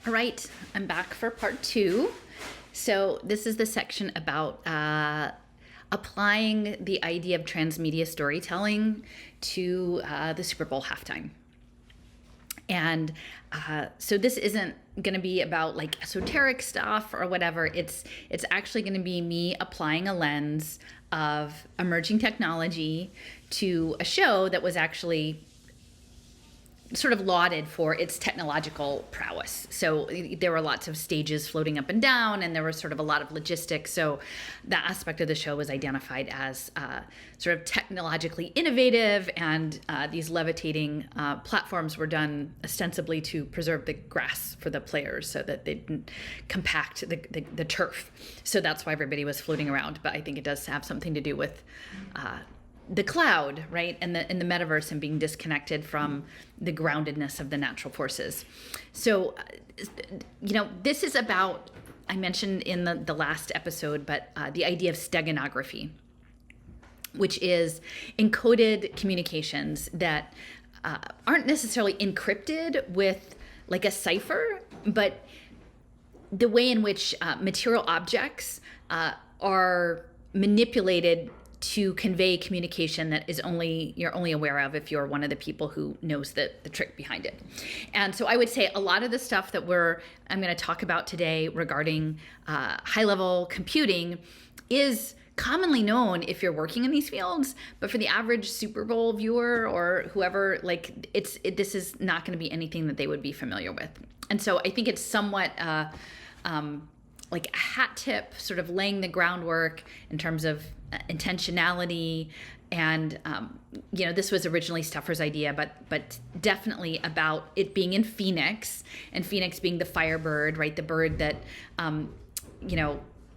All right, I'm back for part 2. So this is the section about applying the idea of transmedia storytelling to the Super Bowl halftime. And so this isn't going to be about like esoteric stuff or whatever. It's actually going to be me applying a lens of emerging technology to a show that was actually sort of lauded for its technological prowess. So there were lots of stages floating up and down, and there was sort of a lot of logistics. So that aspect of the show was identified as sort of technologically innovative, and these levitating platforms were done ostensibly to preserve the grass for the players so that they didn't compact the turf. So that's why everybody was floating around. But I think it does have something to do with the cloud, right, and the metaverse, and being disconnected from the groundedness of the natural forces. So, this is about, I mentioned in the last episode, but the idea of steganography, which is encoded communications that aren't necessarily encrypted with like a cipher, but the way in which material objects are manipulated to convey communication that you're only aware of if you're one of the people who knows the trick behind it. And so I would say a lot of the stuff that I'm going to talk about today regarding high-level computing is commonly known if you're working in these fields, but for the average Super Bowl viewer or whoever, this is not going to be anything that they would be familiar with. And so I think it's somewhat like a hat tip, sort of laying the groundwork in terms of intentionality. And, this was originally Stuffer's idea, but definitely about it being in Phoenix, and Phoenix being the firebird, right? The bird that,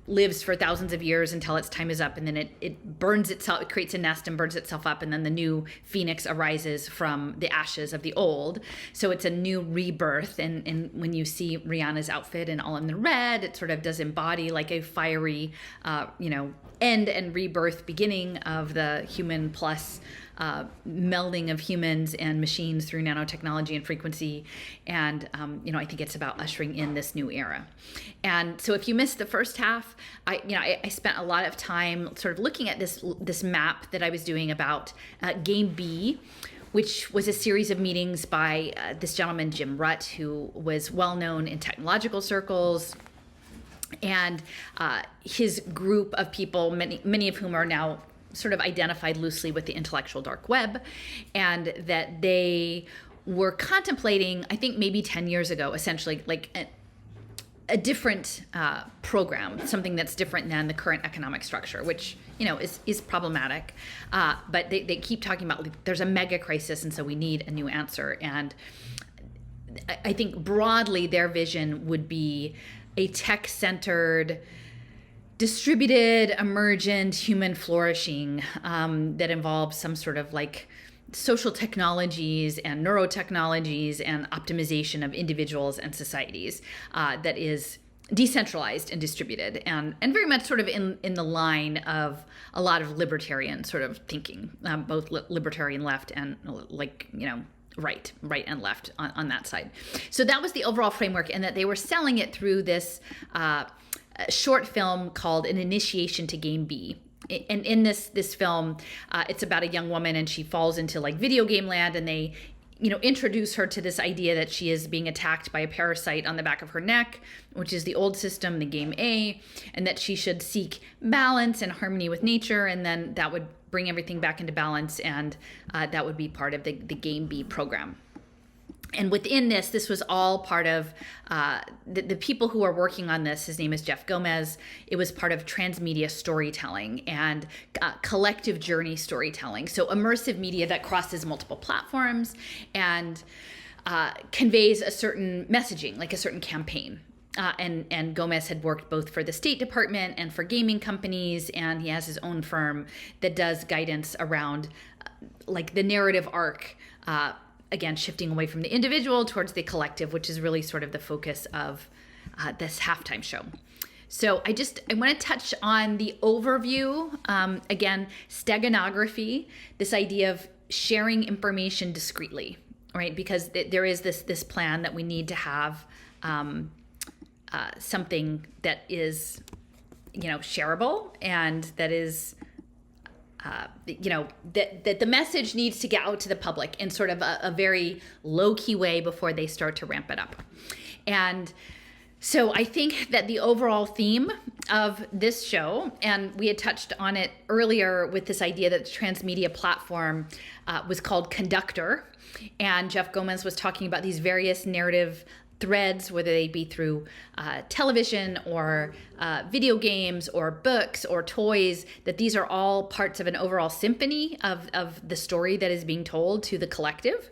lives for thousands of years until its time is up, and then it burns itself, it creates a nest and burns itself up, and then the new phoenix arises from the ashes of the old. So it's a new rebirth, and when you see Rihanna's outfit and all in the red, it sort of does embody like a fiery, end and rebirth beginning of the human plus melding of humans and machines through nanotechnology and frequency. And, I think it's about ushering in this new era. And so if you missed the first half, I spent a lot of time sort of looking at this map that I was doing about Game B, which was a series of meetings by this gentleman, Jim Rutt, who was well known in technological circles. And his group of people, many of whom are now sort of identified loosely with the intellectual dark web, and that they were contemplating, I think maybe 10 years ago, essentially like a different program, something that's different than the current economic structure, which, is problematic. But they keep talking about there's a mega crisis, and so we need a new answer. And I think broadly their vision would be a tech-centered, distributed, emergent human flourishing that involves some sort of like social technologies and neurotechnologies and optimization of individuals and societies that is decentralized and distributed, and very much sort of in the line of a lot of libertarian sort of thinking, both libertarian left and right and left on that side. So that was the overall framework, and that they were selling it through this short film called An Initiation to Game B. And in this film, it's about a young woman, and she falls into like video game land, and they introduce her to this idea that she is being attacked by a parasite on the back of her neck, which is the old system, the game A, and that she should seek balance and harmony with nature, and then that would bring everything back into balance, and that would be part of the game B program. And within this was all part of the people who are working on this. His name is Jeff Gomez. It was part of transmedia storytelling and collective journey storytelling. So immersive media that crosses multiple platforms and conveys a certain messaging, like a certain campaign. And Gomez had worked both for the State Department and for gaming companies, and he has his own firm that does guidance around like the narrative arc, again, shifting away from the individual towards the collective, which is really sort of the focus of this halftime show. So I want to touch on the overview. Again, steganography, this idea of sharing information discreetly, right? Because there is this plan that we need to have something that is, shareable, and that is, that the message needs to get out to the public in sort of a very low-key way before they start to ramp it up. And so I think that the overall theme of this show, and we had touched on it earlier with this idea that the transmedia platform was called Conductor, and Jeff Gomez was talking about these various narrative threads, whether they be through television or video games or books or toys, that these are all parts of an overall symphony of the story that is being told to the collective.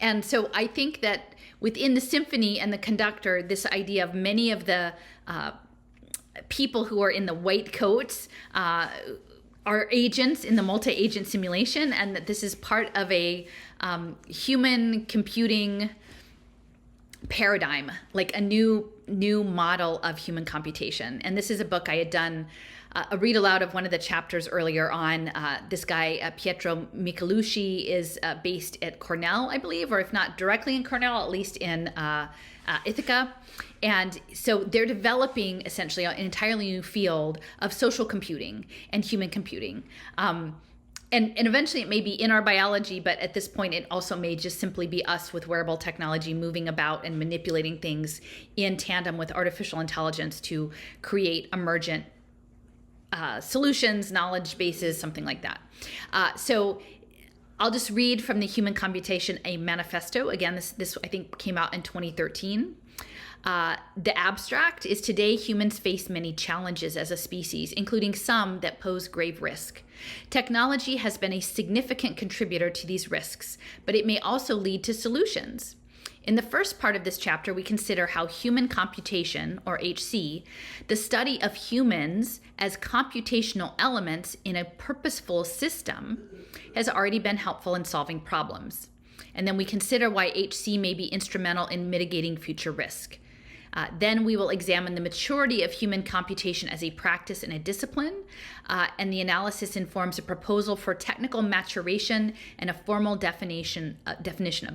And so I think that within the symphony and the conductor, this idea of many of the people who are in the white coats are agents in the multi-agent simulation, and that this is part of a human computing paradigm, like a new model of human computation. And this is a book I had done a read aloud of one of the chapters earlier on. This guy, Pietro Michelucci, is based at Cornell, I believe, or if not directly in Cornell, at least in Ithaca. And so they're developing essentially an entirely new field of social computing and human computing. And eventually it may be in our biology, but at this point it also may just simply be us with wearable technology moving about and manipulating things in tandem with artificial intelligence to create emergent solutions, knowledge bases, something like that. So I'll just read from the Human Computation, a Manifesto. Again, this I think came out in 2013. The abstract is: today humans face many challenges as a species, including some that pose grave risk. Technology has been a significant contributor to these risks, but it may also lead to solutions. In the first part of this chapter, we consider how human computation, or HC, the study of humans as computational elements in a purposeful system, has already been helpful in solving problems. And then we consider why HC may be instrumental in mitigating future risk. Then we will examine the maturity of human computation as a practice and a discipline, and the analysis informs a proposal for technical maturation and a formal definition of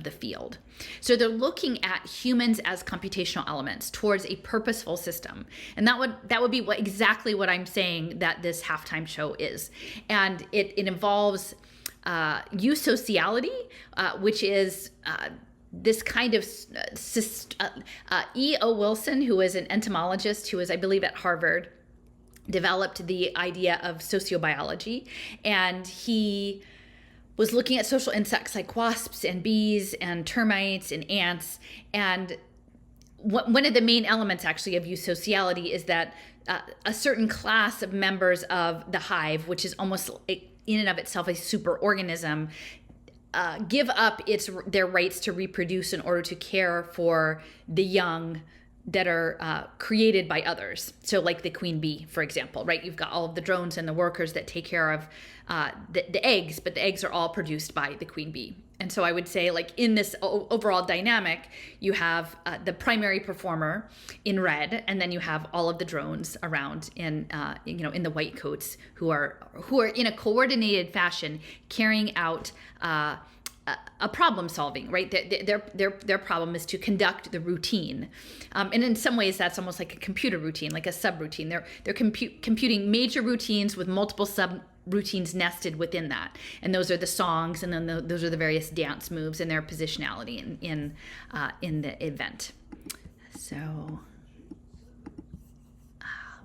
the field. So they're looking at humans as computational elements towards a purposeful system, and that would be exactly what I'm saying that this halftime show is, and it involves eusociality, which is this kind of E.O. Wilson, who is an entomologist who is, I believe, at Harvard, developed the idea of sociobiology. And he was looking at social insects like wasps and bees and termites and ants. And one of the main elements, actually, of eusociality is that a certain class of members of the hive, which is almost in and of itself a superorganism, give up their rights to reproduce in order to care for the young that are created by others. So like the queen bee, for example, right? You've got all of the drones and the workers that take care of the eggs, but the eggs are all produced by the queen bee. And so I would say, like, in this overall dynamic, you have the primary performer in red, and then you have all of the drones around in the white coats who are in a coordinated fashion carrying out a problem solving, right? Their problem is to conduct the routine, and in some ways that's almost like a computer routine, like a subroutine. They're computing major routines with multiple subroutines nested within that, and those are the songs, and then those are the various dance moves and their positionality in the event. So,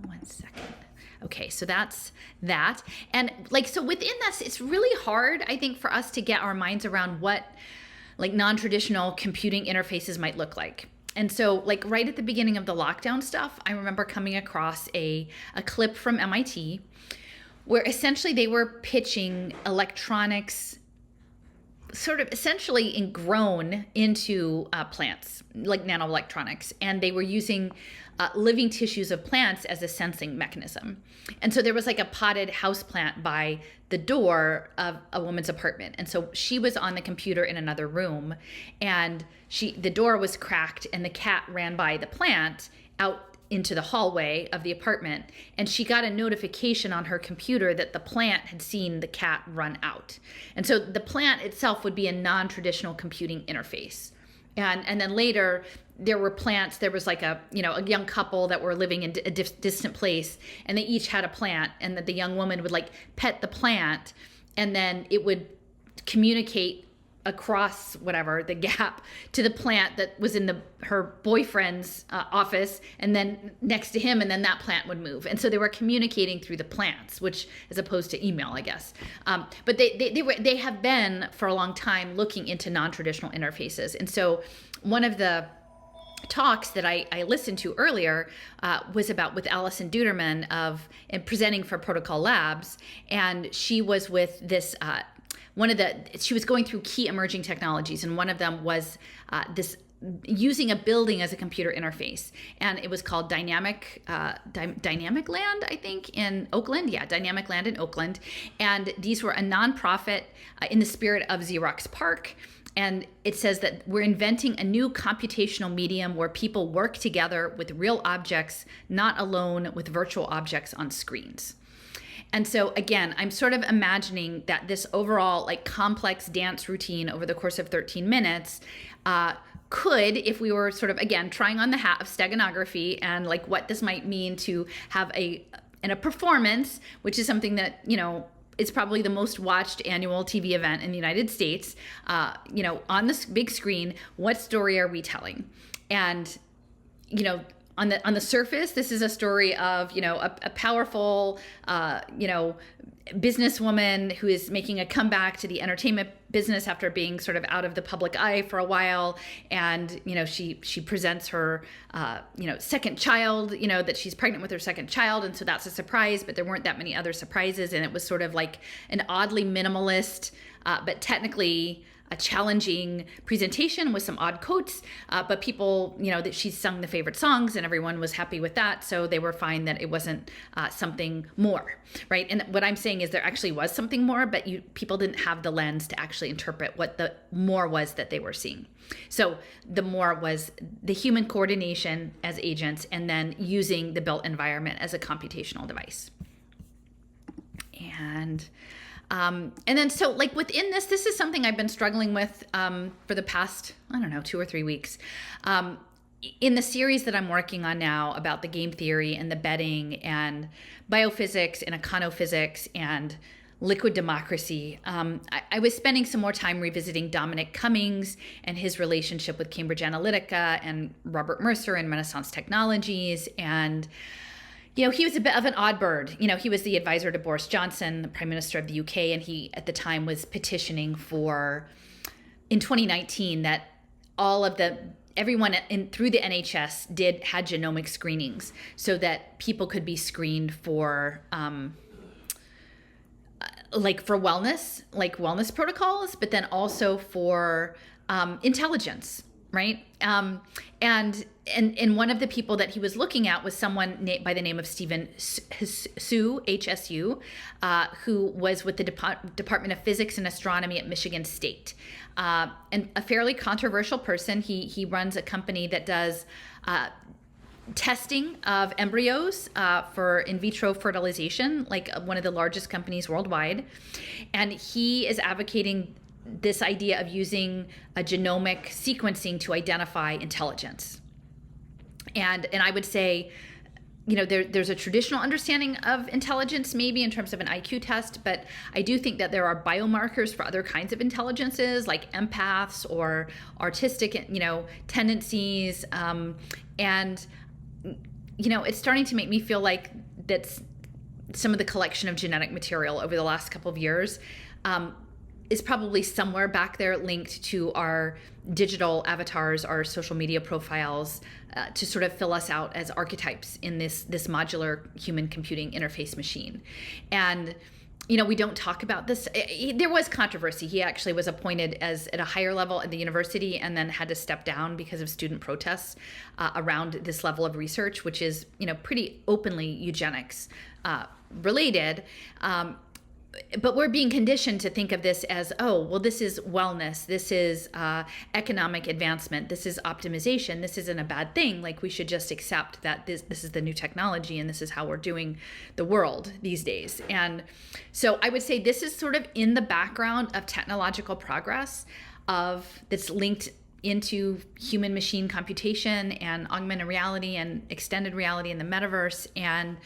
1 second. Okay, so that's that. And so within that, it's really hard, I think, for us to get our minds around what non-traditional computing interfaces might look like. And so right at the beginning of the lockdown stuff, I remember coming across a clip from MIT where essentially they were pitching electronics sort of essentially grown into plants, like nanoelectronics, and they were using living tissues of plants as a sensing mechanism. And so there was like a potted house plant by the door of a woman's apartment. And so she was on the computer in another room, and the door was cracked, and the cat ran by the plant out into the hallway of the apartment, and she got a notification on her computer that the plant had seen the cat run out. And so the plant itself would be a non-traditional computing interface. And then later there were plants. There was like a young couple that were living in a distant place, and they each had a plant, and that the young woman would like pet the plant, and then it would communicate across whatever the gap to the plant that was in her boyfriend's office, and then next to him, and then that plant would move. And so they were communicating through the plants, which as opposed to email, I guess. But they have been for a long time looking into non-traditional interfaces. And so one of the talks that I listened to earlier was about with Alison Duderman and presenting for Protocol Labs, and she was with this she was going through key emerging technologies, and one of them was this using a building as a computer interface, and it was called Dynamic Land, I think, in Oakland. Yeah, Dynamic Land in Oakland, and these were a nonprofit in the spirit of Xerox PARC. And it says that we're inventing a new computational medium where people work together with real objects, not alone with virtual objects on screens. And so again, I'm sort of imagining that this overall like complex dance routine over the course of 13 minutes could, if we were sort of, again, trying on the hat of steganography and like what this might mean to have a performance, which is something that, it's probably the most watched annual TV event in the United States, on this big screen, what story are we telling? And, on the surface, this is a story of, a powerful, businesswoman who is making a comeback to the entertainment business after being sort of out of the public eye for a while. And, she presents her, second child, that she's pregnant with her second child. And so that's a surprise, but there weren't that many other surprises. And it was sort of like an oddly minimalist, but technically a challenging presentation with some odd quotes, but people, that she's sung the favorite songs and everyone was happy with that. So they were fine that it wasn't something more, right? And what I'm saying is there actually was something more, but people didn't have the lens to actually interpret what the more was that they were seeing. So the more was the human coordination as agents, and then using the built environment as a computational device. And then so like within this is something I've been struggling with for the past, 2 or 3 weeks. In the series that I'm working on now about the game theory and the betting and biophysics and econophysics and liquid democracy, I was spending some more time revisiting Dominic Cummings and his relationship with Cambridge Analytica and Robert Mercer and Renaissance Technologies. And he was a bit of an odd bird. He was the advisor to Boris Johnson, the Prime Minister of the UK, and he at the time was petitioning for, in 2019, that everyone through the NHS had genomic screenings so that people could be screened for for wellness protocols, but then also for intelligence, right? And one of the people that he was looking at was someone by the name of Stephen Hsu, HSU, who was with the Department of Physics and Astronomy at Michigan State. And a fairly controversial person. He runs a company that does testing of embryos for in vitro fertilization, like one of the largest companies worldwide. And he is advocating this idea of using a genomic sequencing to identify intelligence. And I would say, there's a traditional understanding of intelligence, maybe in terms of an IQ test, but I do think that there are biomarkers for other kinds of intelligences, like empaths or artistic, tendencies. And it's starting to make me feel like that's some of the collection of genetic material over the last couple of years is probably somewhere back there linked to our digital avatars, our social media profiles, to sort of fill us out as archetypes in this modular human computing interface machine. And, we don't talk about this. There was controversy. He actually was appointed at a higher level at the university and then had to step down because of student protests around this level of research, which is, pretty openly eugenics related. but we're being conditioned to think of this as, oh, well, this is wellness, this is economic advancement, this is optimization, this isn't a bad thing. Like, we should just accept that this is the new technology and this is how we're doing the world these days. And so I would say this is sort of in the background of technological progress that's linked into human machine computation and augmented reality and extended reality and the metaverse, and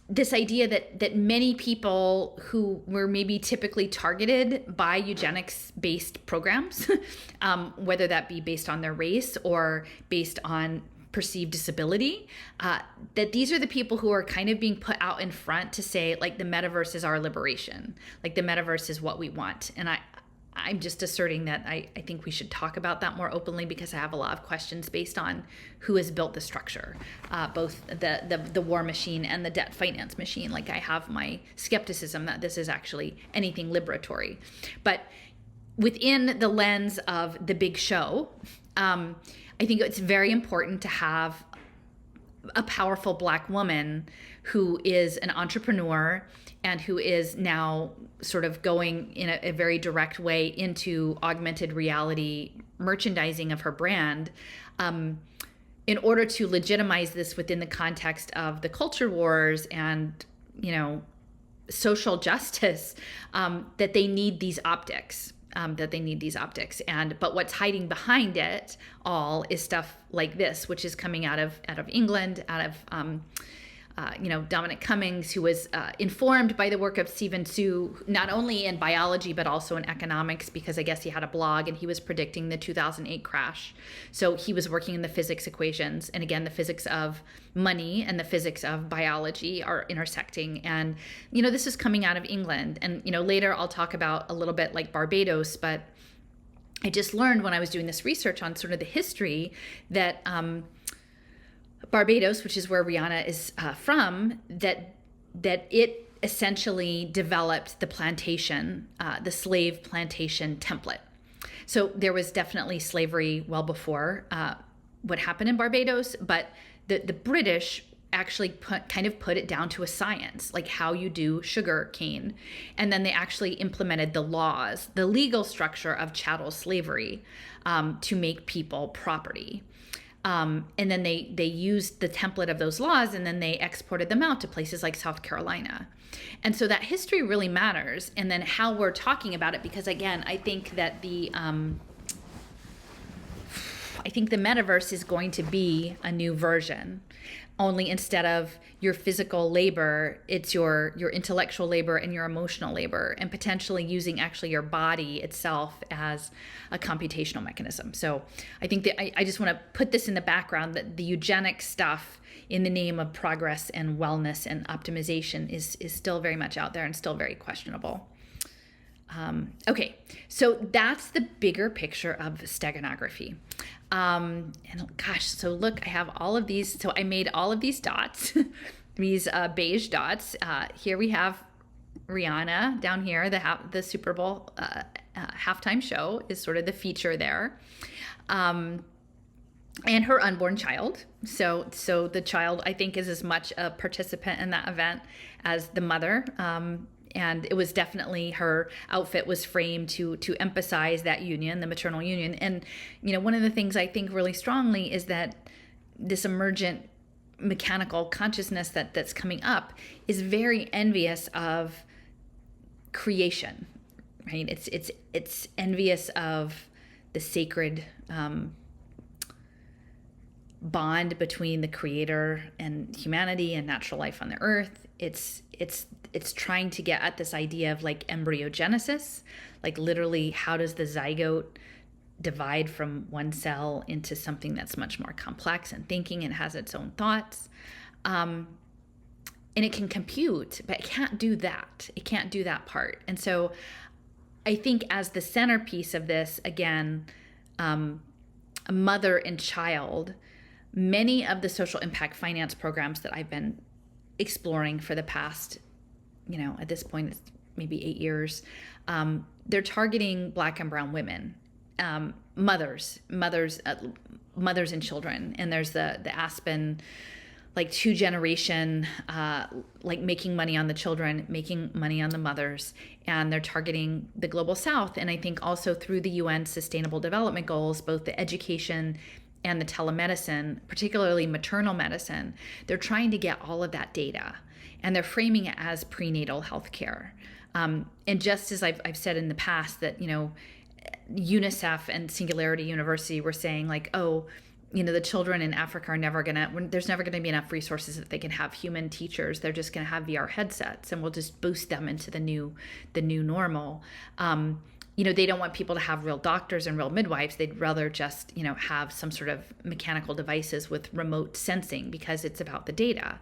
this idea that many people who were maybe typically targeted by eugenics-based programs, whether that be based on their race or based on perceived disability, that these are the people who are kind of being put out in front to say, like, the metaverse is our liberation, like the metaverse is what we want. And I'm just asserting that I think we should talk about that more openly, because I have a lot of questions based on who has built the structure, both the war machine and the debt finance machine. Like, I have my skepticism that this is actually anything liberatory. But within the lens of the big show, I think it's very important to have a powerful Black woman who is an entrepreneur and who is now sort of going in a very direct way into augmented reality merchandising of her brand, in order to legitimize this within the context of the culture wars and, social justice, that they need these optics. But what's hiding behind it all is stuff like this, which is coming out of England, out of Dominic Cummings, who was informed by the work of Stephen Hsu, not only in biology, but also in economics, because I guess he had a blog and he was predicting the 2008 crash. So he was working in the physics equations. And again, the physics of money and the physics of biology are intersecting. And, this is coming out of England. And, later I'll talk about a little bit like Barbados, but I just learned when I was doing this research on sort of the history that Barbados, which is where Rihanna is from, that it essentially developed the plantation, the slave plantation template. So there was definitely slavery well before what happened in Barbados, but the British actually put it down to a science, like how you do sugar cane. And then they actually implemented the laws, the legal structure of chattel slavery, to make people property. And then they used the template of those laws, and then they exported them out to places like South Carolina. And so that history really matters, and then how we're talking about it, because again, I think that the metaverse is going to be a new version. Only instead of your physical labor, it's your intellectual labor and your emotional labor, and potentially using actually your body itself as a computational mechanism. So I think that I just want to put this in the background, that the eugenic stuff in the name of progress and wellness and optimization is still very much out there and still very questionable. Okay, so that's the bigger picture of steganography. And gosh, so look, I have all of these. So I made all of these dots, these beige dots. Here we have Rihanna down here. The Super Bowl halftime show is sort of the feature there. And her unborn child. So the child, I think, is as much a participant in that event as the mother. And it was definitely, her outfit was framed to emphasize that union, the maternal union. And, one of the things I think really strongly is that this emergent mechanical consciousness that's coming up is very envious of creation, right? It's envious of the sacred bond between the creator and humanity and natural life on the earth. It's trying to get at this idea of like embryogenesis, like literally how does the zygote divide from one cell into something that's much more complex and thinking and has its own thoughts. And it can compute, but it can't do that. It can't do that part. And so I think as the centerpiece of this, again, a mother and child, many of the social impact finance programs that I've been exploring for the past, at this point, it's maybe 8 years, they're targeting Black and brown women, mothers and children. And there's the Aspen like 2-generation, like making money on the children, making money on the mothers, and they're targeting the global south. And I think also through the UN Sustainable Development Goals, both the education and the telemedicine, particularly maternal medicine, they're trying to get all of that data, and they're framing it as prenatal health care. And just as I've said in the past that, you know, UNICEF and Singularity University were saying like, oh, you know, the children in Africa are never gonna, there's never gonna be enough resources that they can have human teachers. They're just gonna have VR headsets, and we'll just boost them into the new normal. You know, they don't want people to have real doctors and real midwives. They'd rather just, you know, have some sort of mechanical devices with remote sensing, because it's about the data.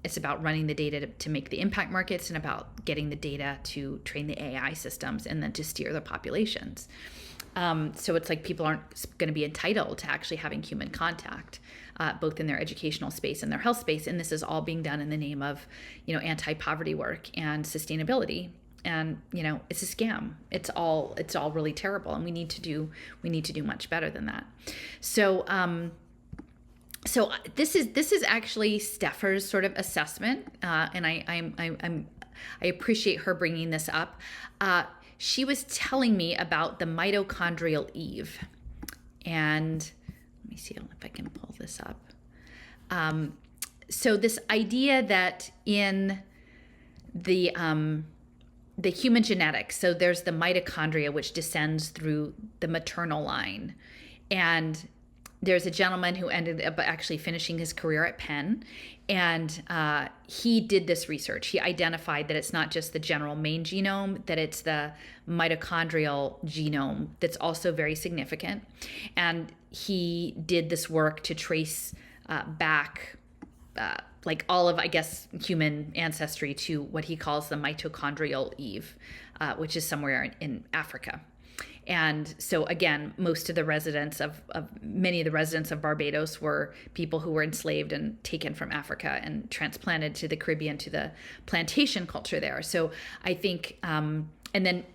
It's about running the data to make the impact markets, and about getting the data to train the AI systems and then to steer the populations. So it's like people aren't going to be entitled to actually having human contact, both in their educational space and their health space. And this is all being done in the name of, you know, anti-poverty work and sustainability. And, you know, it's a scam. It's all really terrible. And we need to do much better than that. So, so this is actually Stepher's sort of assessment. And I appreciate her bringing this up. She was telling me about the mitochondrial Eve. And let me see if I can pull this up. So this idea that in the human genetics, so there's the mitochondria, which descends through the maternal line. And there's a gentleman who ended up actually finishing his career at Penn, and he did this research. He identified that it's not just the general main genome, that it's the mitochondrial genome that's also very significant. And he did this work to trace back like all of, I guess, human ancestry to what he calls the mitochondrial Eve, which is somewhere in Africa. And so again, many of the residents of Barbados were people who were enslaved and taken from Africa and transplanted to the Caribbean, to the plantation culture there. So I think, and then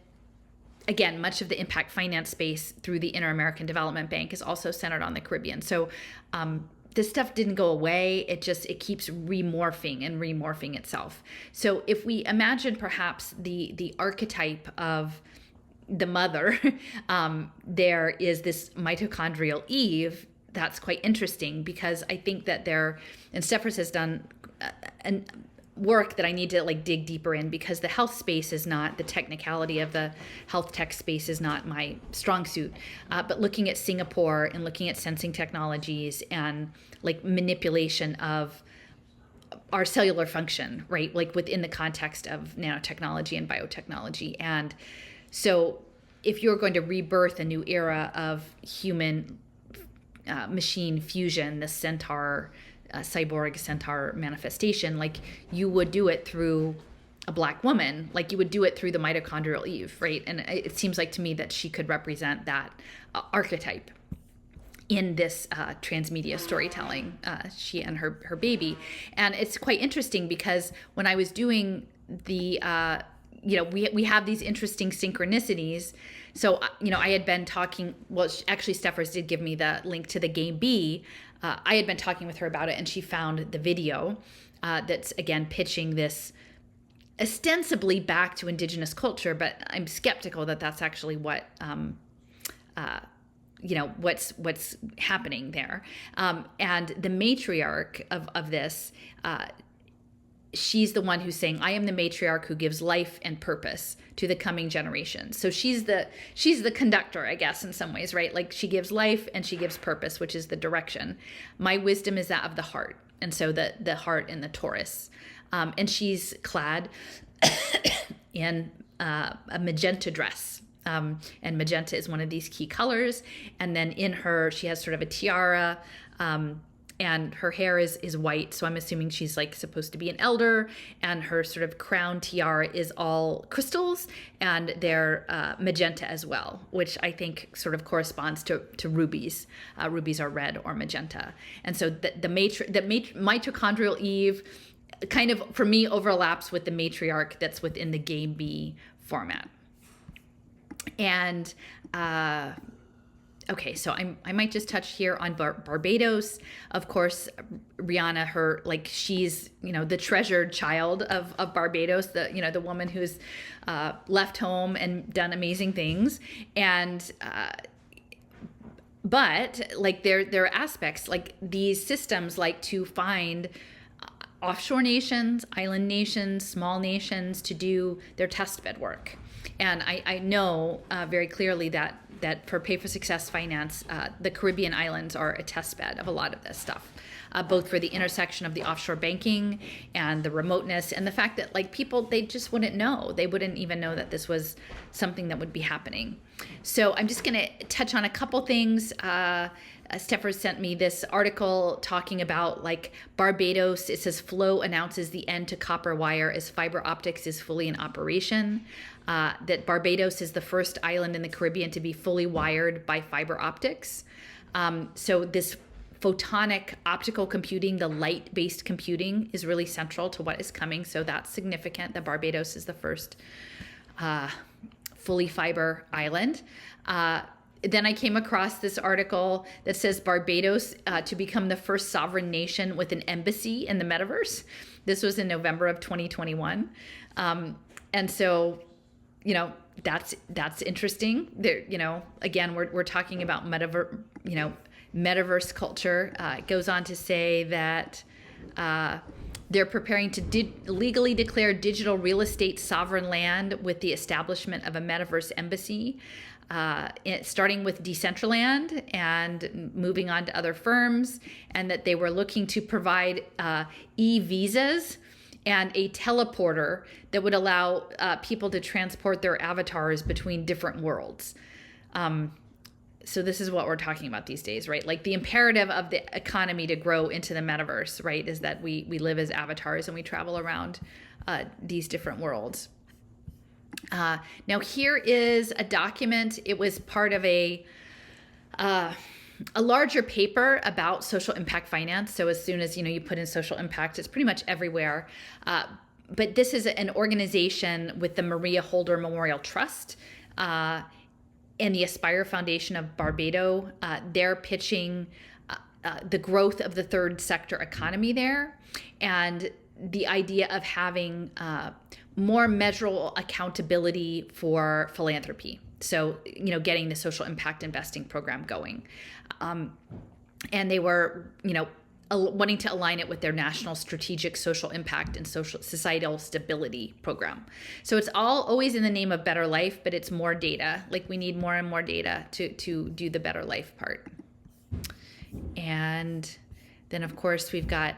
again, much of the impact finance space through the Inter-American Development Bank is also centered on the Caribbean. So this stuff didn't go away. It keeps remorphing itself. So if we imagine perhaps the archetype of the mother, there is this mitochondrial Eve. That's quite interesting, because I think that and Steffers has done work that I need to like dig deeper in, because the health space is not, the technicality of the health tech space is not my strong suit. But looking at Singapore and looking at sensing technologies and like manipulation of our cellular function, right? Like within the context of nanotechnology and biotechnology. And so if you're going to rebirth a new era of human machine fusion, the centaur, cyborg centaur manifestation, like you would do it through a Black woman, like you would do it through the mitochondrial Eve, right? And it seems like to me that she could represent that archetype in this transmedia storytelling, she and her baby. And it's quite interesting, because when I was doing the we have these interesting synchronicities. So, I had been talking, well, actually Steffers did give me the link to the game B. I had been talking with her about it, and she found the video that's, again, pitching this ostensibly back to indigenous culture, but I'm skeptical that that's actually what, what's happening there. And the matriarch of this, she's the one who's saying, I am the matriarch who gives life and purpose to the coming generation. So she's the conductor, I guess, in some ways, right? Like she gives life and she gives purpose, which is the direction. My wisdom is that of the heart. And so the heart in the Taurus. And she's clad in a magenta dress. And magenta is one of these key colors. And then in her, she has sort of a tiara, and her hair is white, so I'm assuming she's like supposed to be an elder, and her sort of crown tiara is all crystals, and they're magenta as well, which I think sort of corresponds to rubies. Rubies are red or magenta. And so the mitochondrial Eve kind of, for me, overlaps with the matriarch that's within the game B format. And Okay, so I might just touch here on Barbados. Of course, Rihanna, she's, the treasured child of Barbados, the woman who's left home and done amazing things. And but like there are aspects, like these systems like to find offshore nations, island nations, small nations to do their testbed work. And I know very clearly that for Pay for Success Finance, the Caribbean islands are a testbed of a lot of this stuff, both for the intersection of the offshore banking and the remoteness and the fact that like people, they just wouldn't know. They wouldn't even know that this was something that would be happening. So I'm just going to touch on a couple things. Steffer sent me this article talking about like Barbados. It says Flow announces the end to copper wire as fiber optics is fully in operation. That Barbados is the first island in the Caribbean to be fully wired by fiber optics. So this photonic optical computing, the light-based computing, is really central to what is coming. So that's significant that Barbados is the first fully fiber island. Then I came across this article that says Barbados to become the first sovereign nation with an embassy in the metaverse. This was in November of 2021. And so, that's interesting. There, again, we're talking about metaverse culture. It goes on to say that they're preparing to legally declare digital real estate sovereign land with the establishment of a metaverse embassy, starting with Decentraland and moving on to other firms, and that they were looking to provide e-visas and a teleporter that would allow people to transport their avatars between different worlds. So this is what we're talking about these days, right? Like the imperative of the economy to grow into the metaverse, right, is that we live as avatars and we travel around these different worlds. Now here is a document. It was part of a larger paper about social impact finance. So as soon as you put in social impact, it's pretty much everywhere. But this is an organization with the Maria Holder Memorial Trust and the Aspire Foundation of Barbados. They're pitching the growth of the third sector economy there, and the idea of having more measurable accountability for philanthropy. So, getting the social impact investing program going. And they were, wanting to align it with their national strategic social impact and societal stability program. So it's always in the name of better life, but it's more data. Like we need more and more data to do the better life part. And then of course we've got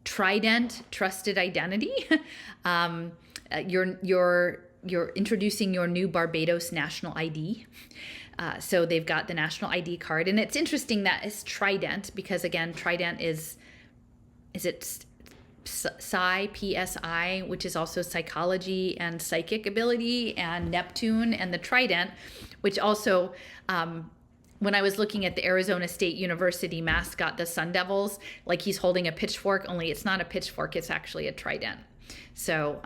Trident, trusted identity. You're introducing your new Barbados national ID. So they've got the national ID card, and it's interesting that it's Trident because again, Trident is it PSI, which is also psychology and psychic ability, and Neptune, and the Trident, which also, when I was looking at the Arizona State University mascot, the Sun Devils, like he's holding a pitchfork, only it's not a pitchfork, it's actually a trident. So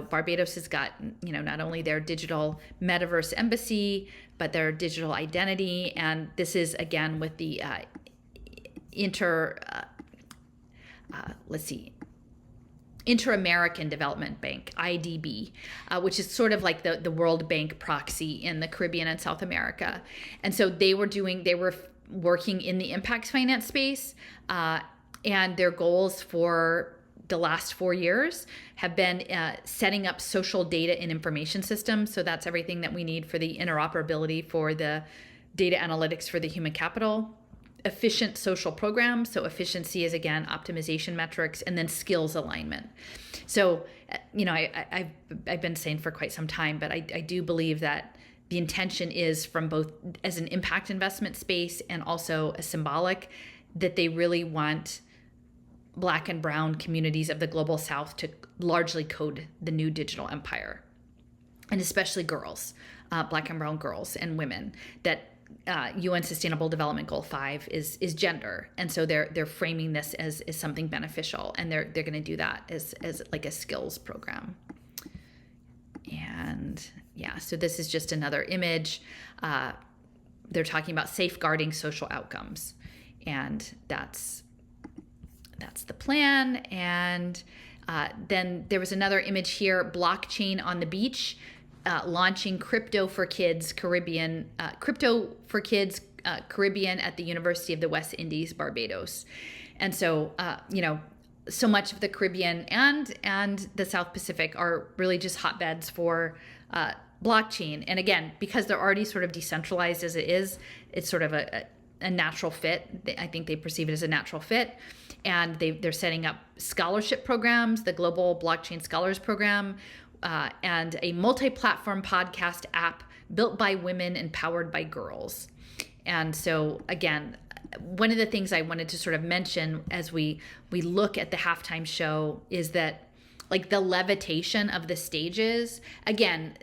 Barbados has got, not only their digital metaverse embassy, but their digital identity. And this is again with the Inter-American Development Bank, IDB, which is sort of like the World Bank proxy in the Caribbean and South America. And so they were working in the impact finance space, and their goals for the last 4 years have been setting up social data and information systems. So that's everything that we need for the interoperability for the data analytics for the human capital, efficient social programs. So efficiency is again optimization metrics, and then skills alignment. So I've been saying for quite some time, but I do believe that the intention is from both as an impact investment space and also a symbolic, that they really want Black and brown communities of the global South to largely code the new digital empire, and especially girls, Black and brown girls and women. That UN Sustainable Development Goal 5 is gender, and so they're framing this as something beneficial, and they're going to do that as like a skills program. And yeah, so this is just another image. they're talking about safeguarding social outcomes, and that's the plan. And then there was another image here: blockchain on the beach, launching crypto for kids Caribbean at the University of the West Indies, Barbados. And so, so much of the Caribbean and the South Pacific are really just hotbeds for blockchain. And again, because they're already sort of decentralized as it is, it's sort of a natural fit. I think they perceive it as a natural fit. And they're setting up scholarship programs, the Global Blockchain Scholars Program, and a multi-platform podcast app built by women and powered by girls. And so again, one of the things I wanted to sort of mention as we look at the halftime show is that, like, the levitation of the stages, again,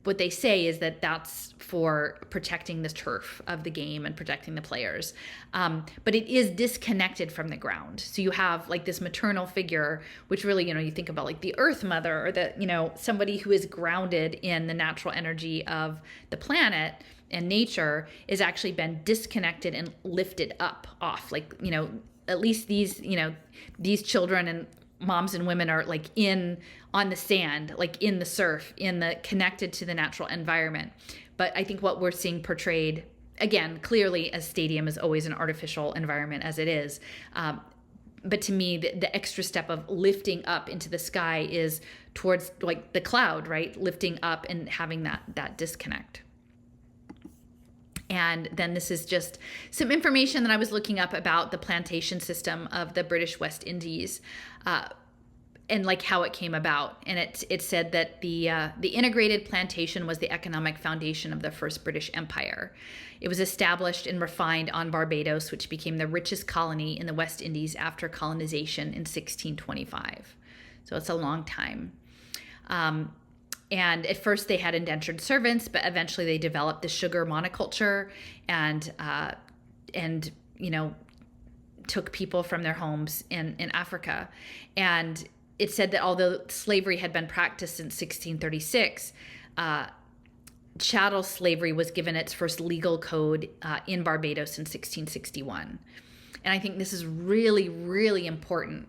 what they say is that that's for protecting the turf of the game and protecting the players. But it is disconnected from the ground. So you have like this maternal figure, which really, you think about like the Earth Mother, or somebody who is grounded in the natural energy of the planet and nature, is actually been disconnected and lifted off. Like, at least these children and moms and women are like on the sand, like in the surf, connected to the natural environment. But I think what we're seeing portrayed, again, clearly, a stadium is always an artificial environment as it is. But to me, the extra step of lifting up into the sky is towards like the cloud, right? Lifting up and having that disconnect. And then this is just some information that I was looking up about the plantation system of the British West Indies, and like how it came about. And it said that the integrated plantation was the economic foundation of the first British Empire. It was established and refined on Barbados, which became the richest colony in the West Indies after colonization in 1625. So it's a long time. And at first they had indentured servants, but eventually they developed the sugar monoculture and took people from their homes in Africa. And it said that although slavery had been practiced since 1636, chattel slavery was given its first legal code in Barbados in 1661. And I think this is really, really important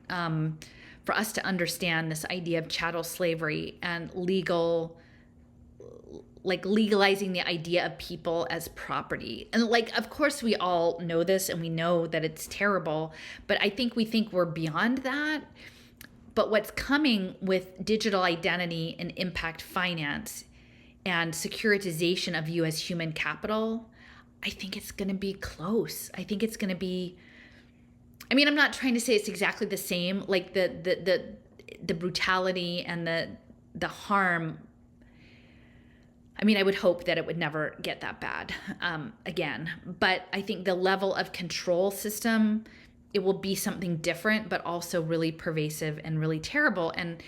for us to understand this idea of chattel slavery and legalizing the idea of people as property. And like, of course we all know this and we know that it's terrible, but I think we're beyond that. But what's coming with digital identity and impact finance and securitization of you as human capital, I think it's going to be close. I think it's going to be, I'm not trying to say it's exactly the same, like the brutality and the harm. I would hope that it would never get that bad again. But I think the level of control system, it will be something different, but also really pervasive and really terrible. And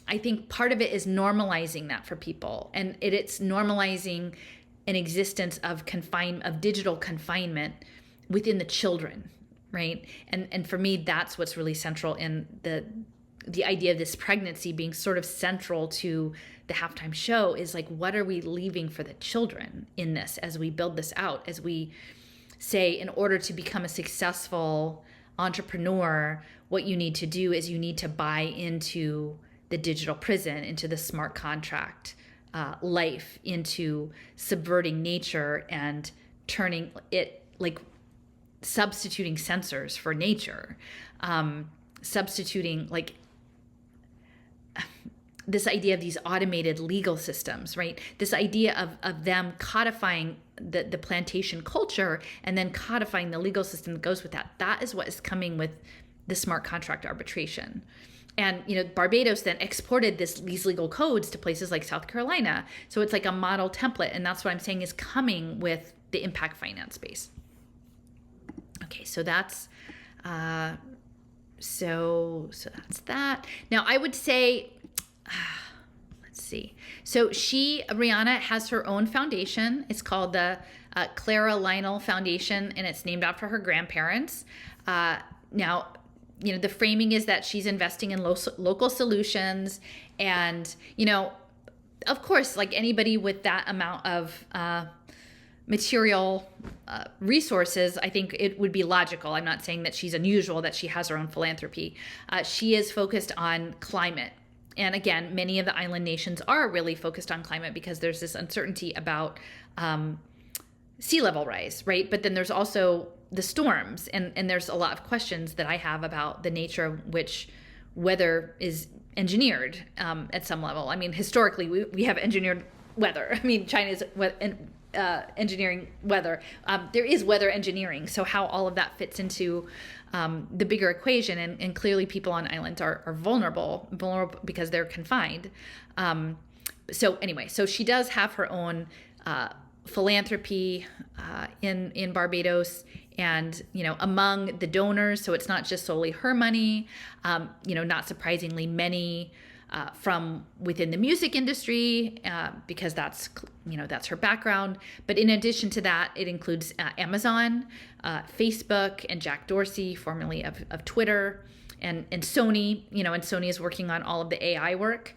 I think part of it is normalizing that for people. And it's normalizing an existence of digital confinement within the children. Right. And for me, that's what's really central in the idea of this pregnancy being sort of central to the halftime show, is like, what are we leaving for the children in this as we build this out, as we say, in order to become a successful entrepreneur, what you need to do is you need to buy into the digital prison, into the smart contract life, into subverting nature and turning it like substituting sensors for nature, substituting like this idea of these automated legal systems, right? This idea of them codifying the plantation culture and then codifying the legal system that goes with that. That is what is coming with the smart contract arbitration. And, Barbados then exported these legal codes to places like South Carolina. So it's like a model template. And that's what I'm saying is coming with the impact finance space. Okay, so that's so that's that. Now I would say, let's see. So Rihanna has her own foundation. It's called the Clara Lionel Foundation, and it's named after her grandparents. Now, the framing is that she's investing in local solutions, and of course, like anybody with that amount of material resources, I think it would be logical. I'm not saying that she's unusual, that she has her own philanthropy. She is focused on climate. And again, many of the island nations are really focused on climate because there's this uncertainty about sea level rise, right? But then there's also the storms, and there's a lot of questions that I have about the nature of which weather is engineered at some level. I mean, historically, we have engineered weather. I mean, China's engineering weather. There is weather engineering. So how all of that fits into the bigger equation, and clearly people on islands are vulnerable because they're confined. So anyway, so she does have her own philanthropy in Barbados, and among the donors, so it's not just solely her money. Not surprisingly, many from within the music industry, because that's her background. But in addition to that, it includes Amazon, Facebook, and Jack Dorsey, formerly of Twitter, and Sony. And Sony is working on all of the AI work.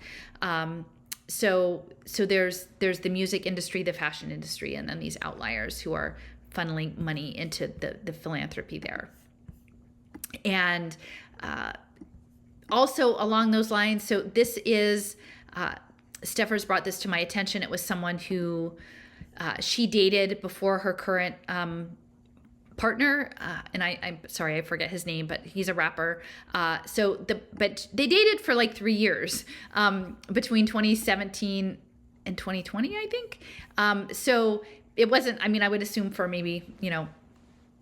So there's the music industry, the fashion industry, and then these outliers who are funneling money into the philanthropy there. And also along those lines, so this is, Steffers brought this to my attention. It was someone who she dated before her current partner, and I'm sorry, I forget his name, but he's a rapper. But they dated for like 3 years, between 2017 and 2020, I think. So it wasn't, I mean, I would assume for maybe,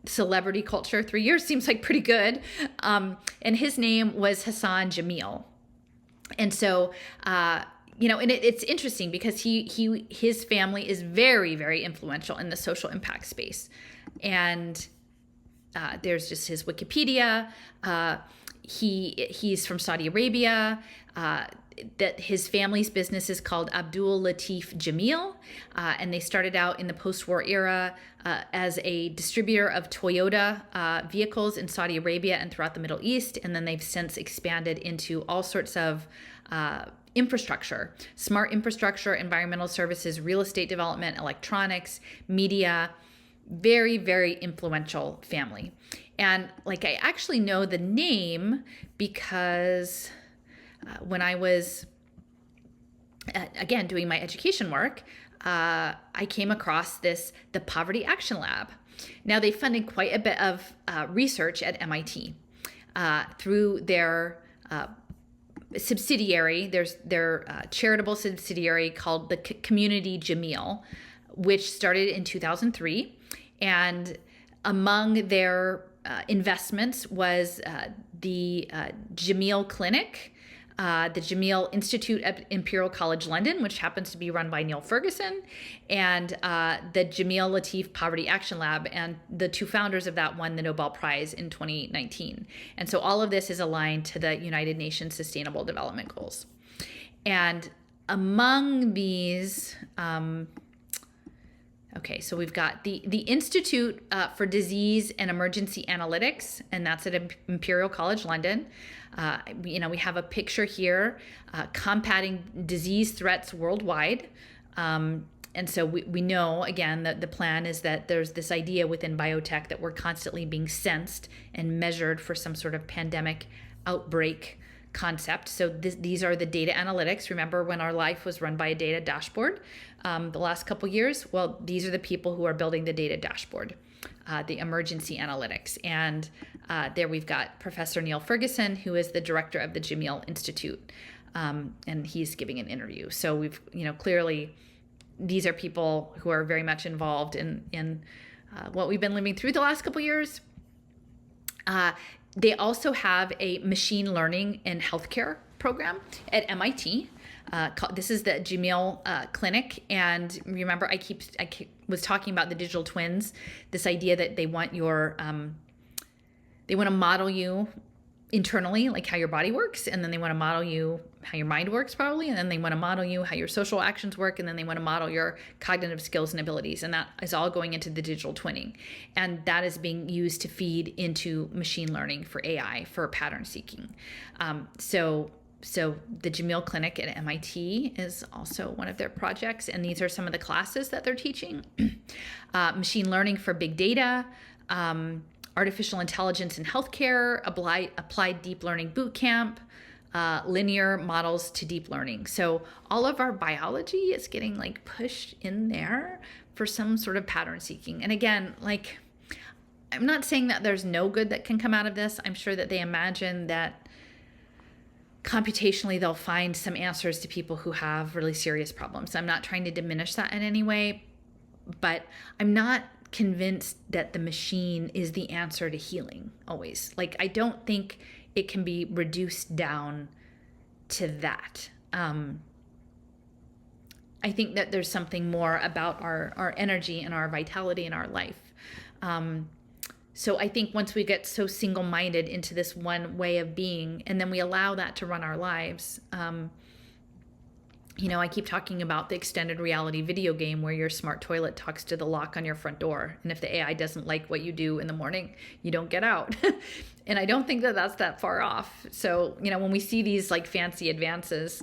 celebrity culture, 3 years seems like pretty good. And his name was Hassan Jamil. And so, and it's interesting because his family is very, very influential in the social impact space. And there's just his Wikipedia. He's from Saudi Arabia. That his family's business is called Abdul Latif Jamil, and they started out in the post-war era as a distributor of Toyota vehicles in Saudi Arabia and throughout the Middle East, and then they've since expanded into all sorts of infrastructure, smart infrastructure, environmental services, real estate development, electronics, media. Very, very influential family. And I actually know the name because when I was, again, doing my education work, I came across the Poverty Action Lab. Now, they funded quite a bit of research at MIT through their subsidiary. There's their charitable subsidiary called the Community Jamil, which started in 2003. And among their investments was the Jamil Clinic, the Jamil Institute at Imperial College London, which happens to be run by Neil Ferguson, and the Jamil Latif Poverty Action Lab. And the two founders of that won the Nobel Prize in 2019. And so all of this is aligned to the United Nations Sustainable Development Goals. And among these, so we've got the Institute for Disease and Emergency Analytics, and that's at Imperial College London. We have a picture here, combating disease threats worldwide. And so we know, again, that the plan is that there's this idea within biotech that we're constantly being sensed and measured for some sort of pandemic outbreak concept. So these are the data analytics. Remember when our life was run by a data dashboard the last couple years? Well, these are the people who are building the data dashboard, the emergency analytics. And there we've got Professor Neil Ferguson, who is the director of the Jamil Institute, and he's giving an interview. So we've, clearly these are people who are very much involved in what we've been living through the last couple years. They also have a machine learning and healthcare program at MIT. This is the Jamil Clinic, and remember, I was talking about the digital twins. This idea that they want they want to model you internally, like how your body works, and then they want to model you how your mind works, probably, and then they want to model you how your social actions work, and then they want to model your cognitive skills and abilities, and that is all going into the digital twinning, and that is being used to feed into machine learning for AI for pattern seeking. So So the Jamil Clinic at MIT is also one of their projects, and these are some of the classes that they're teaching. Machine learning for big data, artificial intelligence in healthcare, applied deep learning boot camp, linear models to deep learning. So all of our biology is getting like pushed in there for some sort of pattern seeking. And again, like, I'm not saying that there's no good that can come out of this. I'm sure that they imagine that computationally they'll find some answers to people who have really serious problems. I'm not trying to diminish that in any way, but I'm not convinced that the machine is the answer to healing always. Like, I don't think it can be reduced down to that. I think that there's something more about our energy and our vitality in our life. So I think once we get so single-minded into this one way of being, and then we allow that to run our lives, you know, I keep talking about the extended reality video game where your smart toilet talks to the lock on your front door. And if the AI doesn't like what you do in the morning, you don't get out. And I don't think that that's that far off. So, you know, when we see these like fancy advances,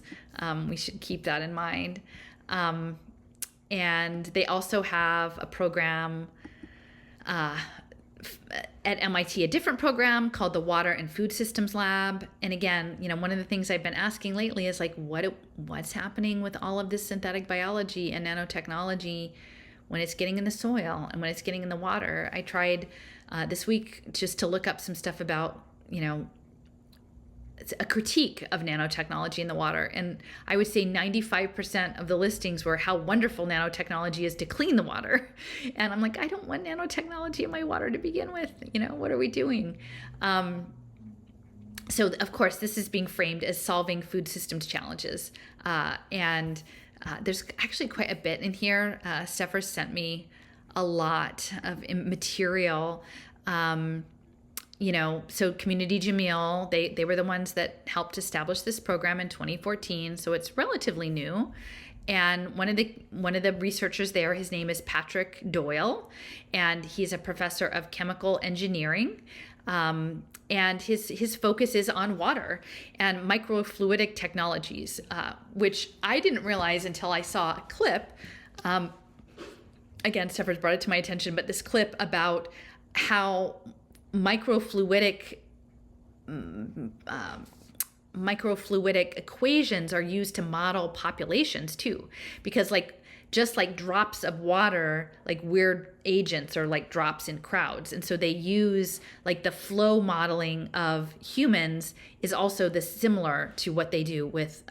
we should keep that in mind. And they also have a program at MIT, a different program called the Water and Food Systems Lab. And again, you know, one of the things I've been asking lately is like, what's happening with all of this synthetic biology and nanotechnology when it's getting in the soil and when it's getting in the water? I tried this week just to look up some stuff about, you know, a critique of nanotechnology in the water. And I would say 95% of the listings were how wonderful nanotechnology is to clean the water. And I'm like, I don't want nanotechnology in my water to begin with. You know, what are we doing? So of course, this is being framed as solving food systems challenges. And there's actually quite a bit in here. Stepher sent me a lot of material. You know, so Community Jamil, they were the ones that helped establish this program in 2014. So it's relatively new. And one of the researchers there, his name is Patrick Doyle, and he's a professor of chemical engineering. And his focus is on water and microfluidic technologies, which I didn't realize until I saw a clip. Again, Stepher's brought it to my attention, but this clip about how microfluidic equations are used to model populations too, because like just like drops of water, like weird agents are like drops in crowds, and so they use like the flow modeling of humans is also similar to what they do with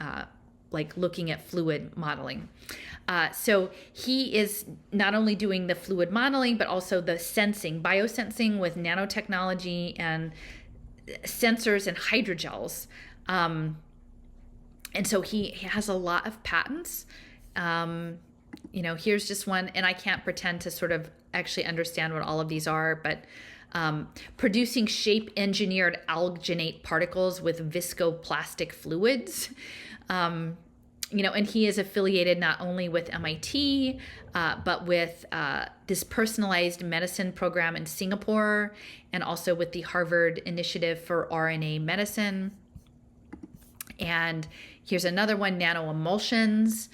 like looking at fluid modeling. So he is not only doing the fluid modeling, but also the sensing, biosensing with nanotechnology and sensors and hydrogels. And so he has a lot of patents. You know, here's just one, and I can't pretend to sort of actually understand what all of these are, but producing shape-engineered alginate particles with viscoplastic fluids. You know, and he is affiliated not only with MIT, but with this personalized medicine program in Singapore, and also with the Harvard Initiative for RNA Medicine. And here's another one, nanoemulsions.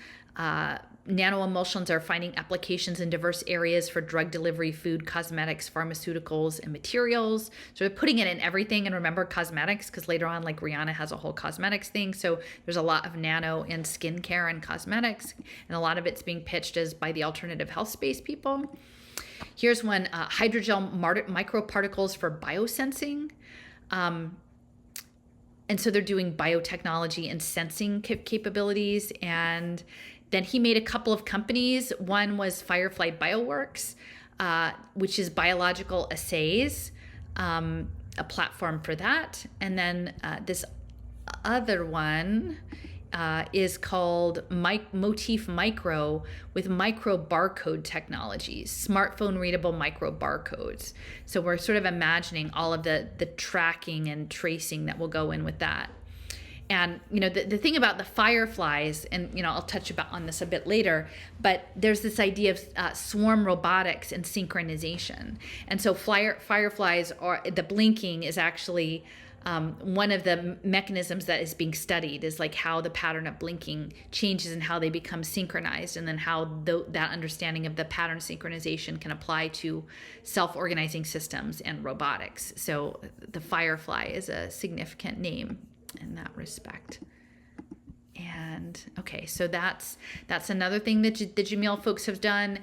Nanoemulsions are finding applications in diverse areas for drug delivery, food, cosmetics, pharmaceuticals, and materials. So they're putting it in everything. And remember cosmetics, because later on, like Rihanna has a whole cosmetics thing. So there's a lot of nano in skincare and cosmetics. And a lot of it's being pitched as by the alternative health space people. Here's one, hydrogel microparticles for biosensing. And so they're doing biotechnology and sensing capabilities. And then he made a couple of companies. One was Firefly Bioworks, which is biological assays, a platform for that. And then this other one is called Motif Micro with micro barcode technologies, smartphone readable micro barcodes. So we're sort of imagining all of the tracking and tracing that will go in with that. And, the thing about the fireflies, and, I'll touch on this a bit later, but there's this idea of swarm robotics and synchronization. And so fireflies, or the blinking, is actually one of the mechanisms that is being studied, is like how the pattern of blinking changes and how they become synchronized, and then how that understanding of the pattern synchronization can apply to self-organizing systems and robotics. So the firefly is a significant name in that respect. And okay, so that's another thing that the Jamil folks have done.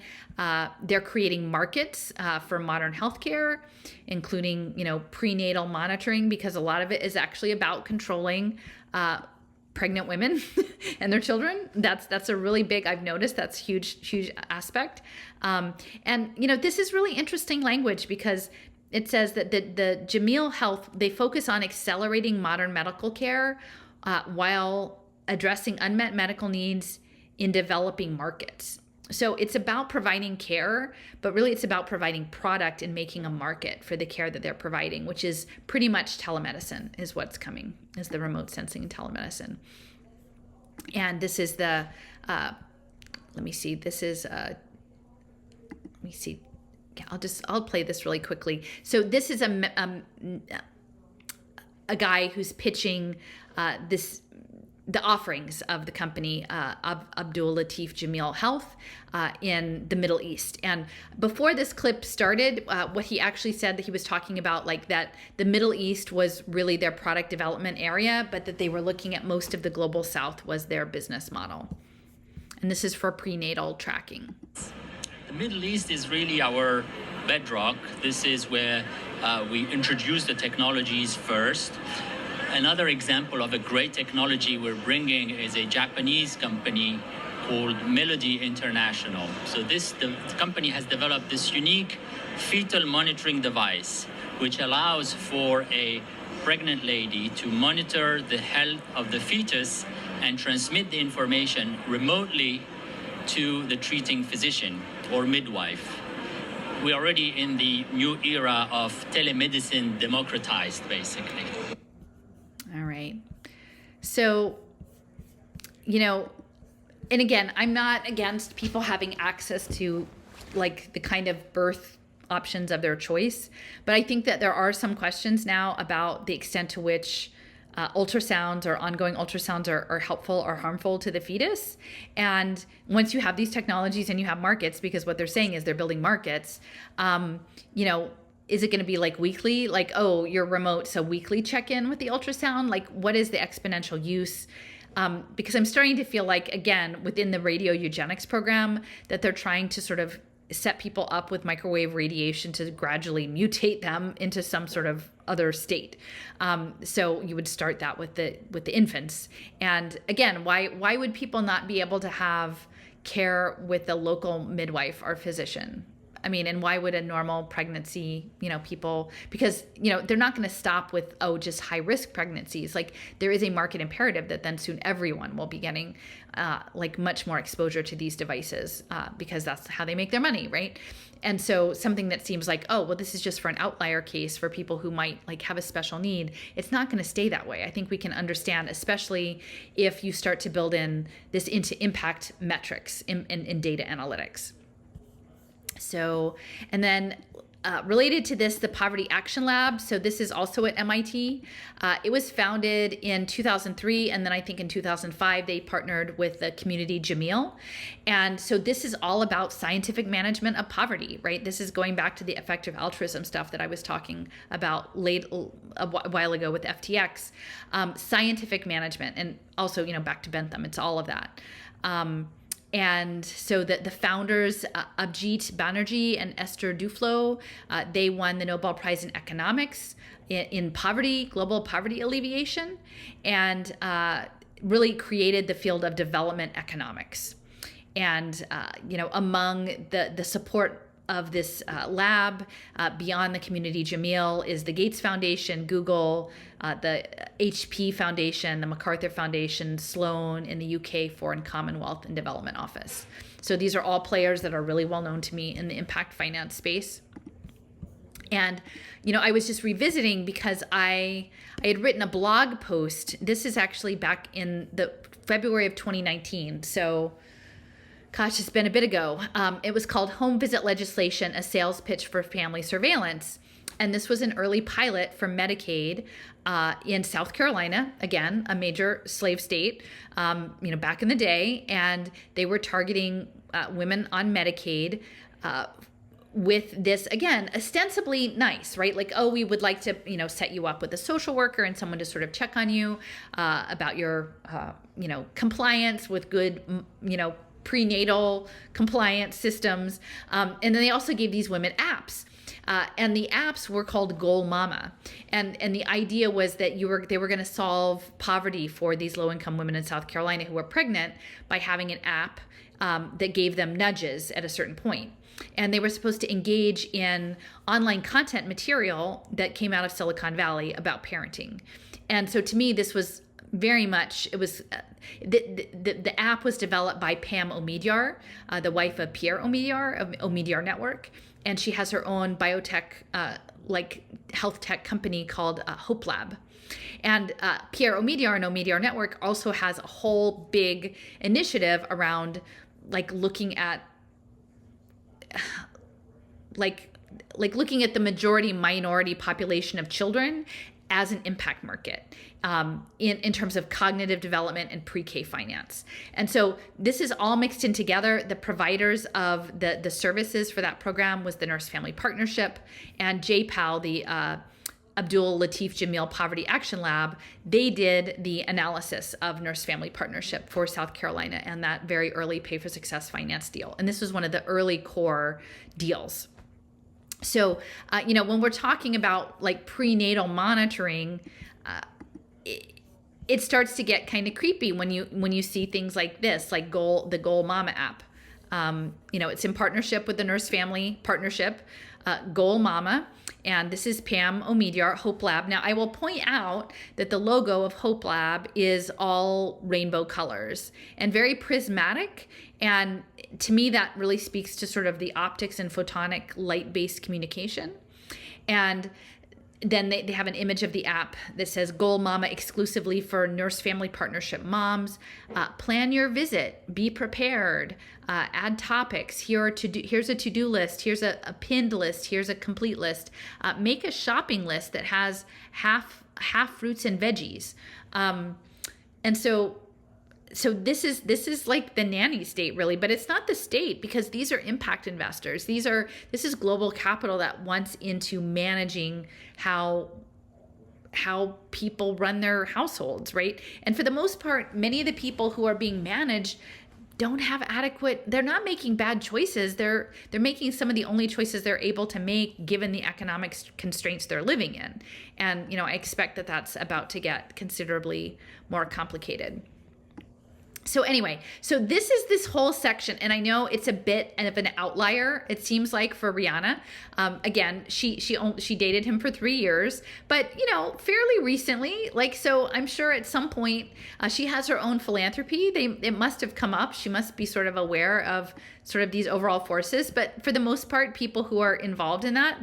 They're creating markets for modern healthcare, including prenatal monitoring, because a lot of it is actually about controlling pregnant women and their children. That's a really big, I've noticed that's huge aspect. And this is really interesting language, because it says that the Jamil Health, they focus on accelerating modern medical care while addressing unmet medical needs in developing markets. So it's about providing care, but really it's about providing product and making a market for the care that they're providing, which is pretty much telemedicine is what's coming, is the remote sensing and telemedicine. And this is the, I'll play this really quickly. So this is a guy who's pitching the offerings of the company Abdul Latif Jamil Health in the Middle East. And before this clip started, what he actually said, that he was talking about, like, that the Middle East was really their product development area, but that they were looking at most of the global South was their business model. And this is for prenatal tracking. The Middle East is really our bedrock. This is where we introduce the technologies first. Another example of a great technology we're bringing is a Japanese company called Melody International. So the company has developed this unique fetal monitoring device, which allows for a pregnant lady to monitor the health of the fetus and transmit the information remotely to the treating physician or midwife. We're already in the new era of telemedicine democratized, basically. All right. So, and again, I'm not against people having access to, like, the kind of birth options of their choice, but I think that there are some questions now about the extent to which ultrasounds or ongoing ultrasounds are helpful or harmful to the fetus. And once you have these technologies and you have markets, because what they're saying is they're building markets, is it going to be like weekly, like, oh, you're remote, so weekly check-in with the ultrasound? Like, what is the exponential use? Because I'm starting to feel like, again, within the radio eugenics program, that they're trying to sort of set people up with microwave radiation to gradually mutate them into some sort of other state. So you would start that with the infants. And again, why would people not be able to have care with the local midwife or physician? I mean, and why would a normal pregnancy, people, because, they're not going to stop with, just high risk pregnancies. Like, there is a market imperative that then soon everyone will be getting much more exposure to these devices because that's how they make their money, right? And so something that seems like, this is just for an outlier case for people who might have a special need, it's not going to stay that way. I think we can understand, especially if you start to build in this into impact metrics in data analytics. So, and then related to this, the Poverty Action Lab. So this is also at MIT. It was founded in 2003, and then I think in 2005 they partnered with the community Jamil. And so this is all about scientific management of poverty, right? This is going back to the effective altruism stuff that I was talking about a while ago with FTX. Scientific management, and also back to Bentham. It's all of that. And so the founders, Abhijit Banerjee and Esther Duflo, they won the Nobel Prize in Economics in poverty, global poverty alleviation, and really created the field of development economics. And, among the support of this lab, beyond the community Jamil, is the Gates Foundation, Google, the HP Foundation, the MacArthur Foundation, Sloan in the UK Foreign Commonwealth and Development Office. So these are all players that are really well known to me in the impact finance space. And, I was just revisiting because I had written a blog post. This is actually back in the February of 2019. So, gosh, it's been a bit ago. It was called Home Visit Legislation, a Sales Pitch for Family Surveillance. And this was an early pilot for Medicaid in South Carolina, again, a major slave state, back in the day. And they were targeting women on Medicaid with this, again, ostensibly nice, right? Like, oh, we would like to, set you up with a social worker and someone to sort of check on you about your, compliance with good, prenatal compliance systems. And then they also gave these women apps. And the apps were called Goal Mama. And the idea was that they were going to solve poverty for these low-income women in South Carolina who were pregnant by having an app that gave them nudges at a certain point. And they were supposed to engage in online content material that came out of Silicon Valley about parenting. And so to me, this was very much, it was, the app was developed by Pam Omidyar, the wife of Pierre Omidyar of Omidyar Network. And she has her own biotech, health tech company called Hope Lab. And Pierre Omidyar and Omidyar Network also has a whole big initiative around looking at looking at the majority minority population of children as an impact market in terms of cognitive development and pre-K finance. And so this is all mixed in together. The providers of the services for that program was the Nurse Family Partnership, and JPAL, the Abdul Latif Jameel Poverty Action Lab. They did the analysis of Nurse Family Partnership for South Carolina and that very early Pay for Success finance deal. And this was one of the early core deals. So, when we're talking about prenatal monitoring, it starts to get kind of creepy when you see things like this, like the Goal Mama app. It's in partnership with the Nurse Family Partnership, Goal Mama, and this is Pam Omidyar, Hope Lab. Now, I will point out that the logo of Hope Lab is all rainbow colors and very prismatic. And to me, that really speaks to sort of the optics and photonic light-based communication. And then they have an image of the app that says Goal Mama exclusively for Nurse Family Partnership moms. Plan your visit. Be prepared. Add topics. Here's a to-do list. Here's a pinned list. Here's a complete list. Make a shopping list that has half fruits and veggies. And so this is like the nanny state, really, but it's not the state, because these are impact investors. This is global capital that wants into managing how people run their households, right? And for the most part, many of the people who are being managed don't have they're not making bad choices. They're making some of the only choices they're able to make given the economic constraints they're living in. And, I expect that that's about to get considerably more complicated. So anyway, this is this whole section, and I know it's a bit of an outlier, it seems like, for Rihanna. Again, she dated him for 3 years, but fairly recently. So I'm sure at some point she has her own philanthropy. It must have come up. She must be sort of aware of sort of these overall forces. But for the most part, people who are involved in that,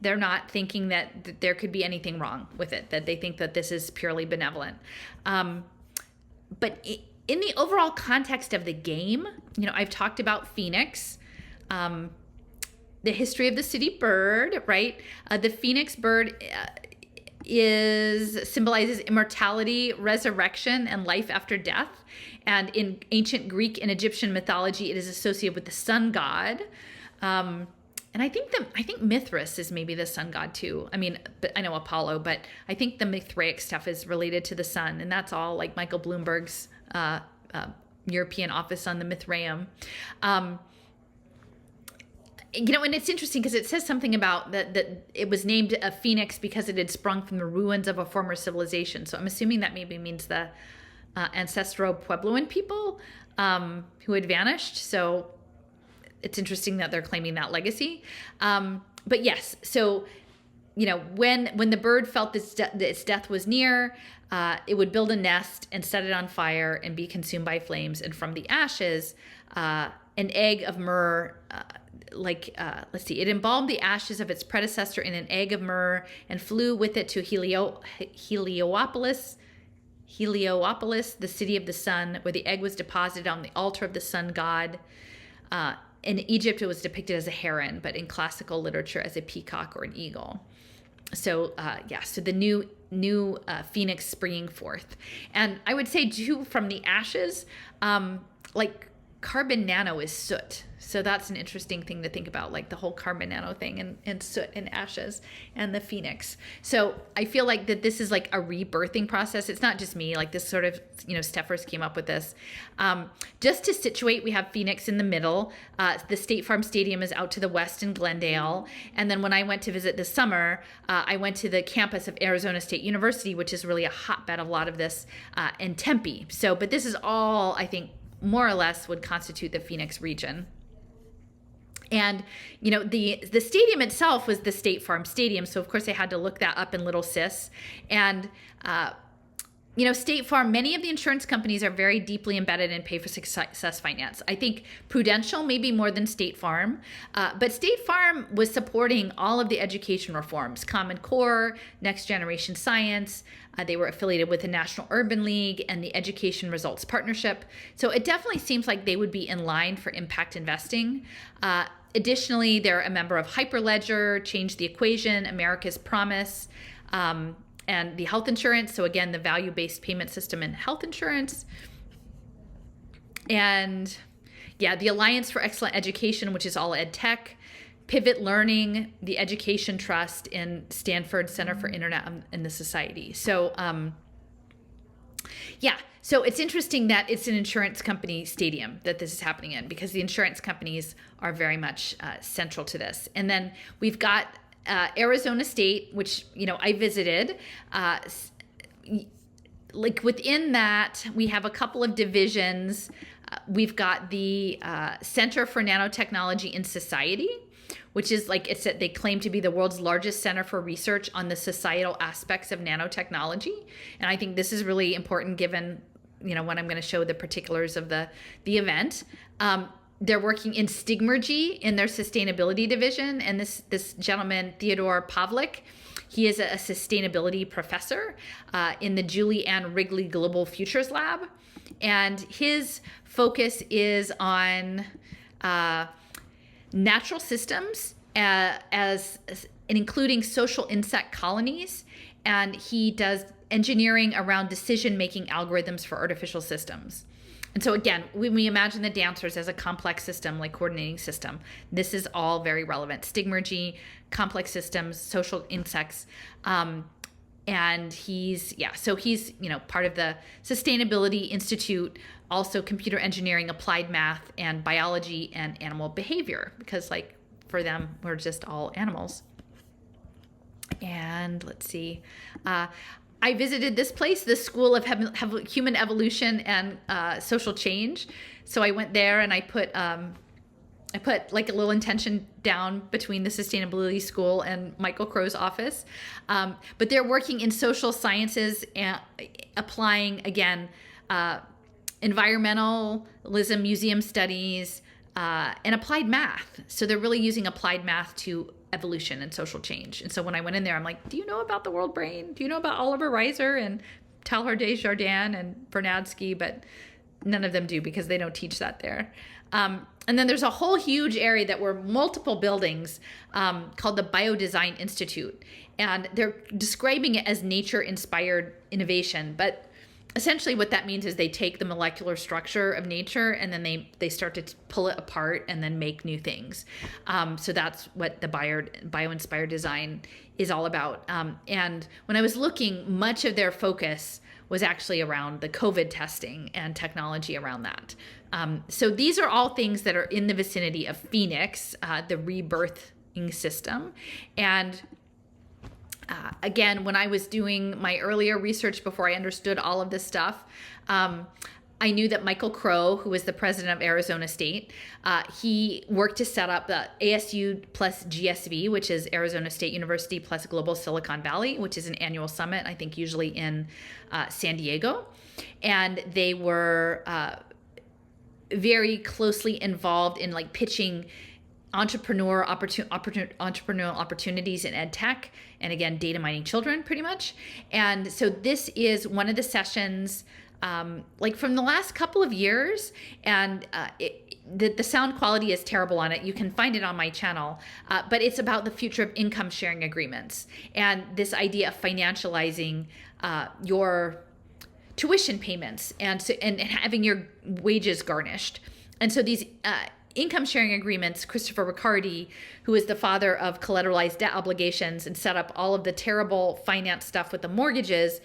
they're not thinking that there could be anything wrong with it. That they think that this is purely benevolent. But in the overall context of the game, I've talked about Phoenix, the history of the city bird, right? The Phoenix bird symbolizes immortality, resurrection, and life after death. And in ancient Greek and Egyptian mythology, it is associated with the sun god. And I think Mithras is maybe the sun god too. But I know Apollo, but I think the Mithraic stuff is related to the sun, and that's all like Michael Bloomberg's European office on the Mithraeum. And it's interesting because it says something about that it was named a phoenix because it had sprung from the ruins of a former civilization. So I'm assuming that maybe means the ancestral Puebloan people who had vanished. So it's interesting that they're claiming that legacy. But yes, so when the bird felt that its death was near, it would build a nest and set it on fire and be consumed by flames. And from the ashes, an egg of myrrh let's see, it embalmed the ashes of its predecessor in an egg of myrrh and flew with it to Heliopolis, the city of the sun, where the egg was deposited on the altar of the sun god. In Egypt, it was depicted as a heron, but in classical literature as a peacock or an eagle. So so the new phoenix springing forth. And I would say too, from the ashes, like carbon nano is soot. So that's an interesting thing to think about, like the whole carbon nano thing and soot and ashes and the phoenix. So I feel like that this is like a rebirthing process. It's not just me, like this sort of, Steffers came up with this. Just to situate, we have Phoenix in the middle. The State Farm Stadium is out to the west in Glendale. And then when I went to visit this summer, I went to the campus of Arizona State University, which is really a hotbed of a lot of this, in Tempe. So, but this is all, I think, more or less would constitute the Phoenix region. And, the stadium itself was the State Farm Stadium. So, of course, I had to look that up in Little Sis. And, State Farm, many of the insurance companies are very deeply embedded in pay for success finance. I think Prudential maybe more than State Farm. But State Farm was supporting all of the education reforms, Common Core, Next Generation Science. They were affiliated with the National Urban League and the Education Results Partnership. So it definitely seems like they would be in line for impact investing. Additionally, they're a member of Hyperledger, Change the Equation, America's Promise, and the health insurance. So again, the value-based payment system in health insurance. And the Alliance for Excellent Education, which is all ed tech. Pivot Learning, the Education Trust, and Stanford Center for Internet and the Society. So, so it's interesting that it's an insurance company stadium that this is happening in, because the insurance companies are very much central to this. And then we've got Arizona State, which, I visited. Like within that, we have a couple of divisions. We've got the Center for Nanotechnology in Society, which is like they claim to be the world's largest center for research on the societal aspects of nanotechnology. And I think this is really important given, when I'm going to show the particulars of the event. They're working in Stigmergy in their sustainability division. And this gentleman, Theodore Pavlik, he is a sustainability professor in the Julie Ann Wrigley Global Futures Lab. And his focus is on natural systems as including social insect colonies, and he does engineering around decision-making algorithms for artificial systems. And so again, when we imagine the dancers as a complex system, like coordinating system, this is all very relevant. Stigmergy, complex systems, social insects, and he's part of the Sustainability Institute, also computer engineering, applied math, and biology and animal behavior, because like for them, we're just all animals. And let's see, I visited this place, the School of Human Evolution and Social Change. So I went there and I put like a little intention down between the Sustainability School and Michael Crow's office. But they're working in social sciences and applying, again, environmentalism, museum studies, and applied math. So they're really using applied math to evolution and social change. And so when I went in there, I'm like, do you know about the world brain? Do you know about Oliver Reiser and Teilhard Chardin and Vernadsky? But none of them do, because they don't teach that there. And then there's a whole huge area that were multiple buildings called the Biodesign Institute. And they're describing it as nature-inspired innovation. But essentially what that means is they take the molecular structure of nature and then they start to pull it apart and then make new things. So that's what the bio-inspired design is all about. And when I was looking, much of their focus was actually around the COVID testing and technology around that. So these are all things that are in the vicinity of Phoenix, the rebirthing system. And again, when I was doing my earlier research before I understood all of this stuff, I knew that Michael Crow, who was the president of Arizona State, he worked to set up the ASU plus GSV, which is Arizona State University plus Global Silicon Valley, which is an annual summit, I think usually in San Diego. And they were very closely involved in like pitching entrepreneurial opportunities in ed tech, and again, data mining children, pretty much. And so this is one of the sessions, like from the last couple of years, and the sound quality is terrible on it. You can find it on my channel, but it's about the future of income sharing agreements and this idea of financializing your tuition payments and having your wages garnished. And so these income sharing agreements, Christopher Riccardi, who is the father of collateralized debt obligations and set up all of the terrible finance stuff with the mortgages,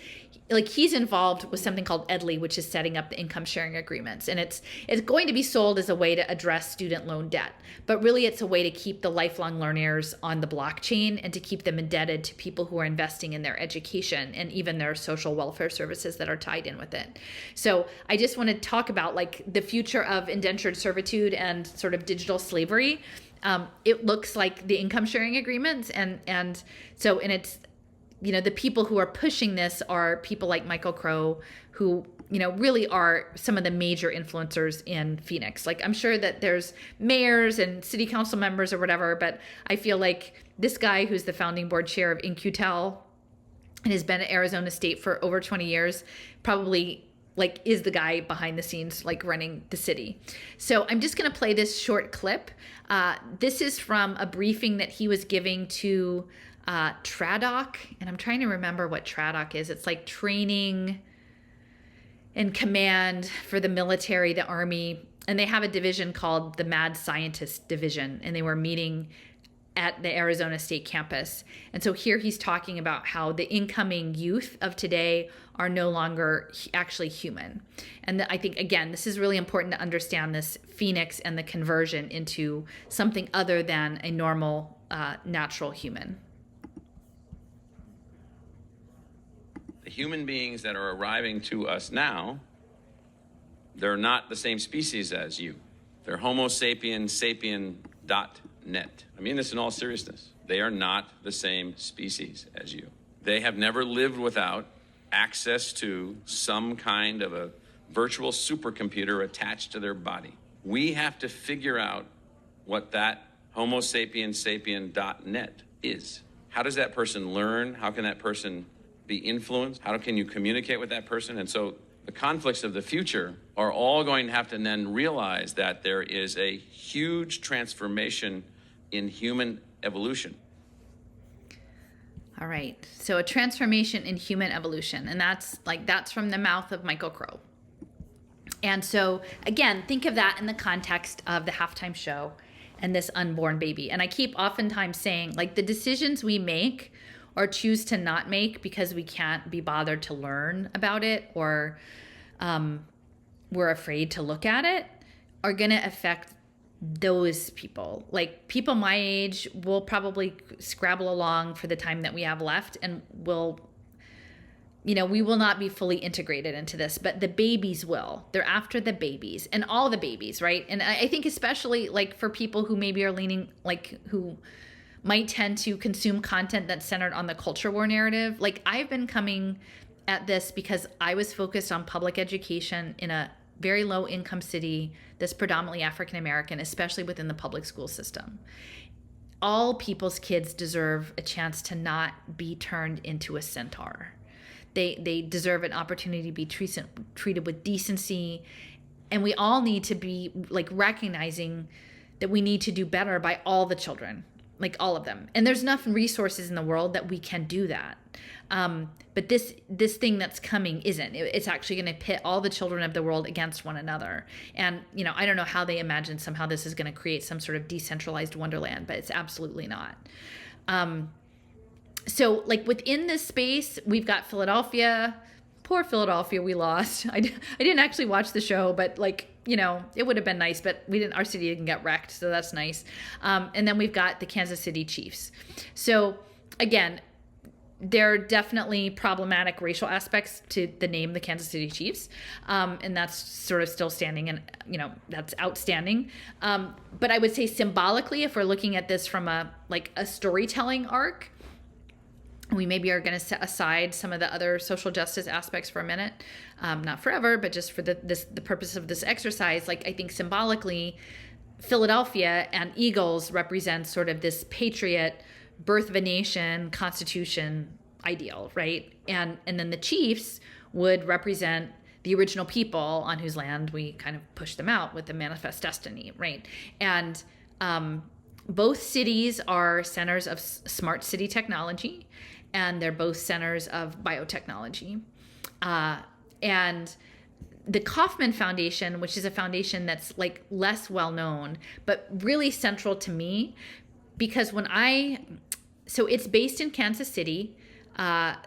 like he's involved with something called EDLI, which is setting up the income sharing agreements. And it's going to be sold as a way to address student loan debt. But really it's a way to keep the lifelong learners on the blockchain and to keep them indebted to people who are investing in their education and even their social welfare services that are tied in with it. So I just want to talk about like the future of indentured servitude and sort of digital slavery. It looks like the income sharing agreements and it's, you know, the people who are pushing this are people like Michael Crow, who, you know, really are some of the major influencers in Phoenix. Like, I'm sure that there's mayors and city council members or whatever, but I feel like this guy who's the founding board chair of InQtel and has been at Arizona State for over 20 years, probably like is the guy behind the scenes, like running the city. So I'm just going to play this short clip. This is from a briefing that he was giving to TRADOC, and I'm trying to remember what TRADOC is. It's like training and command for the military, the army, and they have a division called the Mad Scientist Division, and they were meeting at the Arizona State campus. And so here he's talking about how the incoming youth of today are no longer actually human. And I think, again, this is really important to understand this Phoenix and the conversion into something other than a normal, natural human. The human beings that are arriving to us now, they're not the same species as you. They're Homo sapiens sapien.net. I mean this in all seriousness. They are not the same species as you. They have never lived without access to some kind of a virtual supercomputer attached to their body. We have to figure out what that Homo sapiens sapien.net is. How does that person learn? How can that person be influenced? How can you communicate with that person? And so the conflicts of the future are all going to have to then realize that there is a huge transformation in human evolution. All right. So a transformation in human evolution. And that's from the mouth of Michael Crow. And so again, think of that in the context of the halftime show and this unborn baby. And I keep oftentimes saying, like, the decisions we make or choose to not make because we can't be bothered to learn about it or we're afraid to look at it are going to affect those people. Like, people my age will probably scrabble along for the time that we have left and we will not be fully integrated into this, but the babies will. They're after the babies and all the babies, right? And I think especially like for people who maybe are leaning, like who might tend to consume content that's centered on the culture war narrative. Like, I've been coming at this because I was focused on public education in a very low income city that's predominantly African American, especially within the public school system. All people's kids deserve a chance to not be turned into a centaur. They deserve an opportunity to be treated with decency. And we all need to be like recognizing that we need to do better by all the children, like all of them. And there's enough resources in the world that we can do that. But this thing that's coming isn't. It's actually going to pit all the children of the world against one another. And, I don't know how they imagine somehow this is going to create some sort of decentralized wonderland, but it's absolutely not. So like within this space, we've got Philadelphia. Poor Philadelphia, we lost. I didn't actually watch the show, but it would have been nice, but our city didn't get wrecked, so that's nice. And then we've got the Kansas City Chiefs. So again, there are definitely problematic racial aspects to the name the Kansas City Chiefs. And that's sort of still standing and, that's outstanding. But I would say symbolically, if we're looking at this from a storytelling arc, we maybe are going to set aside some of the other social justice aspects for a minute, not forever, but just for the purpose of this exercise. Like, I think symbolically, Philadelphia and eagles represent sort of this patriot, birth of a nation, constitution ideal, right? And then the chiefs would represent the original people on whose land we kind of push them out with the manifest destiny, right? And both cities are centers of smart city technology, and they're both centers of biotechnology. And the Kauffman Foundation, which is a foundation that's like less well known, but really central to me, because so it's based in Kansas City. The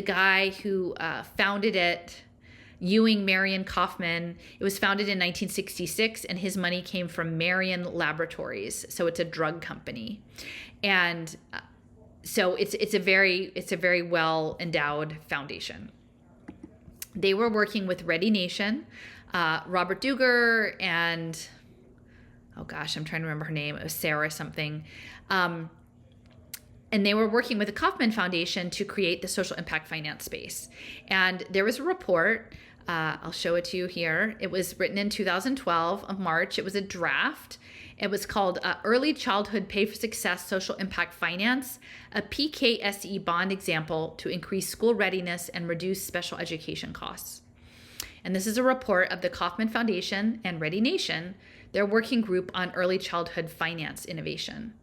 guy who founded it, Ewing Marion Kauffman, it was founded in 1966, and his money came from Marion Laboratories. So it's a drug company. And so it's a very well endowed foundation. They were working with Ready Nation, Robert Duger, and oh gosh, I'm trying to remember her name. It was Sarah something. And they were working with the Kauffman Foundation to create the social impact finance space. And there was a report, I'll show it to you here. It was written in 2012 of March. It was a draft. It was called Early Childhood Pay for Success Social Impact Finance, a PKSE bond example to increase school readiness and reduce special education costs. And this is a report of the Kauffman Foundation and Ready Nation, their working group on early childhood finance innovation.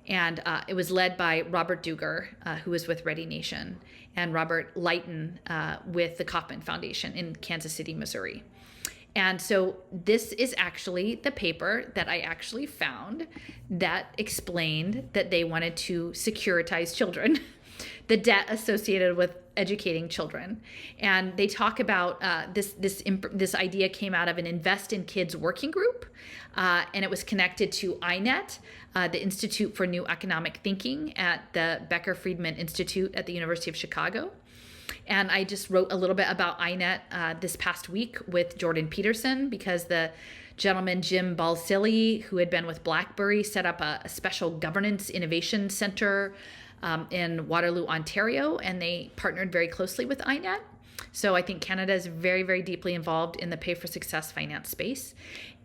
And it was led by Robert Duger, who was with Ready Nation, and Robert Lighton with the Kauffman Foundation in Kansas City, Missouri. And so this is actually the paper that I actually found that explained that they wanted to securitize children, the debt associated with educating children. And they talk about this idea came out of an Invest in Kids working group, and it was connected to INET, the Institute for New Economic Thinking at the Becker Friedman Institute at the University of Chicago. And I just wrote a little bit about INET this past week with Jordan Peterson, because the gentleman Jim Balsillie, who had been with BlackBerry, set up a special governance innovation center in Waterloo, Ontario, and they partnered very closely with INET. So I think Canada is very, very deeply involved in the pay for success finance space.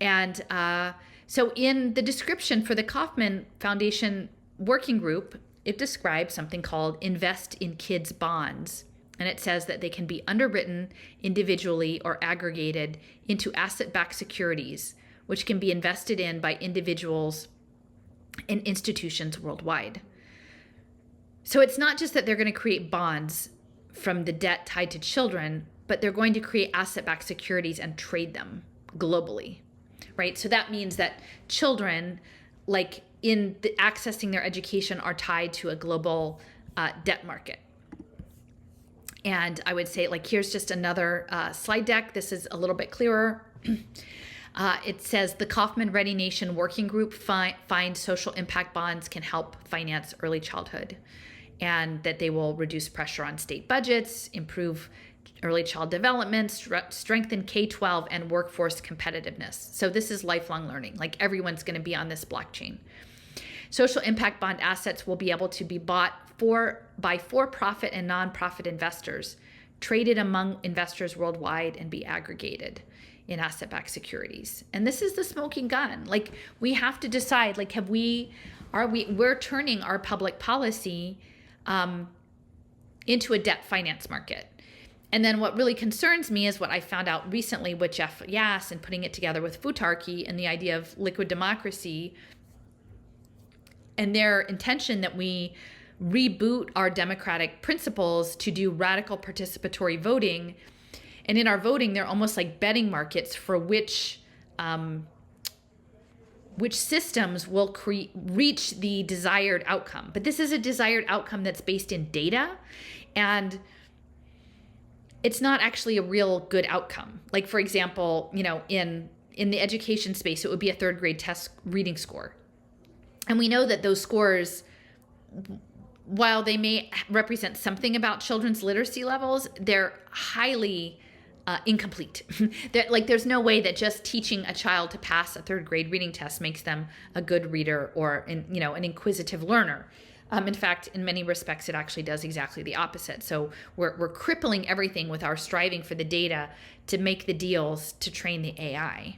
And so in the description for the Kauffman Foundation working group, it describes something called Invest in Kids bonds. And it says that they can be underwritten individually or aggregated into asset-backed securities, which can be invested in by individuals and institutions worldwide. So it's not just that they're going to create bonds from the debt tied to children, but they're going to create asset-backed securities and trade them globally, right? So that means that children, like in accessing their education, are tied to a global debt market. And I would say, like, here's just another slide deck. This is a little bit clearer. It says the Kauffman Ready Nation Working Group finds social impact bonds can help finance early childhood, and that they will reduce pressure on state budgets, improve early child development, strengthen K-12 and workforce competitiveness. So this is lifelong learning. Like, everyone's going to be on this blockchain. Social impact bond assets will be able to be bought by for-profit and non-profit investors, traded among investors worldwide, and be aggregated in asset-backed securities. And this is the smoking gun. Like, we have to decide, like, we're turning our public policy into a debt finance market. And then what really concerns me is what I found out recently with Jeff Yass and putting it together with Futarki and the idea of liquid democracy and their intention that we reboot our democratic principles to do radical participatory voting. And in our voting, they're almost like betting markets for which systems will reach the desired outcome. But this is a desired outcome that's based in data, and it's not actually a real good outcome. Like, for example, in the education space, it would be a third grade test reading score. And we know that those scores, while they may represent something about children's literacy levels, they're highly incomplete. There's no way that just teaching a child to pass a third grade reading test makes them a good reader or an inquisitive learner. In fact, in many respects, it actually does exactly the opposite. So we're crippling everything with our striving for the data to make the deals to train the AI.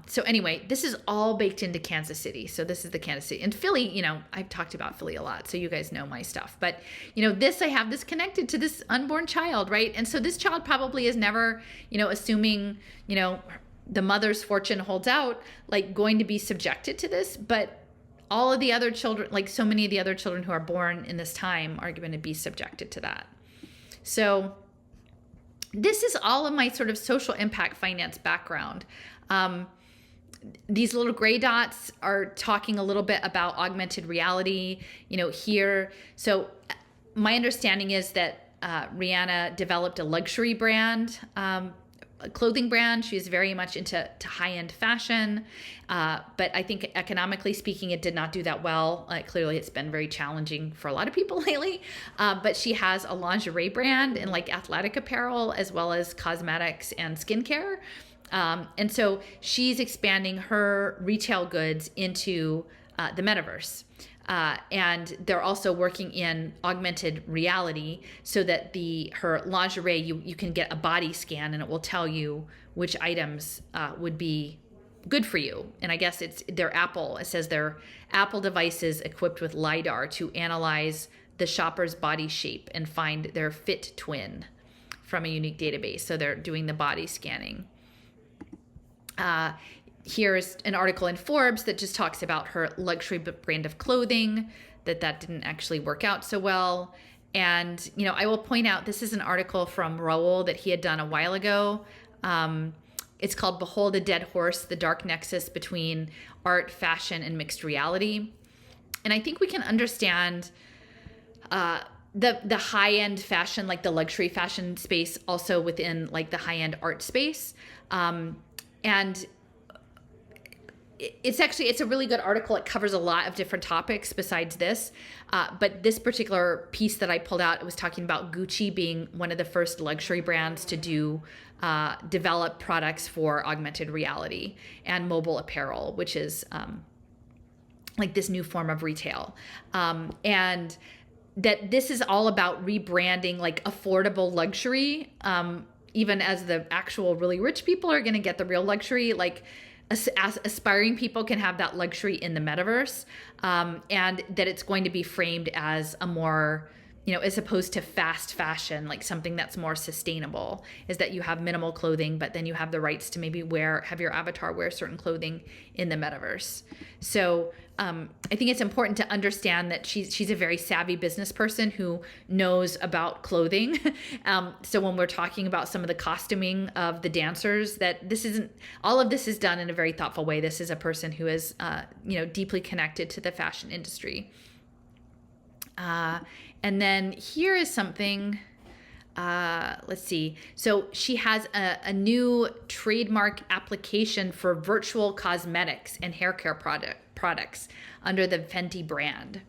So anyway, this is all baked into Kansas City. So this is the Kansas City. And Philly, you know, I've talked about Philly a lot, so you guys know my stuff. But, you know, I have this connected to this unborn child, right? And so this child probably is never, you know, assuming, you know, the mother's fortune holds out, like going to be subjected to this. But all of the other children, like so many of the other children who are born in this time are going to be subjected to that. So this is all of my sort of social impact finance background. These little gray dots are talking a little bit about augmented reality, you know, here. So my understanding is that Rihanna developed a luxury brand, a clothing brand. She's very much into high-end fashion, but I think economically speaking, it did not do that well. Clearly, it's been very challenging for a lot of people lately, but she has a lingerie brand and like athletic apparel, as well as cosmetics and skincare. And so she's expanding her retail goods into the metaverse. And they're also working in augmented reality so that her lingerie, you can get a body scan and it will tell you which items would be good for you. And I guess it says they're Apple devices equipped with LiDAR to analyze the shopper's body shape and find their fit twin from a unique database. So they're doing the body scanning. Here's an article in Forbes that just talks about her luxury brand of clothing, that didn't actually work out so well. And, you know, I will point out, this is an article from Raoul that he had done a while ago. It's called Behold a Dead Horse, the Dark Nexus Between Art, Fashion, and Mixed Reality. And I think we can understand the high-end fashion, like the luxury fashion space, also within like the high-end art space. And it's a really good article. It covers a lot of different topics besides this. But this particular piece that I pulled out, it was talking about Gucci being one of the first luxury brands to develop products for augmented reality and mobile apparel, which is like this new form of retail. And that this is all about rebranding like affordable luxury, even as the actual really rich people are going to get the real luxury, like as aspiring people can have that luxury in the metaverse, and that it's going to be framed as a more, you know, as opposed to fast fashion, like something that's more sustainable, is that you have minimal clothing, but then you have the rights to maybe have your avatar wear certain clothing in the metaverse. So I think it's important to understand that she's a very savvy business person who knows about clothing. So when we're talking about some of the costuming of the dancers, that all of this is done in a very thoughtful way. This is a person who is, you know, deeply connected to the fashion industry. And then here is something, let's see. So she has a new trademark application for virtual cosmetics and hair care products under the Fenty brand.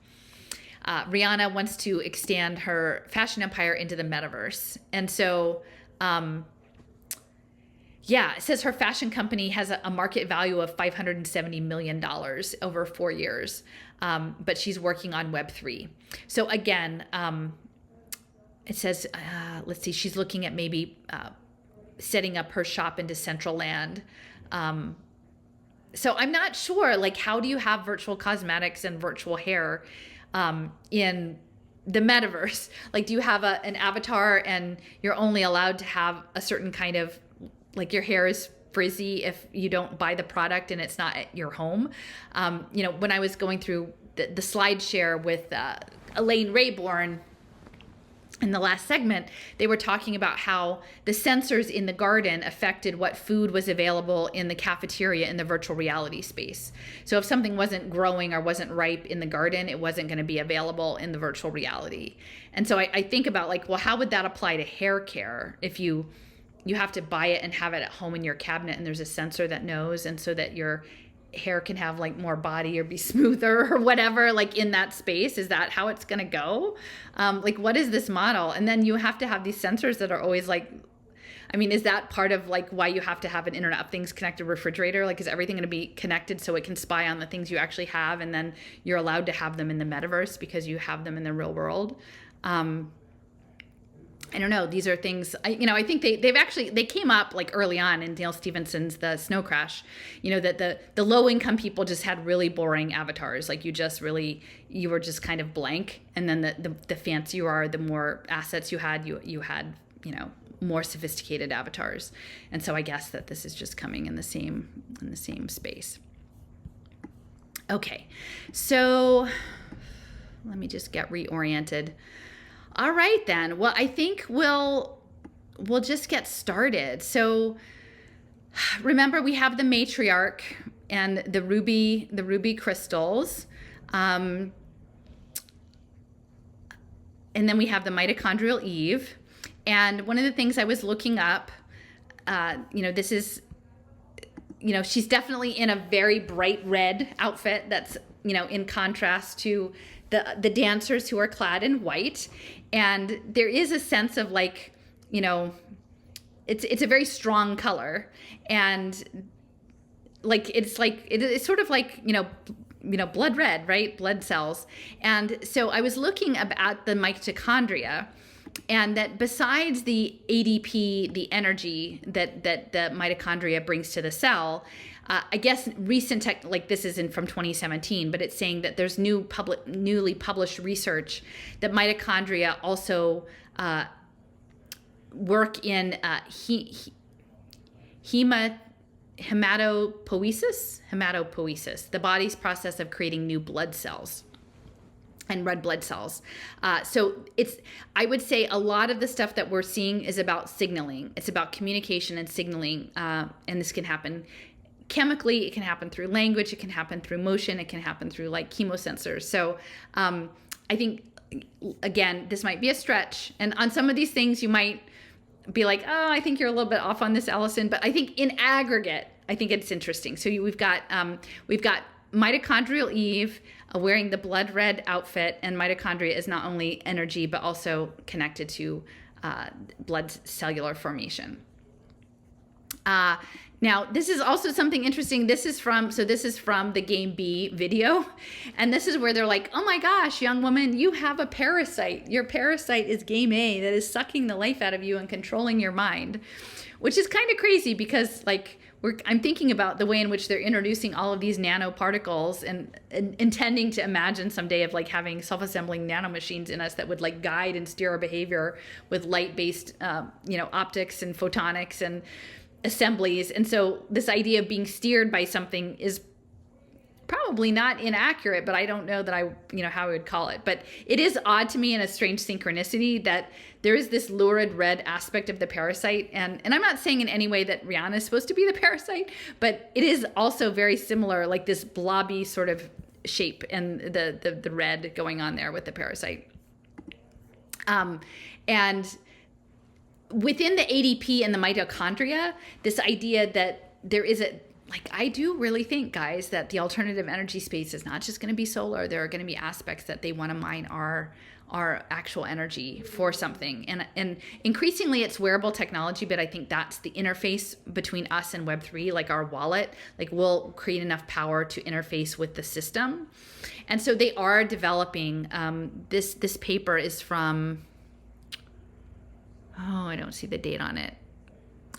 Rihanna wants to extend her fashion empire into the metaverse. And so, it says her fashion company has a market value of $570 million over 4 years. But she's working on Web3. So again, it says, let's see, she's looking at maybe setting up her shop into Decentraland. So I'm not sure, like, how do you have virtual cosmetics and virtual hair in the metaverse? Like, do you have an avatar and you're only allowed to have a certain kind of, like, your hair is frizzy if you don't buy the product and it's not at your home? You know, when I was going through the slide share with Elaine Rayborn in the last segment, they were talking about how the sensors in the garden affected what food was available in the cafeteria in the virtual reality space. So if something wasn't growing or wasn't ripe in the garden, it wasn't going to be available in the virtual reality. And so I think about, like, well, how would that apply to hair care if you have to buy it and have it at home in your cabinet and there's a sensor that knows, and so that your hair can have like more body or be smoother or whatever, like in that space? Is that how it's going to go? Like, what is this model? And then you have to have these sensors that are always like, I mean, is that part of like why you have to have an Internet of Things connected refrigerator? Like, is everything going to be connected so it can spy on the things you actually have, and then you're allowed to have them in the metaverse because you have them in the real world? I don't know. These are things, I think they came up like early on in Neil Stephenson's The Snow Crash, that the low income people just had really boring avatars. Like you were just kind of blank. And then the fancier you are, the more assets you had, you had, more sophisticated avatars. And so I guess that this is just coming in the same space. Okay. So let me just get reoriented. All right, then. Well, I think we'll just get started. So remember, we have the matriarch and the ruby crystals. And then we have the mitochondrial Eve. And one of the things I was looking up, this is, she's definitely in a very bright red outfit that's, in contrast to the dancers who are clad in white. And there is a sense of like, it's a very strong color. And it's sort of like, blood red, right? Blood cells. And so I was looking at the mitochondria, and that besides the ADP, the energy that the mitochondria brings to the cell, I guess recent tech, like this is from 2017, but it's saying that there's newly published research that mitochondria also work in hematopoiesis, the body's process of creating new blood cells and red blood cells. So I would say a lot of the stuff that we're seeing is about signaling. It's about communication and signaling, and this can happen chemically, it can happen through language, it can happen through motion, it can happen through like chemosensors. So I think, again, this might be a stretch. And on some of these things, you might be like, oh, I think you're a little bit off on this, Allison. But I think in aggregate, I think it's interesting. So we've got mitochondrial Eve wearing the blood red outfit, and mitochondria is not only energy, but also connected to blood cellular formation. Now, this is also something interesting. This is from the Game B video. And this is where they're like, oh my gosh, young woman, you have a parasite. Your parasite is Game A that is sucking the life out of you and controlling your mind, which is kind of crazy because like, I'm thinking about the way in which they're introducing all of these nanoparticles and intending to imagine someday of like having self-assembling nanomachines in us that would like guide and steer our behavior with light-based, optics and photonics and assemblies. And so this idea of being steered by something is probably not inaccurate, but I don't know that how I would call it. But it is odd to me in a strange synchronicity that there is this lurid red aspect of the parasite. And I'm not saying in any way that Rihanna is supposed to be the parasite, but it is also very similar, like this blobby sort of shape and the red going on there with the parasite. And within the ADP and the mitochondria, this idea that there is I do really think, guys, that the alternative energy space is not just going to be solar. There are going to be aspects that they want to mine our actual energy for something. And increasingly it's wearable technology, but I think that's the interface between us and Web3, like our wallet, like we'll create enough power to interface with the system. And so they are developing, this paper is from, I don't see the date on it.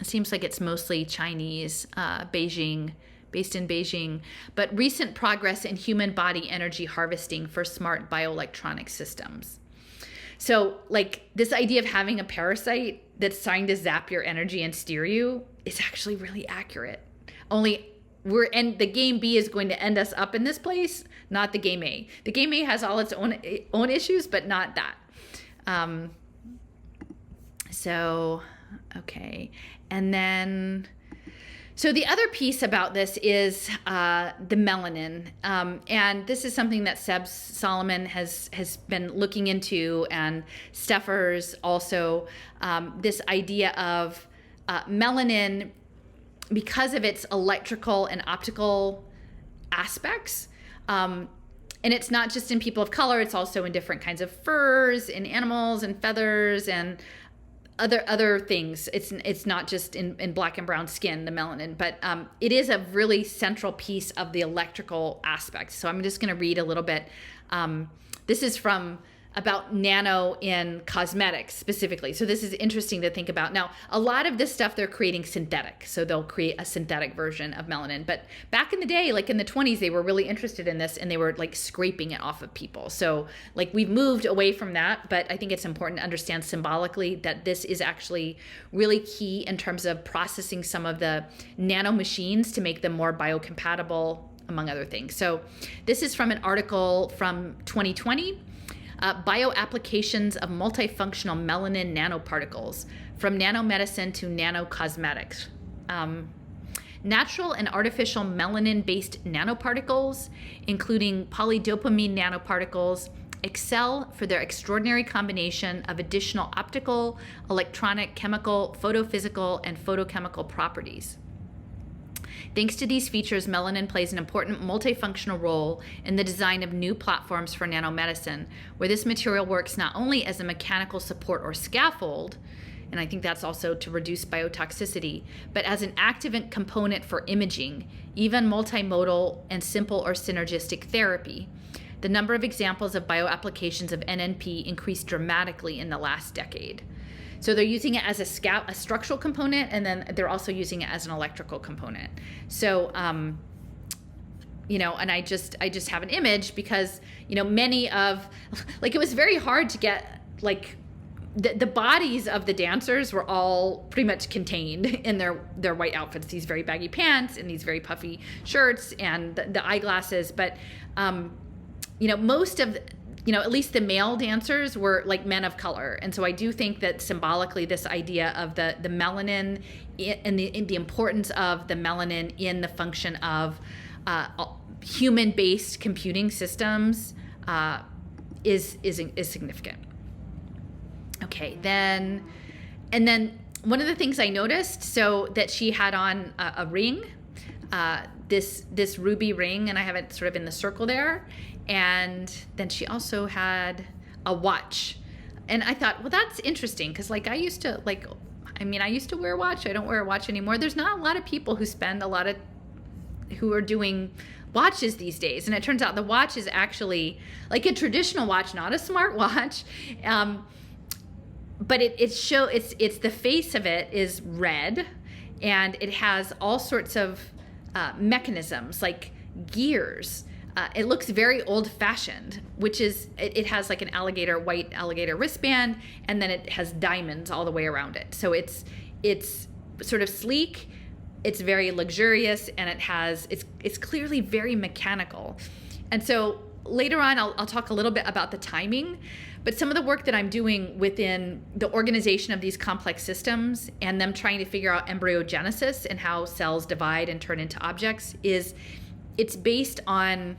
It seems like it's mostly Chinese, Beijing, based in Beijing, but recent progress in human body energy harvesting for smart bioelectronic systems. So like this idea of having a parasite that's trying to zap your energy and steer you is actually really accurate. Only the Game B is going to end us up in this place, not the Game A. The Game A has all its own issues, but not that. Okay. And then, so the other piece about this is the melanin. And this is something that Seb Solomon has been looking into, and Steffers also, this idea of melanin, because of its electrical and optical aspects. And it's not just in people of color, it's also in different kinds of furs, in animals and feathers and other things. It's not just in black and brown skin, the melanin, but it is a really central piece of the electrical aspect. So I'm just going to read a little bit. This is from about nano in cosmetics specifically. So this is interesting to think about. Now, a lot of this stuff they're creating synthetic. So they'll create a synthetic version of melanin. But back in the day, like in the 20s, they were really interested in this and they were like scraping it off of people. So like we've moved away from that, but I think it's important to understand symbolically that this is actually really key in terms of processing some of the nano machines to make them more biocompatible, among other things. So this is from an article from 2020. Bioapplications of multifunctional melanin nanoparticles, from nanomedicine to nanocosmetics. Natural and artificial melanin-based nanoparticles, including polydopamine nanoparticles, excel for their extraordinary combination of additional optical, electronic, chemical, photophysical, and photochemical properties. Thanks to these features, melanin plays an important multifunctional role in the design of new platforms for nanomedicine, where this material works not only as a mechanical support or scaffold, and I think that's also to reduce biotoxicity, but as an active component for imaging, even multimodal and simple or synergistic therapy. The number of examples of bioapplications of NNP increased dramatically in the last decade. So they're using it as a structural component, and then they're also using it as an electrical component. So, you know, and I just have an image because, you know, many of, like, it was very hard to get, like, the bodies of the dancers were all pretty much contained in their white outfits, these very baggy pants and these very puffy shirts and the eyeglasses. But, you know, most of, you know, at least the male dancers were like men of color. And so I do think that symbolically this idea of the melanin and the importance of the melanin in the function of human-based computing systems is significant. Okay, then one of the things I noticed, so that she had on a ring, this ruby ring, and I have it sort of in the circle there. And then she also had a watch. And I thought, well, that's interesting because, like, I used to wear a watch. I don't wear a watch anymore. There's not a lot of people who are doing watches these days. And it turns out the watch is actually like a traditional watch, not a smart watch. But it's the face of it is red, and it has all sorts of mechanisms like gears. It looks very old-fashioned, which is, it has like an white alligator wristband, and then it has diamonds all the way around it. So it's sort of sleek, it's very luxurious, and it's clearly very mechanical. And so later on, I'll talk a little bit about the timing, but some of the work that I'm doing within the organization of these complex systems and them trying to figure out embryogenesis and how cells divide and turn into objects it's based on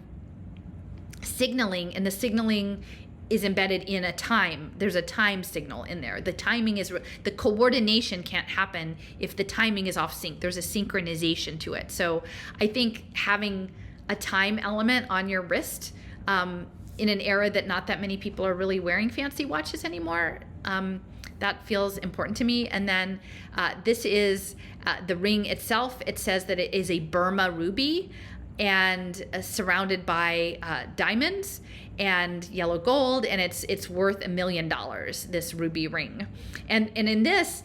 signaling, and the signaling is embedded in a time. There's a time signal in there. The coordination can't happen if the timing is off sync. There's a synchronization to it. So I think having a time element on your wrist in an era that not that many people are really wearing fancy watches anymore, that feels important to me. And then this is the ring itself. It says that it is a Burma ruby, and surrounded by diamonds and yellow gold, and it's worth $1 million, this ruby ring. And in this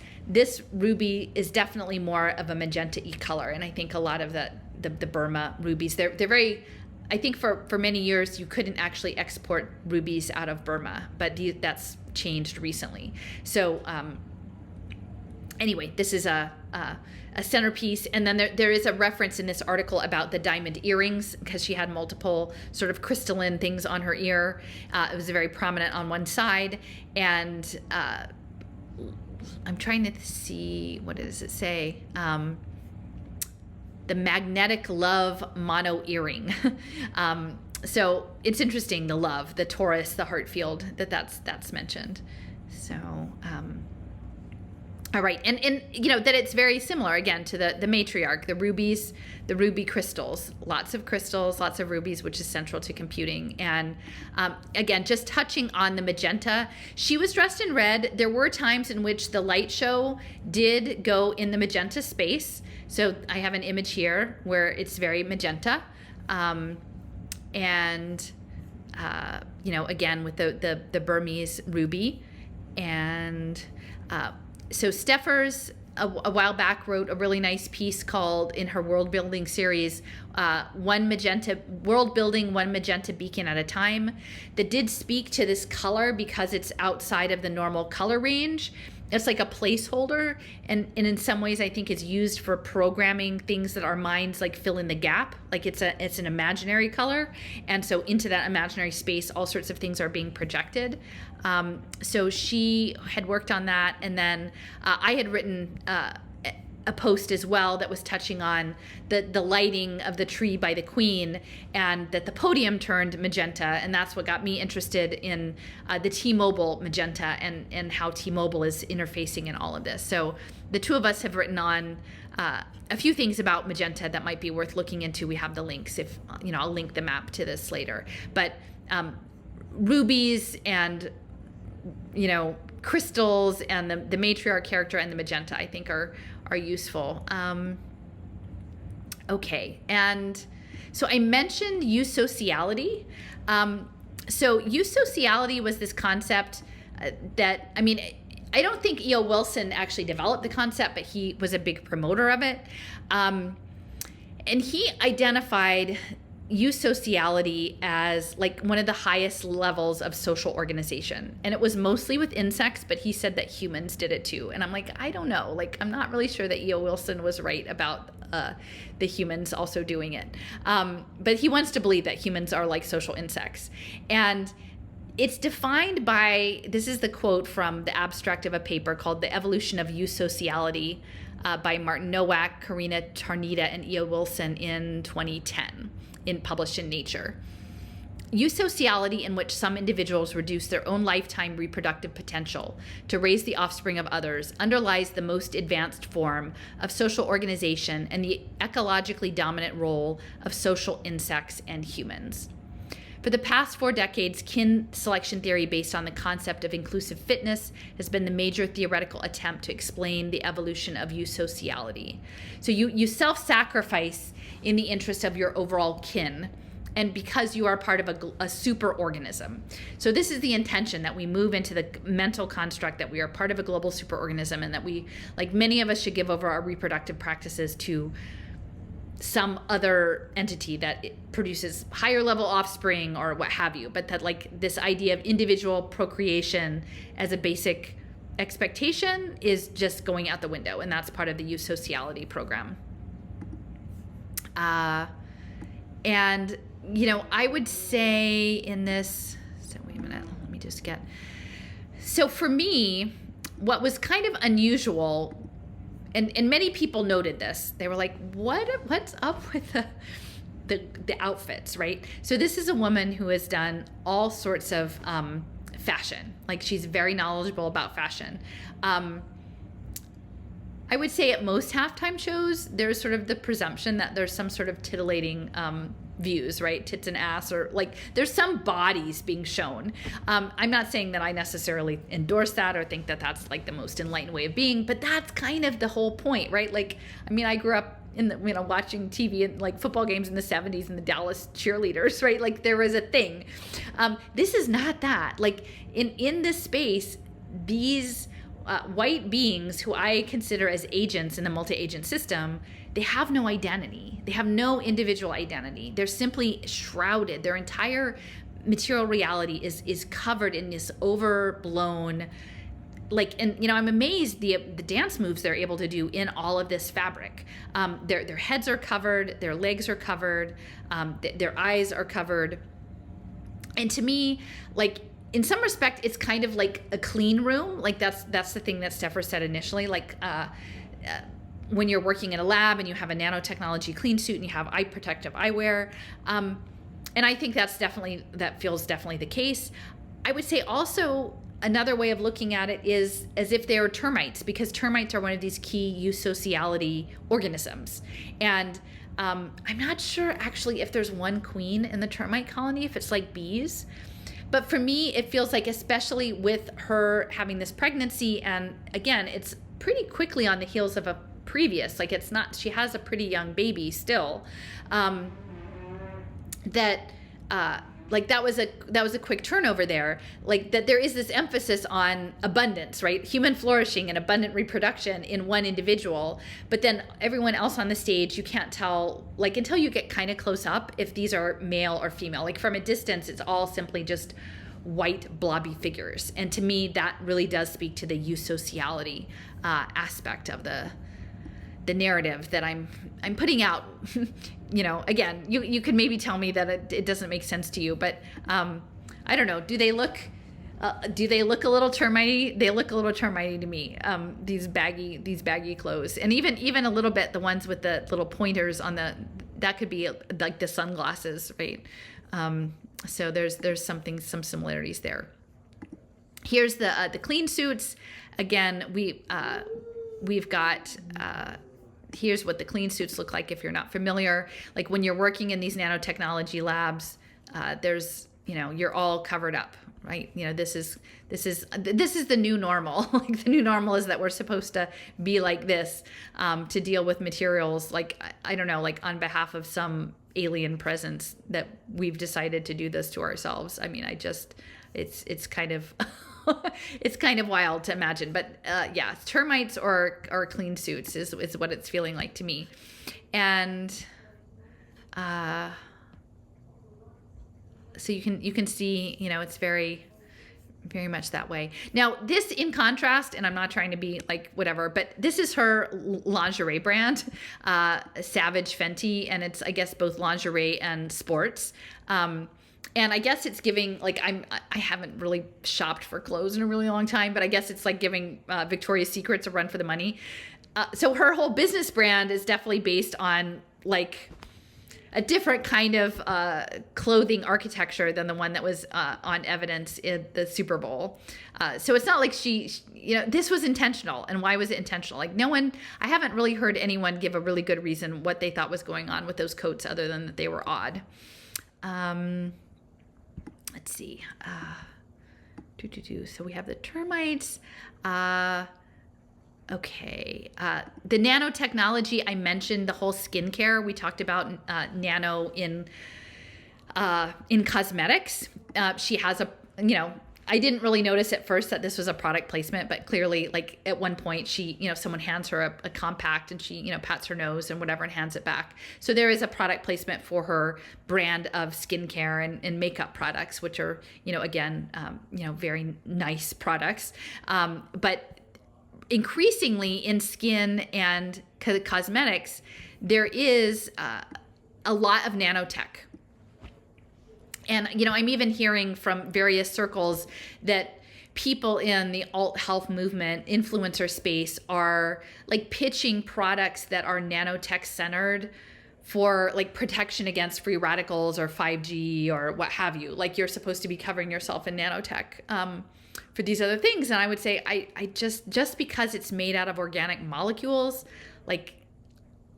ruby is definitely more of a magenta-y color, and I think a lot of the Burma rubies, they're very, I think for many years you couldn't actually export rubies out of Burma, but that's changed recently. So anyway, this is a centerpiece. And then there is a reference in this article about the diamond earrings, because she had multiple sort of crystalline things on her ear. It was very prominent on one side. And I'm trying to see, what does it say? The magnetic love mono earring. So it's interesting, the love, the Taurus, the heart field, that's mentioned. So, all right, and you know that it's very similar again to the matriarch, the rubies, the ruby crystals, lots of rubies, which is central to computing. And again, just touching on the magenta, she was dressed in red. There were times in which the light show did go in the magenta space. So I have an image here where it's very magenta, and again with the Burmese ruby. And so Steffers a while back wrote a really nice piece called, in her world building series, one magenta beacon at a time, that did speak to this color because it's outside of the normal color range. It's like a placeholder, and in some ways I think it's used for programming things that our minds like fill in the gap. Like it's an imaginary color, and so into that imaginary space all sorts of things are being projected. So she had worked on that, and then I had written a post as well that was touching on the lighting of the tree by the Queen, and that the podium turned magenta, and that's what got me interested in the T-Mobile magenta and how T-Mobile is interfacing in all of this. So the two of us have written on a few things about magenta that might be worth looking into. We have the links, if I'll link the map to this later. But rubies and crystals and the matriarch character and the magenta, I think are useful. Okay, and so I mentioned eusociality. So eusociality was this concept that, I don't think E.O. Wilson actually developed the concept, but he was a big promoter of it. And he identified eusociality as like one of the highest levels of social organization, and it was mostly with insects, but he said that humans did it too. And I'm like, I don't know, like I'm not really sure that E.O. Wilson was right about the humans also doing it, but he wants to believe that humans are like social insects. And it's defined by, this is the quote from the abstract of a paper called The Evolution of Eusociality by Martin Nowak, Karina Tarnita, and E.O. Wilson in 2010. Published in Nature. Eusociality, in which some individuals reduce their own lifetime reproductive potential to raise the offspring of others, underlies the most advanced form of social organization and the ecologically dominant role of social insects and humans. For the past 4 decades, kin selection theory based on the concept of inclusive fitness has been the major theoretical attempt to explain the evolution of eusociality. So you self-sacrifice in the interest of your overall kin, and because you are part of a superorganism. So this is the intention, that we move into the mental construct that we are part of a global superorganism, and that we, like many of us, should give over our reproductive practices to some other entity that produces higher level offspring or what have you, but that like this idea of individual procreation as a basic expectation is just going out the window, and that's part of the eusociality program. And I would say in this, so wait a minute, let me just get, so for me, what was kind of unusual, and many people noted this, they were like, what's up with the outfits, right? So this is a woman who has done all sorts of fashion. Like, she's very knowledgeable about fashion. I would say at most halftime shows, there's sort of the presumption that there's some sort of titillating views, right? Tits and ass, or like there's some bodies being shown. I'm not saying that I necessarily endorse that or think that that's like the most enlightened way of being, but that's kind of the whole point, right? Like, I grew up in the, watching TV and like football games in the 70s and the Dallas cheerleaders, right? Like there was a thing. This is not that. Like in this space, these white beings who I consider as agents in the multi-agent system, they have no identity. They have no individual identity. They're simply shrouded. Their entire material reality is covered in this overblown, I'm amazed the dance moves they're able to do in all of this fabric. Their heads are covered, their legs are covered, their eyes are covered. And to me, like, in some respect, it's kind of like a clean room. Like that's the thing that Steffer said initially. Like when you're working in a lab and you have a nanotechnology clean suit and you have eye protective eyewear, and I think that feels definitely the case. I would say also another way of looking at it is as if they are termites, because termites are one of these key eusociality organisms, and I'm not sure actually if there's one queen in the termite colony, if it's like bees. But for me, it feels like, especially with her having this pregnancy, and again, it's pretty quickly on the heels of a previous, like it's not, she has a pretty young baby still, that like that was a quick turnover there, like that there is this emphasis on abundance, right? Human flourishing and abundant reproduction in one individual, but then everyone else on the stage, you can't tell, like until you get kind of close up, if these are male or female. Like from a distance, it's all simply just white blobby figures. And to me, that really does speak to the eusociality aspect of the narrative that I'm putting out. You know, again, you could maybe tell me that it doesn't make sense to you, but I don't know. Do they look a little termite-y? They look a little termite-y to me. These baggy clothes, and even a little bit the ones with the little pointers on that could be like the sunglasses, right? So there's some similarities there. Here's the clean suits. Again, we've got. Here's what the clean suits look like if you're not familiar. Like when you're working in these nanotechnology labs, there's, you know, you're all covered up, right? You know, this is the new normal. Like the new normal is that we're supposed to be like this to deal with materials. Like I don't know, like on behalf of some alien presence that we've decided to do this to ourselves. I mean, it's kind of. It's kind of wild to imagine, but yeah, termites or clean suits is what it's feeling like to me. And so you can see, you know, it's very, very much that way. Now, this in contrast, and I'm not trying to be like whatever, but this is her lingerie brand, Savage Fenty, and it's, I guess, both lingerie and sports. And I guess it's giving, like, I haven't really shopped for clothes in a really long time, but I guess it's like giving Victoria's Secrets a run for the money. So her whole business brand is definitely based on like a different kind of clothing architecture than the one that was on evidence in the Super Bowl. So it's not like she, you know, this was intentional. And why was it intentional? Like I haven't really heard anyone give a really good reason what they thought was going on with those coats other than that they were odd. Let's see. So we have the termites. Okay. The nanotechnology, I mentioned the whole skincare. We talked about nano in cosmetics. She has you know, I didn't really notice at first that this was a product placement, but clearly, like at one point, she, you know, someone hands her a compact and she, you know, pats her nose and whatever and hands it back. So there is a product placement for her brand of skincare and makeup products, which are, you know, again, you know, very nice products. But increasingly in skin and cosmetics, there is a lot of nanotech. And, you know, I'm even hearing from various circles that people in the alt health movement, influencer space, are like pitching products that are nanotech centered for like protection against free radicals or 5G or what have you. Like you're supposed to be covering yourself in nanotech for these other things. And I would say I just because it's made out of organic molecules, like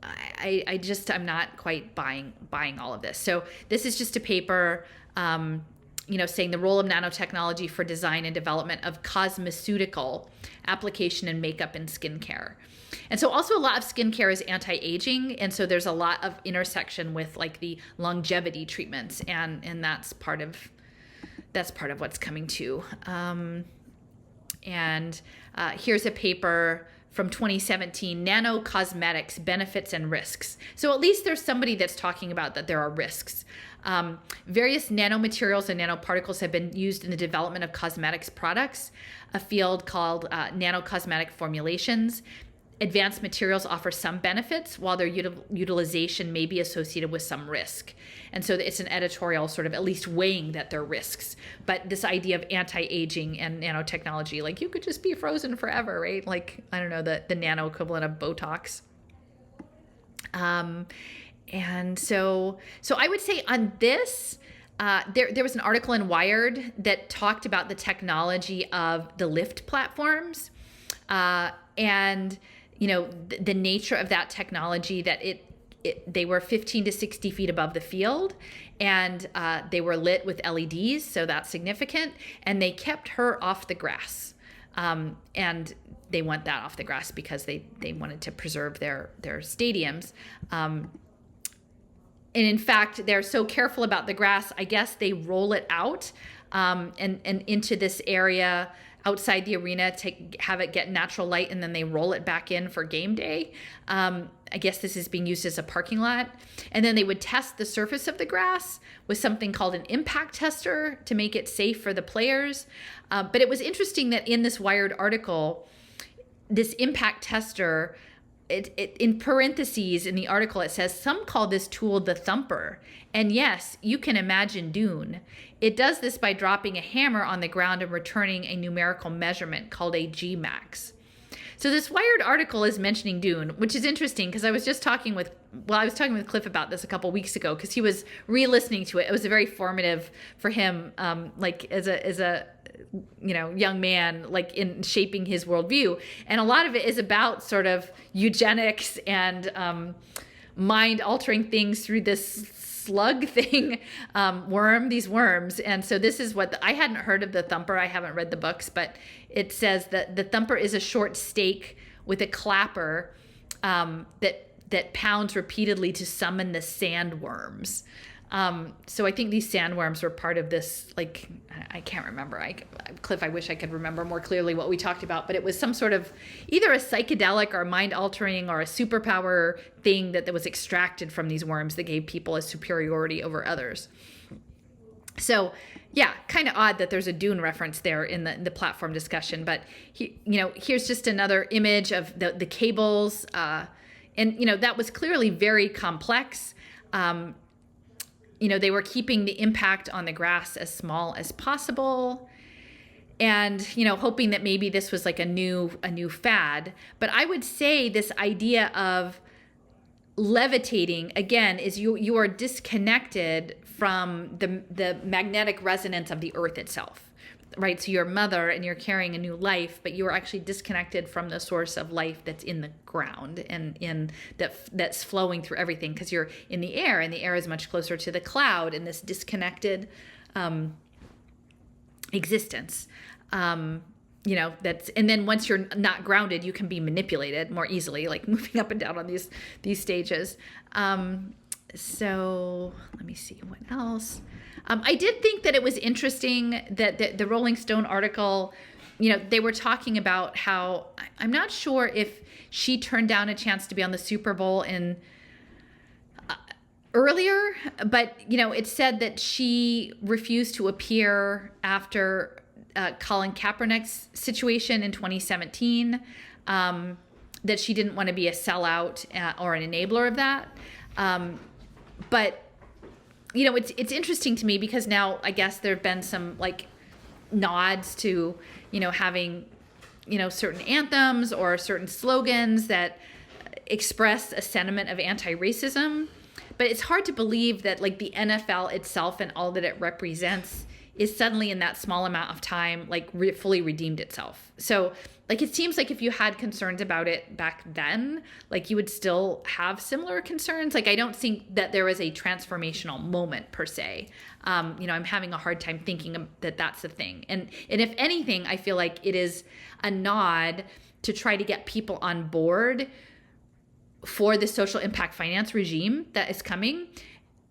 I'm not quite buying all of this. So this is just a paper, you know, saying the role of nanotechnology for design and development of cosmeceutical application in makeup and skincare. And so also a lot of skincare is anti-aging. And so there's a lot of intersection with like the longevity treatments. And that's part of what's coming too. And here's a paper from 2017, Nano Cosmetics, Benefits and Risks. So at least there's somebody that's talking about that there are risks. Various nanomaterials and nanoparticles have been used in the development of cosmetics products, a field called nanocosmetic formulations. Advanced materials offer some benefits, while their utilization may be associated with some risk. And so it's an editorial sort of at least weighing that there are risks. But this idea of anti-aging and nanotechnology, like you could just be frozen forever, right? Like, I don't know, the nano equivalent of Botox. And so I would say on this, there was an article in Wired that talked about the technology of the lift platforms. And you know, the nature of that technology, that they were 15 to 60 feet above the field, and they were lit with LEDs, so that's significant, and they kept her off the grass. And they want that off the grass because they wanted to preserve their stadiums. in fact, they're so careful about the grass, I guess they roll it out and into this area outside the arena to have it get natural light, and then they roll it back in for game day. I guess this is being used as a parking lot. And then they would test the surface of the grass with something called an impact tester to make it safe for the players. But it was interesting that in this Wired article, this impact tester, in parentheses in the article, it says, some call this tool the thumper. And yes, you can imagine Dune. It does this by dropping a hammer on the ground and returning a numerical measurement called a Gmax. So this Wired article is mentioning Dune, which is interesting because I was talking with Cliff about this a couple weeks ago because he was re-listening to it. It was very formative for him, like as a young man, like in shaping his worldview. And a lot of it is about sort of eugenics and mind altering things through this slug thing, these worms. And so this is what I hadn't heard of the thumper. I haven't read the books, but it says that the thumper is a short stake with a clapper that pounds repeatedly to summon the sandworms. So I think these sandworms were part of this, like, I can't remember. Cliff, I wish I could remember more clearly what we talked about, but it was some sort of either a psychedelic or mind altering or a superpower thing that was extracted from these worms that gave people a superiority over others. So yeah, kind of odd that there's a Dune reference there in the platform discussion, but here's just another image of the cables. And that was clearly very complex. They were keeping the impact on the grass as small as possible and, hoping that maybe this was like a new fad. But I would say this idea of levitating, again, is you are disconnected from the magnetic resonance of the earth itself, right? So you're a mother and you're carrying a new life, but you are actually disconnected from the source of life that's in the ground and that's flowing through everything because you're in the air, and the air is much closer to the cloud in this disconnected existence. And then once you're not grounded, you can be manipulated more easily, like moving up and down on these stages. So let me see what else. I did think that it was interesting that the Rolling Stone article, they were talking about how, I'm not sure if she turned down a chance to be on the Super Bowl earlier, but, it said that she refused to appear after Colin Kaepernick's situation in 2017, that she didn't want to be a sellout or an enabler of that. But it's interesting to me because now I guess there have been some like nods to, having, certain anthems or certain slogans that express a sentiment of anti-racism. But it's hard to believe that like the NFL itself and all that it represents is suddenly in that small amount of time, like fully redeemed itself. So like, it seems like if you had concerns about it back then, like you would still have similar concerns. Like, I don't think that there was a transformational moment per se. I'm having a hard time thinking that that's the thing. And if anything, I feel like it is a nod to try to get people on board for the social impact finance regime that is coming,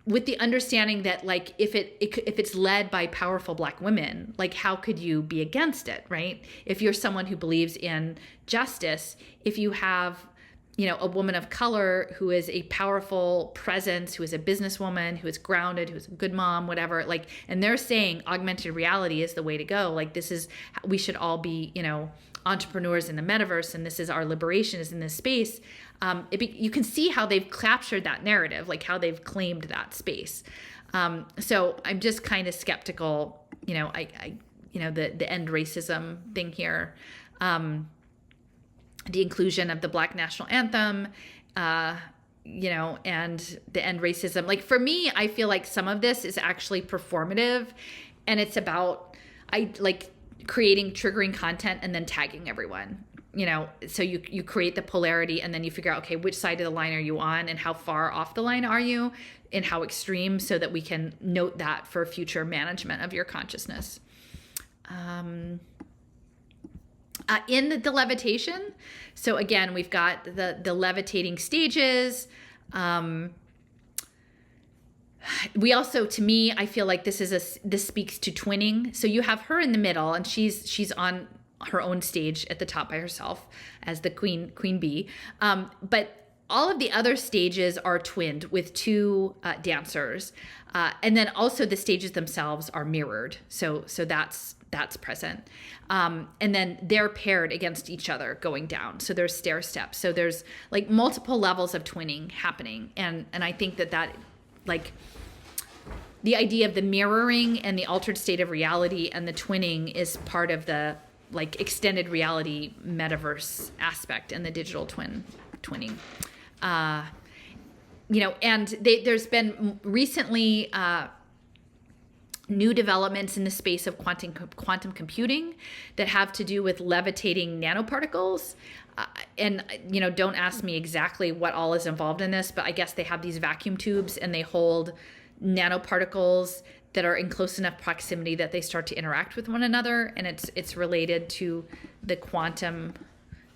with the understanding that like if it's led by powerful Black women, like how could you be against it, right? If you're someone who believes in justice, if you have a woman of color who is a powerful presence, who is a businesswoman, who is grounded, who is a good mom, whatever, like, and they're saying augmented reality is the way to go. Like, we should all be, entrepreneurs in the metaverse, and this is our liberation is in this space. You can see how they've captured that narrative, like how they've claimed that space. So I'm just kind of skeptical, the end racism thing here. The inclusion of the Black national anthem, and the end racism. Like, for me, I feel like some of this is actually performative, and it's about creating triggering content and then tagging everyone. So you create the polarity and then you figure out, okay, which side of the line are you on and how far off the line are you and how extreme, so that we can note that for future management of your consciousness. In the levitation, so again, we've got the levitating stages. we also, to me, I feel like this speaks to twinning. So you have her in the middle, and she's on her own stage at the top by herself as the queen bee. But all of the other stages are twinned with two dancers, and then also the stages themselves are mirrored. So that's present, and then they're paired against each other going down. So there's stair steps. So there's like multiple levels of twinning happening, and I think that like the idea of the mirroring and the altered state of reality and the twinning is part of the like extended reality metaverse aspect and the digital twinning. And there's been recently new developments in the space of quantum computing that have to do with levitating nanoparticles. And don't ask me exactly what all is involved in this, but I guess they have these vacuum tubes and they hold nanoparticles that are in close enough proximity that they start to interact with one another, and it's related to some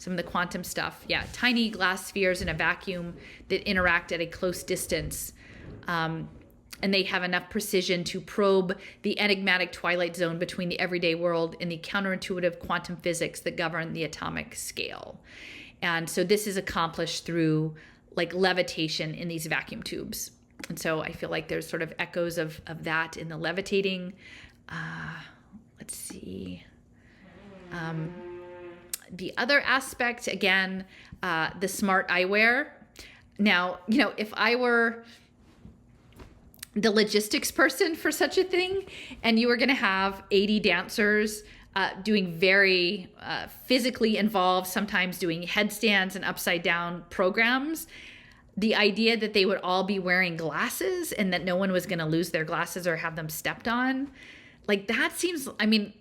of the quantum stuff. Yeah, tiny glass spheres in a vacuum that interact at a close distance, and they have enough precision to probe the enigmatic twilight zone between the everyday world and the counterintuitive quantum physics that govern the atomic scale. And so this is accomplished through like levitation in these vacuum tubes. And so I feel like there's sort of echoes of that in the levitating. Let's see. The other aspect, again, the smart eyewear. Now, if I were the logistics person for such a thing, and you were going to have 80 dancers doing very physically involved, sometimes doing headstands and upside down programs, the idea that they would all be wearing glasses and that no one was going to lose their glasses or have them stepped on, like that seems,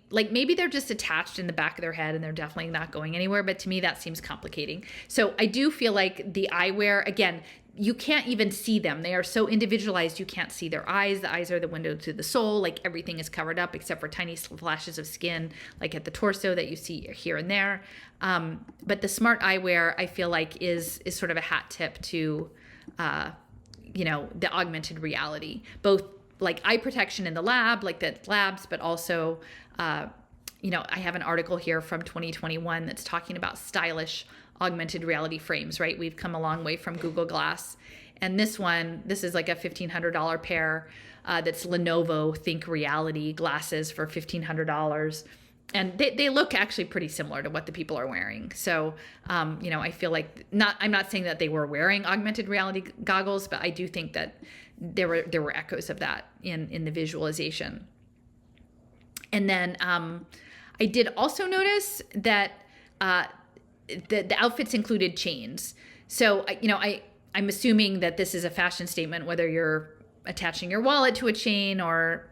like maybe they're just attached in the back of their head and they're definitely not going anywhere. But to me, that seems complicating. So I do feel like the eyewear, again, you can't even see them. They are so individualized, you can't see their eyes. The eyes are the window to the soul. Like everything is covered up except for tiny flashes of skin, like at the torso that you see here and there. But the smart eyewear, I feel like is sort of a hat tip to, the augmented reality, both like eye protection in the lab, like the labs, but also, I have an article here from 2021 that's talking about stylish augmented reality frames, right? We've come a long way from Google Glass. And this is like a $1,500 pair that's Lenovo Think Reality glasses for $1,500. And they look actually pretty similar to what the people are wearing. So, I feel like I'm not saying that they were wearing augmented reality goggles, but I do think that there were echoes of that in the visualization. And then I did also notice that the outfits included chains. So, I'm assuming that this is a fashion statement, whether you're attaching your wallet to a chain or,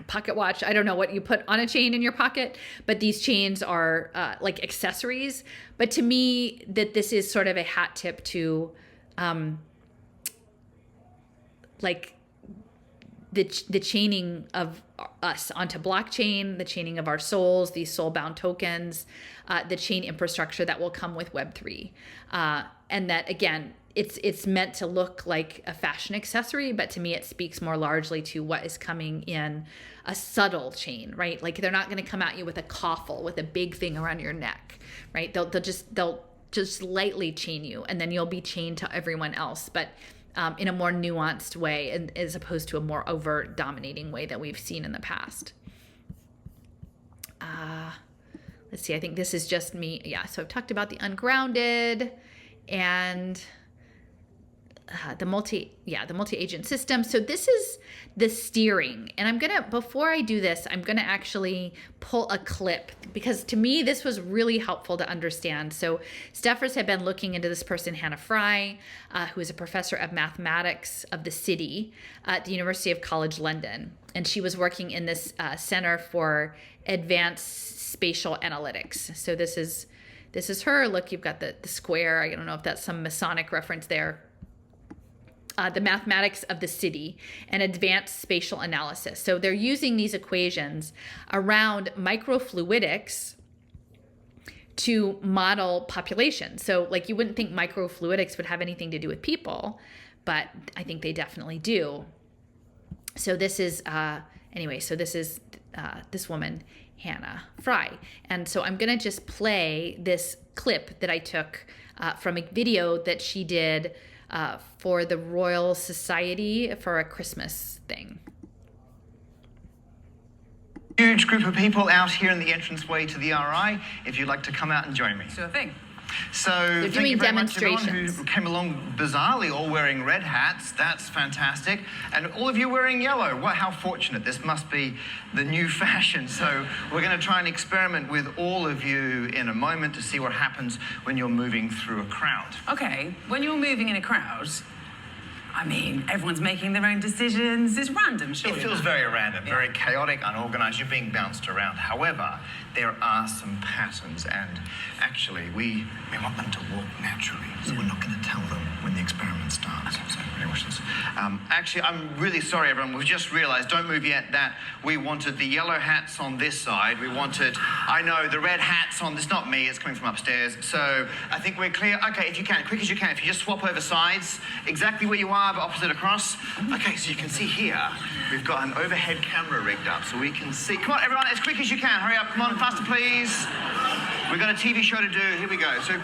pocket watch. I don't know what you put on a chain in your pocket, but these chains are like accessories. But to me, that this is sort of a hat tip to like the chaining of us onto blockchain, the chaining of our souls, these soul-bound tokens, the chain infrastructure that will come with Web3. And that, again, it's meant to look like a fashion accessory, but to me it speaks more largely to what is coming in a subtle chain, right? Like they're not going to come at you with a coffle, with a big thing around your neck, right? They'll just lightly chain you, and then you'll be chained to everyone else, but in a more nuanced way, and as opposed to a more overt dominating way that we've seen in the past. Let's see, I think this is just me. Yeah, so I've talked about the ungrounded and the multi-agent system. So this is the steering. And before I do this, I'm gonna actually pull a clip, because to me, this was really helpful to understand. So staffers have been looking into this person, Hannah Fry, who is a professor of mathematics of the city at the University of College London. And she was working in this Center for Advanced Spatial Analytics. So this is her. Look, you've got the square. I don't know if that's some Masonic reference there. The mathematics of the city and advanced spatial analysis. So they're using these equations around microfluidics to model population. So like you wouldn't think microfluidics would have anything to do with people, but I think they definitely do. So this is, this woman, Hannah Fry. And so I'm going to just play this clip that I took from a video that she did for the Royal Society for a Christmas thing. Huge group of people out here in the entranceway to the RI. If you'd like to come out and join me. Sure thing. So They're thank you doing very much everyone demonstrations. who came along bizarrely all wearing red hats. That's fantastic. And all of you wearing yellow. Well, how fortunate. This must be the new fashion. So we're going to try and experiment with all of you in a moment to see what happens when you're moving through a crowd. Okay, when you're moving in a crowd, I mean, everyone's making their own decisions. It's random, surely. It feels very random, very chaotic, unorganized. You're being bounced around. However, there are some patterns, and actually, we want them to walk naturally. So we're not going to tell them when the experiment starts. So really watch this. Actually, I'm really sorry, everyone. We've just realized, don't move yet, that we wanted the yellow hats on this side. We wanted, I know, the red hats on this. Not me, it's coming from upstairs. So I think we're clear. Okay, if you can, quick as you can. If you just swap over sides, exactly where you are, but opposite across. Okay, so you can see here, we've got an overhead camera rigged up so we can see. Come on, everyone, as quick as you can. Hurry up, come on, faster, please. We've got a TV show to do. Here we go. So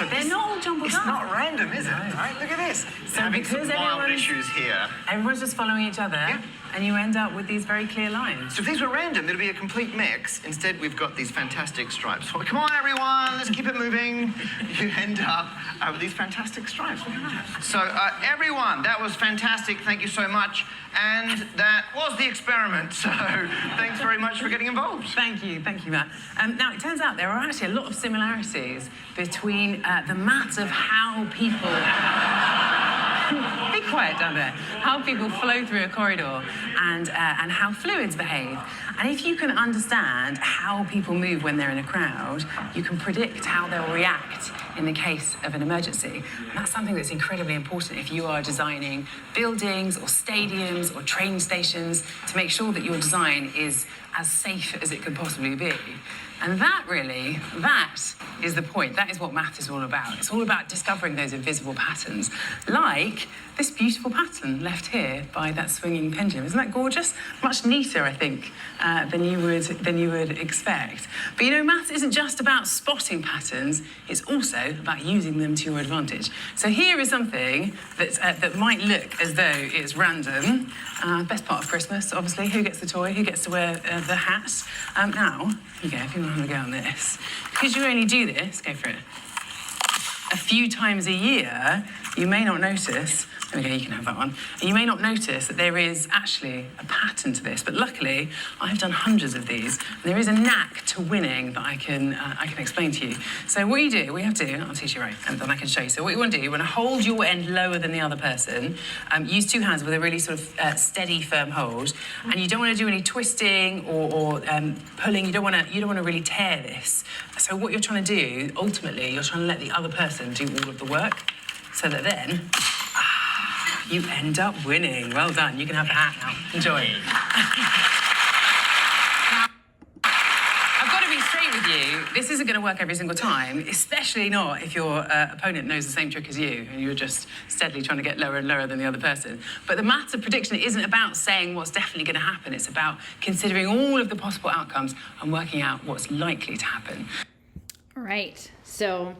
They're not all jumbled it's up. not random, is it? All right, look at this. So Having because some wild everyone's- issues here. Everyone's just following each other, Yeah. and you end up with these very clear lines. So if these were random, it'd be a complete mix. Instead, we've got these fantastic stripes. Well, come on, everyone, let's keep it moving. You end up with these fantastic stripes. Look at that. So, everyone, that was fantastic. Thank you so much. And that was the experiment. So, thanks very much for getting involved. Thank you, Matt. Now, it turns out there are actually a lot of similarities between the maths of how people... Be quiet down there. How people flow through a corridor and how fluids behave. And if you can understand how people move when they're in a crowd, you can predict how they'll react in the case of an emergency. And that's something that's incredibly important if you are designing buildings or stadiums or train stations to make sure that your design is as safe as it could possibly be. And that is the point. That is what math is all about. It's all about discovering those invisible patterns, like this beautiful pattern left here by that swinging pendulum. Isn't that gorgeous? Much neater, I think, than you would expect. But you know, math isn't just about spotting patterns. It's also about using them to your advantage. So here is something that might look as though it's random. Best part of Christmas, obviously. Who gets the toy? Who gets to wear the hat? Now, you go, if you want to have a go on this. Because you only do this, go for it, a few times a year, you may not notice, there we go, you can have that one. You may not notice that there is actually a pattern to this, but luckily, I've done hundreds of these, and there is a knack to winning that I can explain to you. So what you do, what you have to do, I'll teach you right, and then I can show you. So what you want to do, you want to hold your end lower than the other person, use two hands with a really sort of steady, firm hold, and you don't want to do any twisting or pulling. You don't want to really tear this. So what you're trying to do, ultimately, you're trying to let the other person do all of the work, so that then you end up winning. Well done. You can have the hat now. Enjoy. I've got to be straight with you. This isn't going to work every single time, especially not if your opponent knows the same trick as you and you're just steadily trying to get lower and lower than the other person. But the maths of prediction isn't about saying what's definitely going to happen. It's about considering all of the possible outcomes and working out what's likely to happen. All right. So,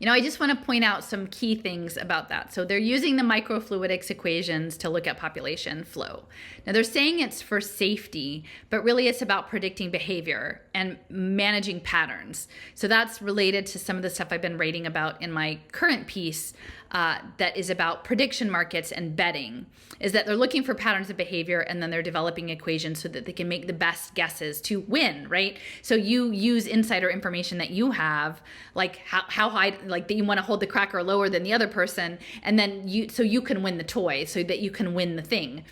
I just want to point out some key things about that. So they're using the microfluidics equations to look at population flow. Now they're saying it's for safety, but really it's about predicting behavior and managing patterns. So that's related to some of the stuff I've been writing about in my current piece that is about prediction markets and betting, is that they're looking for patterns of behavior and then they're developing equations so that they can make the best guesses to win, right? So you use insider information that you have, like how high, like that you want to hold the cracker lower than the other person, and then you can win the toy, so that you can win the thing.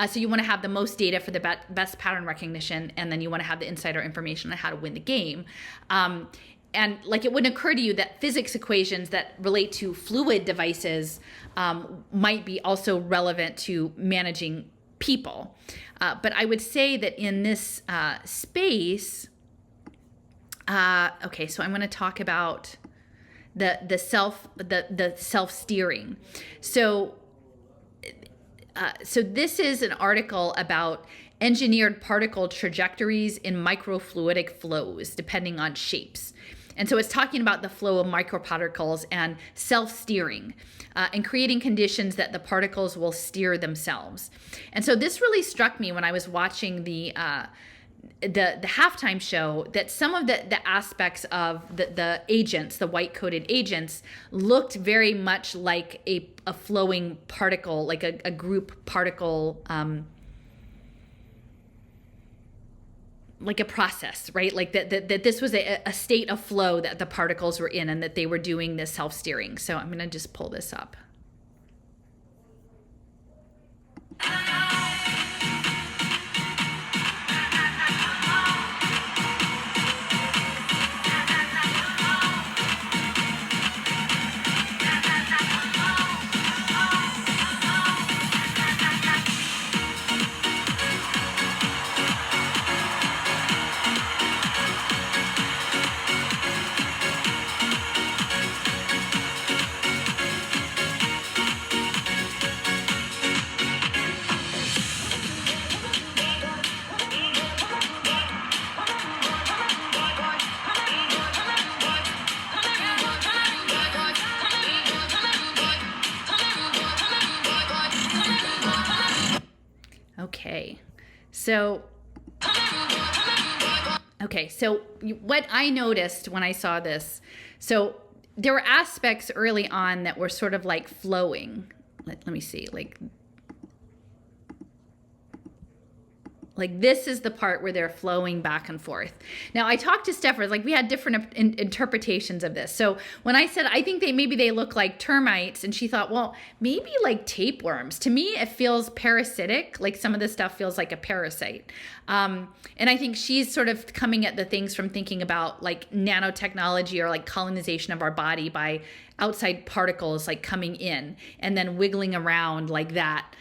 So you want to have the most data for the best pattern recognition, and then you want to have the insider information on how to win the game. And like it wouldn't occur to you that physics equations that relate to fluid devices might be also relevant to managing people. But I would say that in this space, okay, so I'm going to talk about the self-steering. So So this is an article about engineered particle trajectories in microfluidic flows, depending on shapes. And so it's talking about the flow of microparticles and self-steering and creating conditions that the particles will steer themselves. And so this really struck me when I was watching the halftime show, that some of the aspects of the agents, the white-coated agents, looked very much like a flowing particle, like a group particle, like a process, right? Like that this was a state of flow that the particles were in, and that they were doing this self-steering. So I'm going to just pull this up. So what I noticed when I saw this, so there were aspects early on that were sort of like flowing. Let me see, like this is the part where they're flowing back and forth. Now I talked to Steph, like we had different interpretations of this. So when I said, I think maybe they look like termites, and she thought, well, maybe like tapeworms. To me, it feels parasitic. Like some of this stuff feels like a parasite. And I think she's sort of coming at the things from thinking about like nanotechnology, or like colonization of our body by outside particles like coming in and then wiggling around like that.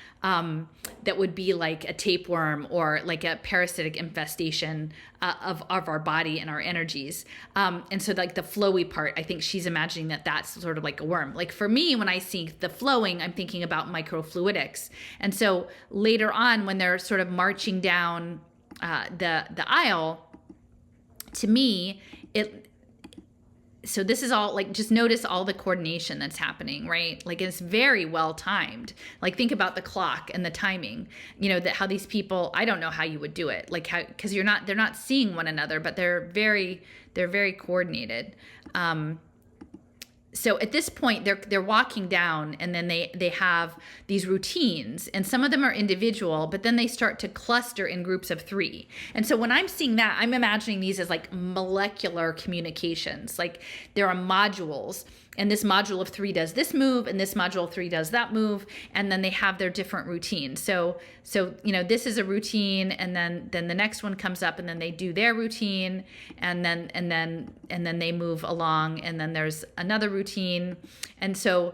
That would be like a tapeworm, or like a parasitic infestation of our body and our energies. And so like the flowy part, I think she's imagining that that's sort of like a worm. Like for me, when I see the flowing, I'm thinking about microfluidics. And so later on, when they're sort of marching down the aisle, to me, so this is all like, just notice all the coordination that's happening, right? Like it's very well timed. Like think about the clock and the timing, that how these people, I don't know how you would do it. Like how, cause they're not seeing one another, but they're very coordinated. So at this point, they're walking down, and then they have these routines, and some of them are individual, but then they start to cluster in groups of 3. And so when I'm seeing that, I'm imagining these as like molecular communications. Like there are modules, and this module of 3 does this move, and this module of 3 does that move, and then they have their different routines. So this is a routine, and then the next one comes up, and then they do their routine, and then they move along, and then there's another routine, and so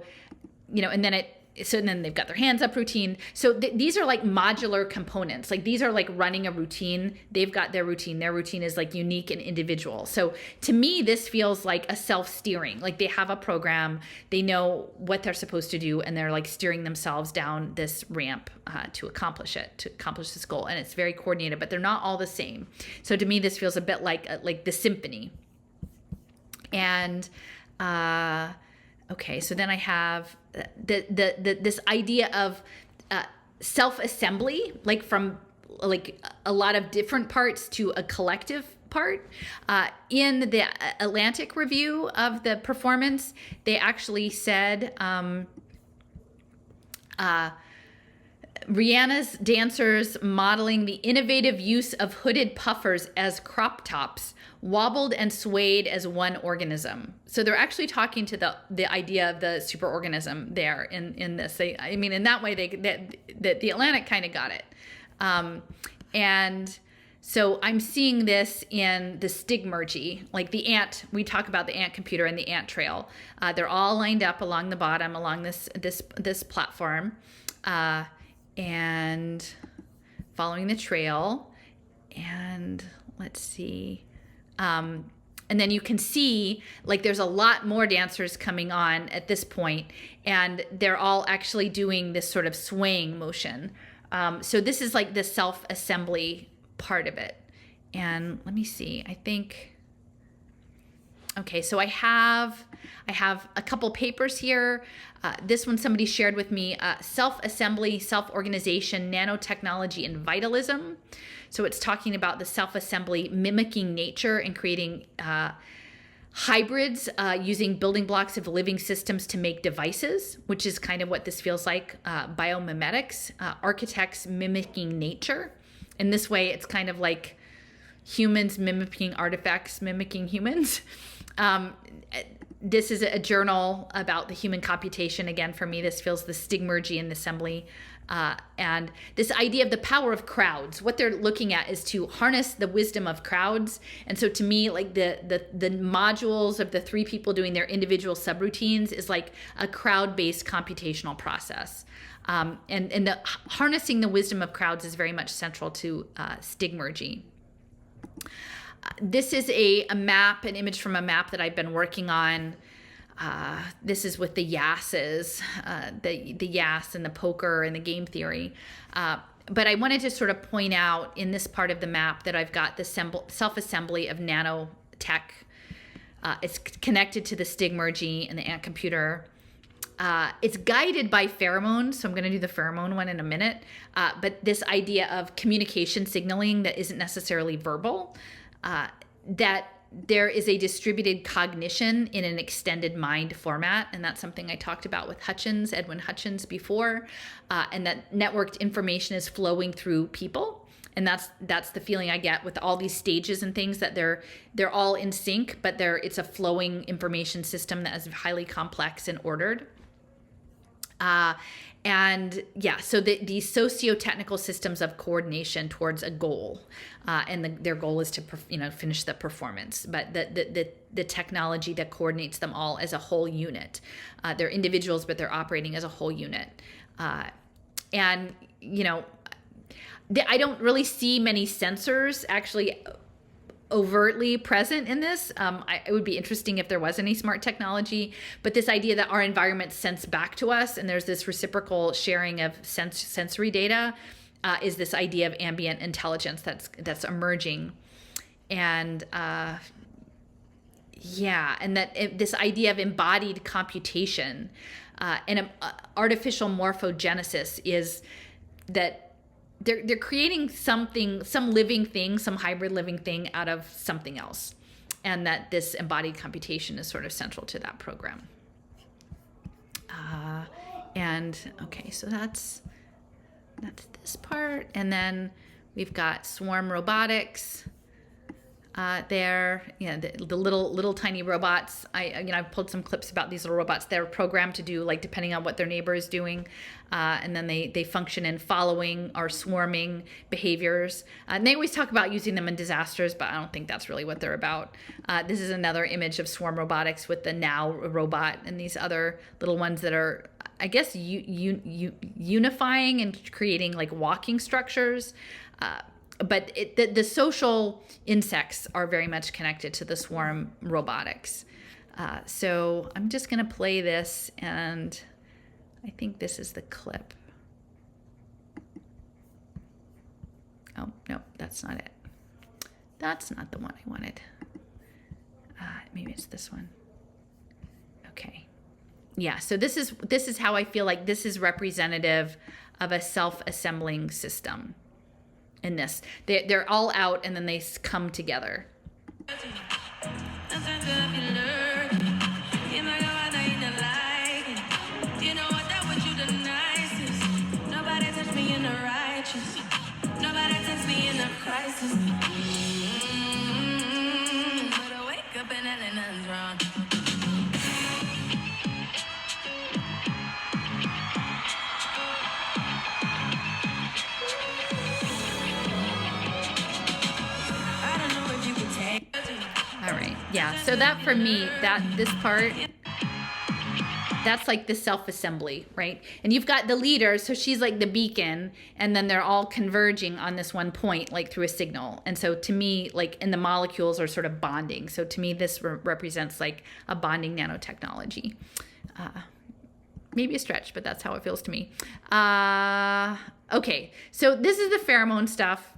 and then they've got their hands up routine. So these are like modular components. Like these are like running a routine. They've got their routine. Their routine is like unique and individual. So to me, this feels like a self-steering. Like they have a program, they know what they're supposed to do, and they're like steering themselves down this ramp to accomplish this goal. And it's very coordinated, but they're not all the same. So to me, this feels a bit like the symphony. And okay, so then I have this idea of self-assembly, like from like a lot of different parts to a collective part. In the Atlantic review of the performance, they actually said Rihanna's dancers, modeling the innovative use of hooded puffers as crop tops, wobbled and swayed as one organism. So they're actually talking to the idea of the superorganism there in this. In that way, the Atlantic kind of got it. And so I'm seeing this in the stigmergy, like the ant. We talk about the ant computer and the ant trail. They're all lined up along the bottom, along this platform, and following the trail. And let's see. And then you can see like there's a lot more dancers coming on at this point, and they're all actually doing this sort of swaying motion. So this is like the self-assembly part of it. And let me see, I think, okay, so I have a couple papers here. This one somebody shared with me, self-assembly, self-organization, nanotechnology, and vitalism. So it's talking about the self-assembly mimicking nature and creating hybrids using building blocks of living systems to make devices, which is kind of what this feels like, biomimetics, architects mimicking nature. In this way, it's kind of like humans mimicking artifacts, mimicking humans. This is a journal about the human computation. Again, for me, this feels the stigmergy in the assembly. And this idea of the power of crowds, what they're looking at is to harness the wisdom of crowds. And so to me, like the modules of the three people doing their individual subroutines is like a crowd-based computational process. And the harnessing the wisdom of crowds is very much central to stigmergy. This is a map, an image from a map that I've been working on. This is with the YASs, the YAS and the poker and the game theory. But I wanted to sort of point out in this part of the map that I've got the self-assembly of nanotech. It's connected to the stigmergy and the ant computer. It's guided by pheromones, so I'm going to do the pheromone one in a minute. But this idea of communication signaling that isn't necessarily verbal, that there is a distributed cognition in an extended mind format, and that's something I talked about with Edwin Hutchins before, and that networked information is flowing through people, and that's the feeling I get with all these stages and things, that they're all in sync, but it's a flowing information system that is highly complex and ordered. And yeah, so these socio-technical systems of coordination towards a goal, and their goal is to finish the performance. But the technology that coordinates them all as a whole unit. They're individuals, but they're operating as a whole unit. And I don't really see many sensors actually overtly present in this. It would be interesting if there was any smart technology, but this idea that our environment sense back to us and there's this reciprocal sharing of sensory data is this idea of ambient intelligence that's emerging. And and that this idea of embodied computation and artificial morphogenesis is that they're creating something, some living thing, some hybrid living thing out of something else. And that this embodied computation is sort of central to that program. Okay, so that's this part. And then we've got swarm robotics there, the little tiny robots. I've pulled some clips about these little robots. They're programmed to do, like, depending on what their neighbor is doing, and then they function in following or swarming behaviors. And they always talk about using them in disasters, but I don't think that's really what they're about. This is another image of swarm robotics with the Now robot and these other little ones that are, I guess, unifying and creating like walking structures. But the social insects are very much connected to the swarm robotics. So I'm just going to play this, and I think this is the clip. Oh, no, that's not it. That's not the one I wanted. Maybe it's this one. Okay. Yeah, so this is how I feel like this is representative of a self-assembling system. In this, they're all out and then they come together. All right, yeah, so that for me, this part that's like the self-assembly, right? And you've got the leader, so she's like the beacon, and then they're all converging on this one point, like through a signal. And so to me, like, and the molecules are sort of bonding. So to me, this represents like a bonding nanotechnology. Maybe a stretch, but that's how it feels to me. Okay, so this is the pheromone stuff.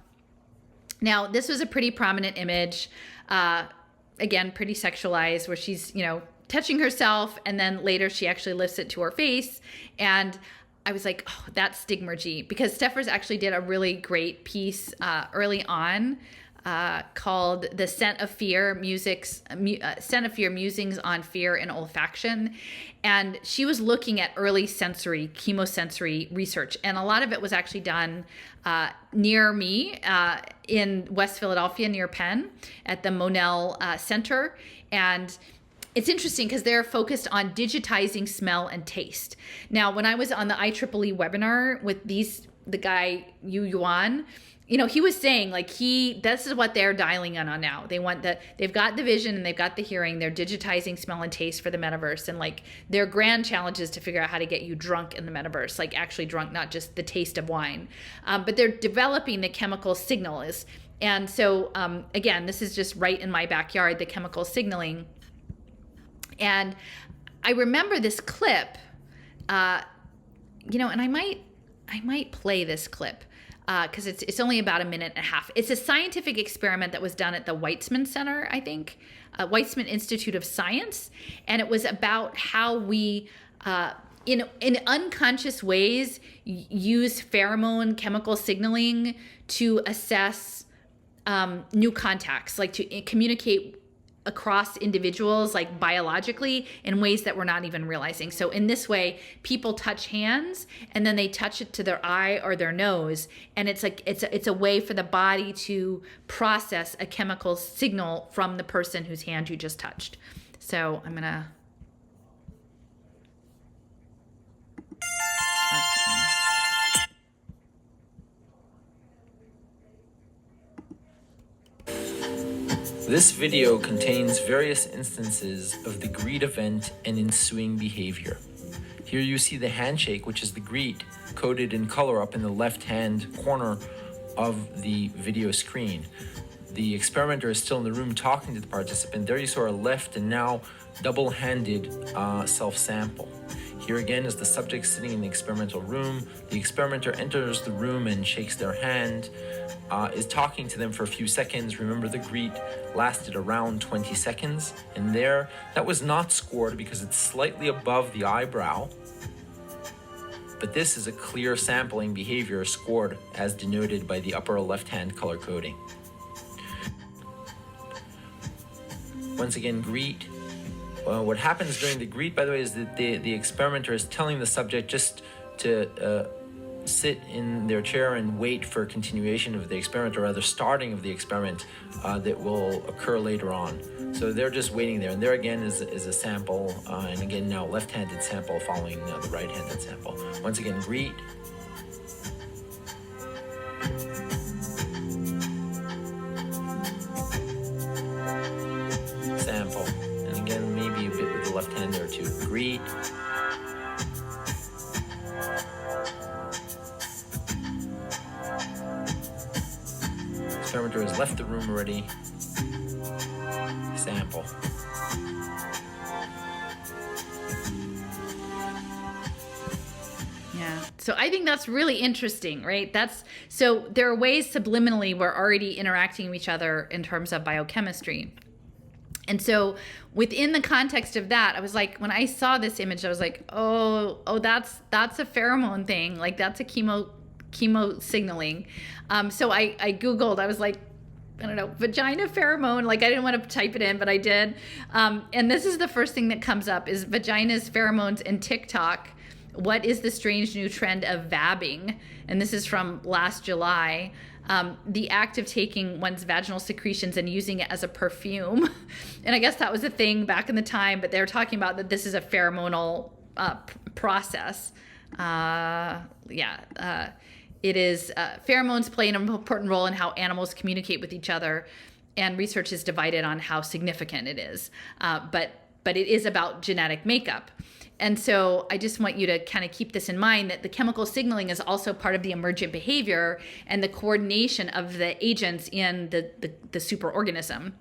Now, this was a pretty prominent image. Again, pretty sexualized, where she's, you know, touching herself, and then later she actually lifts it to her face. And I was like, oh, that's stigmergy, because Steffers actually did a really great piece early on called "The Scent of Fear: Scent of Fear: Musings on Fear and Olfaction," and she was looking at early sensory chemosensory research, and a lot of it was actually done near me in West Philadelphia, near Penn, at the Monell Center. And it's interesting because they're focused on digitizing smell and taste. Now, when I was on the IEEE webinar with the guy Yu Yuan, you know, he was saying like this is what they're dialing in on now. They've got the vision and they've got the hearing. They're digitizing smell and taste for the metaverse, and like their grand challenge is to figure out how to get you drunk in the metaverse, like actually drunk, not just the taste of wine. But they're developing the chemical signals. And so again, this is just right in my backyard, the chemical signaling. And I remember this clip, you know, and I might play this clip because it's only about a minute and a half. It's a scientific experiment that was done at the Weizmann Center, I think, Weizmann Institute of Science, and it was about how we, in unconscious ways, use pheromone chemical signaling to assess new contacts, like to communicate across individuals, like biologically, in ways that we're not even realizing. So in this way, people touch hands and then they touch it to their eye or their nose, and it's like it's a way for the body to process a chemical signal from the person whose hand you just touched. So I'm gonna. This video contains various instances of the greet event and ensuing behavior. Here you see the handshake, which is the greet, coded in color up in the left-hand corner of the video screen. The experimenter is still in the room talking to the participant. There you saw a left and now double-handed self-sample. Here again is the subject sitting in the experimental room. The experimenter enters the room and shakes their hand, is talking to them for a few seconds. Remember, the greet lasted around 20 seconds. And there, that was not scored because it's slightly above the eyebrow. But this is a clear sampling behavior scored as denoted by the upper left-hand color coding. Once again, greet. What happens during the greet, by the way, is that the experimenter is telling the subject just to sit in their chair and wait for continuation of the experiment, or rather starting of the experiment that will occur later on. So they're just waiting there. And there again is a sample, and again now left-handed sample following the right-handed sample. Once again, greet. Sample. And again, maybe a bit with the left hand there too. Greet. Experimenter has left the room already. Sample. Yeah. So I think that's really interesting, right? So there are ways subliminally we're already interacting with each other in terms of biochemistry. And so within the context of that, I was like, when I saw this image, I was like, oh, that's a pheromone thing. Like that's a chemo signaling. So I Googled, I was like, I don't know, vagina pheromone. Like I didn't want to type it in, but I did. And this is the first thing that comes up is vaginas, pheromones, and TikTok. What is the strange new trend of vabbing? And this is from last July. The act of taking one's vaginal secretions and using it as a perfume. And I guess that was a thing back in the time, but they're talking about that this is a pheromonal process. It is pheromones play an important role in how animals communicate with each other, and research is divided on how significant it is. But it is about genetic makeup. And so I just want you to kind of keep this in mind, that the chemical signaling is also part of the emergent behavior and the coordination of the agents in the superorganism.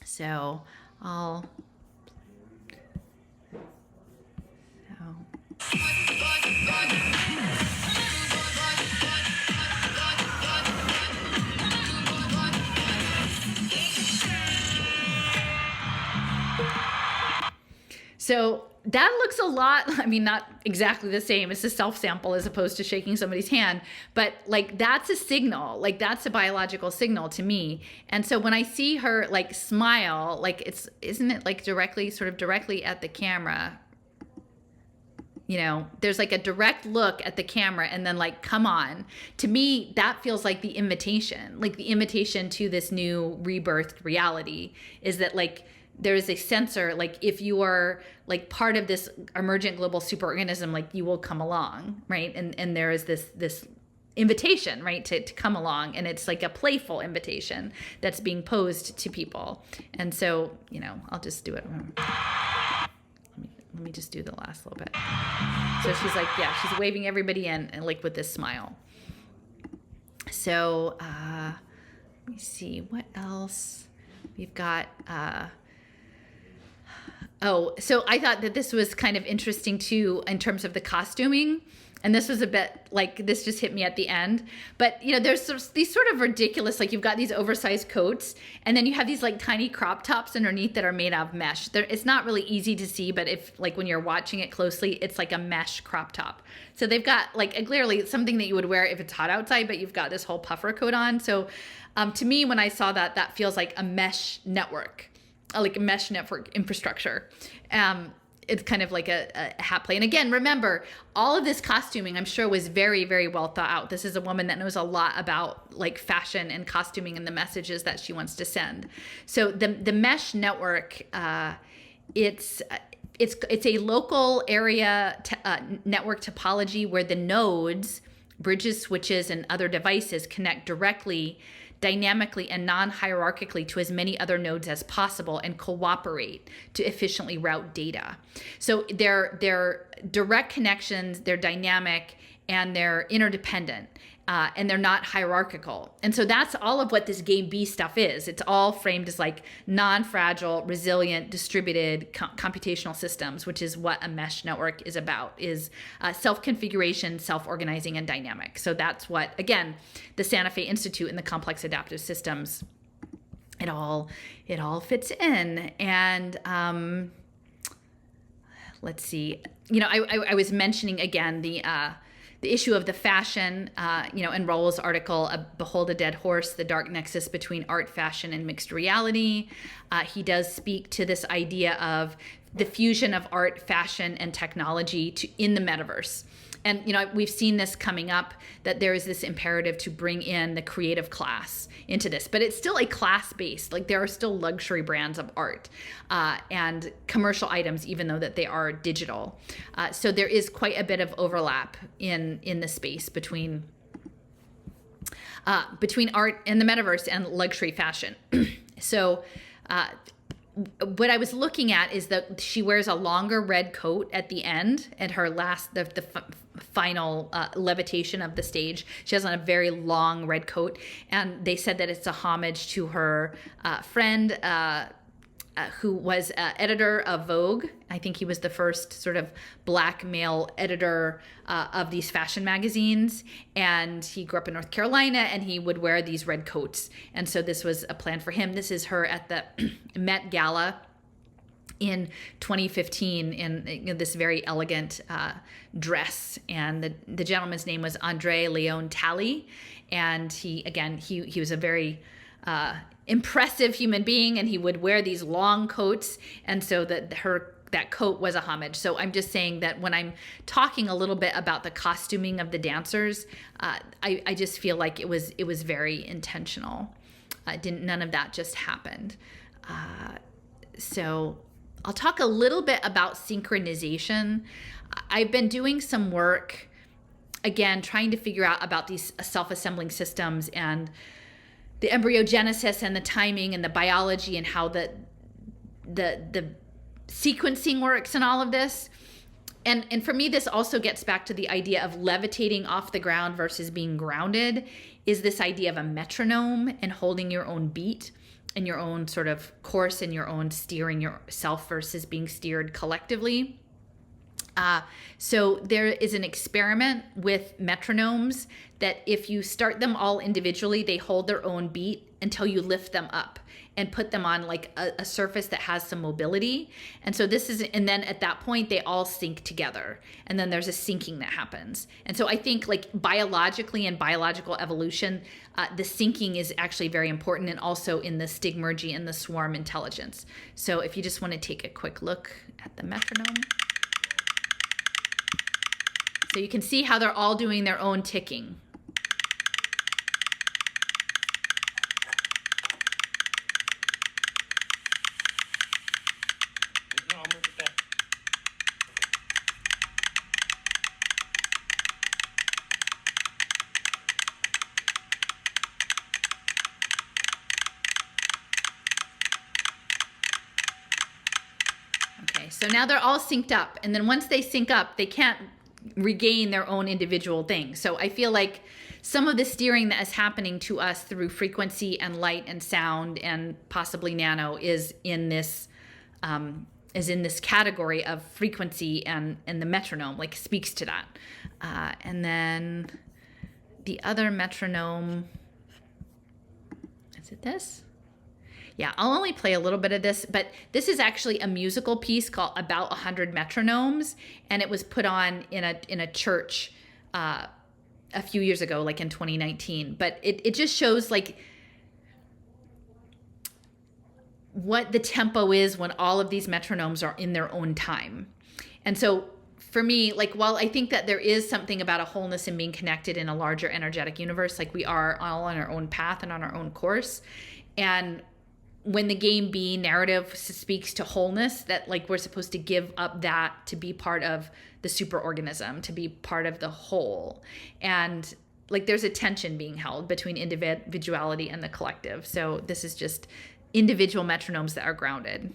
So I'll... So that looks a lot, I mean, not exactly the same. It's a self-sample as opposed to shaking somebody's hand, but like that's a signal, like that's a biological signal to me. And so when I see her like smile, like isn't it like sort of directly at the camera? You know, there's like a direct look at the camera and then like, come on. To me, that feels like the invitation to this new rebirthed reality, is that like, there is a sensor, like if you are like part of this emergent global superorganism, like you will come along, right? And there is this invitation, right, to come along, and it's like a playful invitation that's being posed to people. And so, you know, I'll just do it. Let me just do the last little bit. So she's like, yeah, she's waving everybody in and like with this smile. So let me see what else we've got. Oh, so I thought that this was kind of interesting too in terms of the costuming. And this was a bit like, this just hit me at the end. But, you know, there's these sort of ridiculous, like you've got these oversized coats and then you have these like tiny crop tops underneath that are made out of mesh. It's not really easy to see, but if like when you're watching it closely, it's like a mesh crop top. So they've got like clearly something that you would wear if it's hot outside, but you've got this whole puffer coat on. So to me, when I saw that, that feels like a mesh network. Like a mesh network infrastructure. It's kind of like a hat play. And again, remember, all of this costuming, I'm sure, was very, very well thought out. This is a woman that knows a lot about like fashion and costuming and the messages that she wants to send. So the mesh network, it's a local area network topology where the nodes, bridges, switches, and other devices connect directly, dynamically, and non-hierarchically to as many other nodes as possible and cooperate to efficiently route data. So they're direct connections, they're dynamic, and they're interdependent, and they're not hierarchical. And so that's all of what this game B stuff is. It's all framed as like non-fragile, resilient, distributed computational systems, which is what a mesh network is about, is self-configuration, self-organizing, and dynamic. So that's what, again, the Santa Fe Institute and the Complex Adaptive Systems, it all fits in. And let's see, you know, I was mentioning again the issue of the fashion, you know, in Raoul's article, Behold a Dead Horse, the Dark Nexus Between Art, Fashion, and Mixed Reality. He does speak to this idea of the fusion of art, fashion, and technology in the metaverse. And, you know, we've seen this coming up, that there is this imperative to bring in the creative class into this, but it's still a class-based, like there are still luxury brands of art and commercial items, even though that they are digital. So there is quite a bit of overlap in the space between art and the metaverse and luxury fashion. So what I was looking at is that she wears a longer red coat at the end, at her last, the final levitation of the stage. She has on a very long red coat, and they said that it's a homage to her friend who was editor of Vogue. I think he was the first sort of black male editor of these fashion magazines. And he grew up in North Carolina, and he would wear these red coats. And so this was a plan for him. This is her at the Met Gala in 2015 in, you know, this very elegant dress. And the gentleman's name was Andre Leon Talley. And he was a very impressive human being, and he would wear these long coats, and so that coat was a homage. So I'm just saying that when I'm talking a little bit about the costuming of the dancers, I just feel like it was very intentional. None of that just happened. So I'll talk a little bit about synchronization. I've been doing some work, again, trying to figure out about these self-assembling systems and the embryogenesis and the timing and the biology, and how the sequencing works and all of this. And for me, this also gets back to the idea of levitating off the ground versus being grounded, is this idea of a metronome and holding your own beat and your own sort of course and your own steering yourself versus being steered collectively. So there is an experiment with metronomes that if you start them all individually, they hold their own beat until you lift them up and put them on like a surface that has some mobility. And so and then at that point they all sync together, and then there's a syncing that happens. And so I think like biologically and biological evolution, the syncing is actually very important, and also in the stigmergy and the swarm intelligence. So if you just want to take a quick look at the metronome. So you can see how they're all doing their own ticking. Okay, so now they're all synced up, and then once they sync up, they can't regain their own individual thing. So I feel like some of the steering that is happening to us through frequency and light and sound and possibly nano is in this category of frequency, and the metronome like speaks to that. And then the other metronome, is it this? Yeah, I'll only play a little bit of this, but this is actually a musical piece called About 100 Metronomes, and it was put on in a church a few years ago, like in 2019. But it just shows like what the tempo is when all of these metronomes are in their own time. And so for me, like, while I think that there is something about a wholeness and being connected in a larger energetic universe, like we are all on our own path and on our own course, and when the game B narrative speaks to wholeness, that like we're supposed to give up that to be part of the superorganism, to be part of the whole. And like there's a tension being held between individuality and the collective. So this is just individual metronomes that are grounded.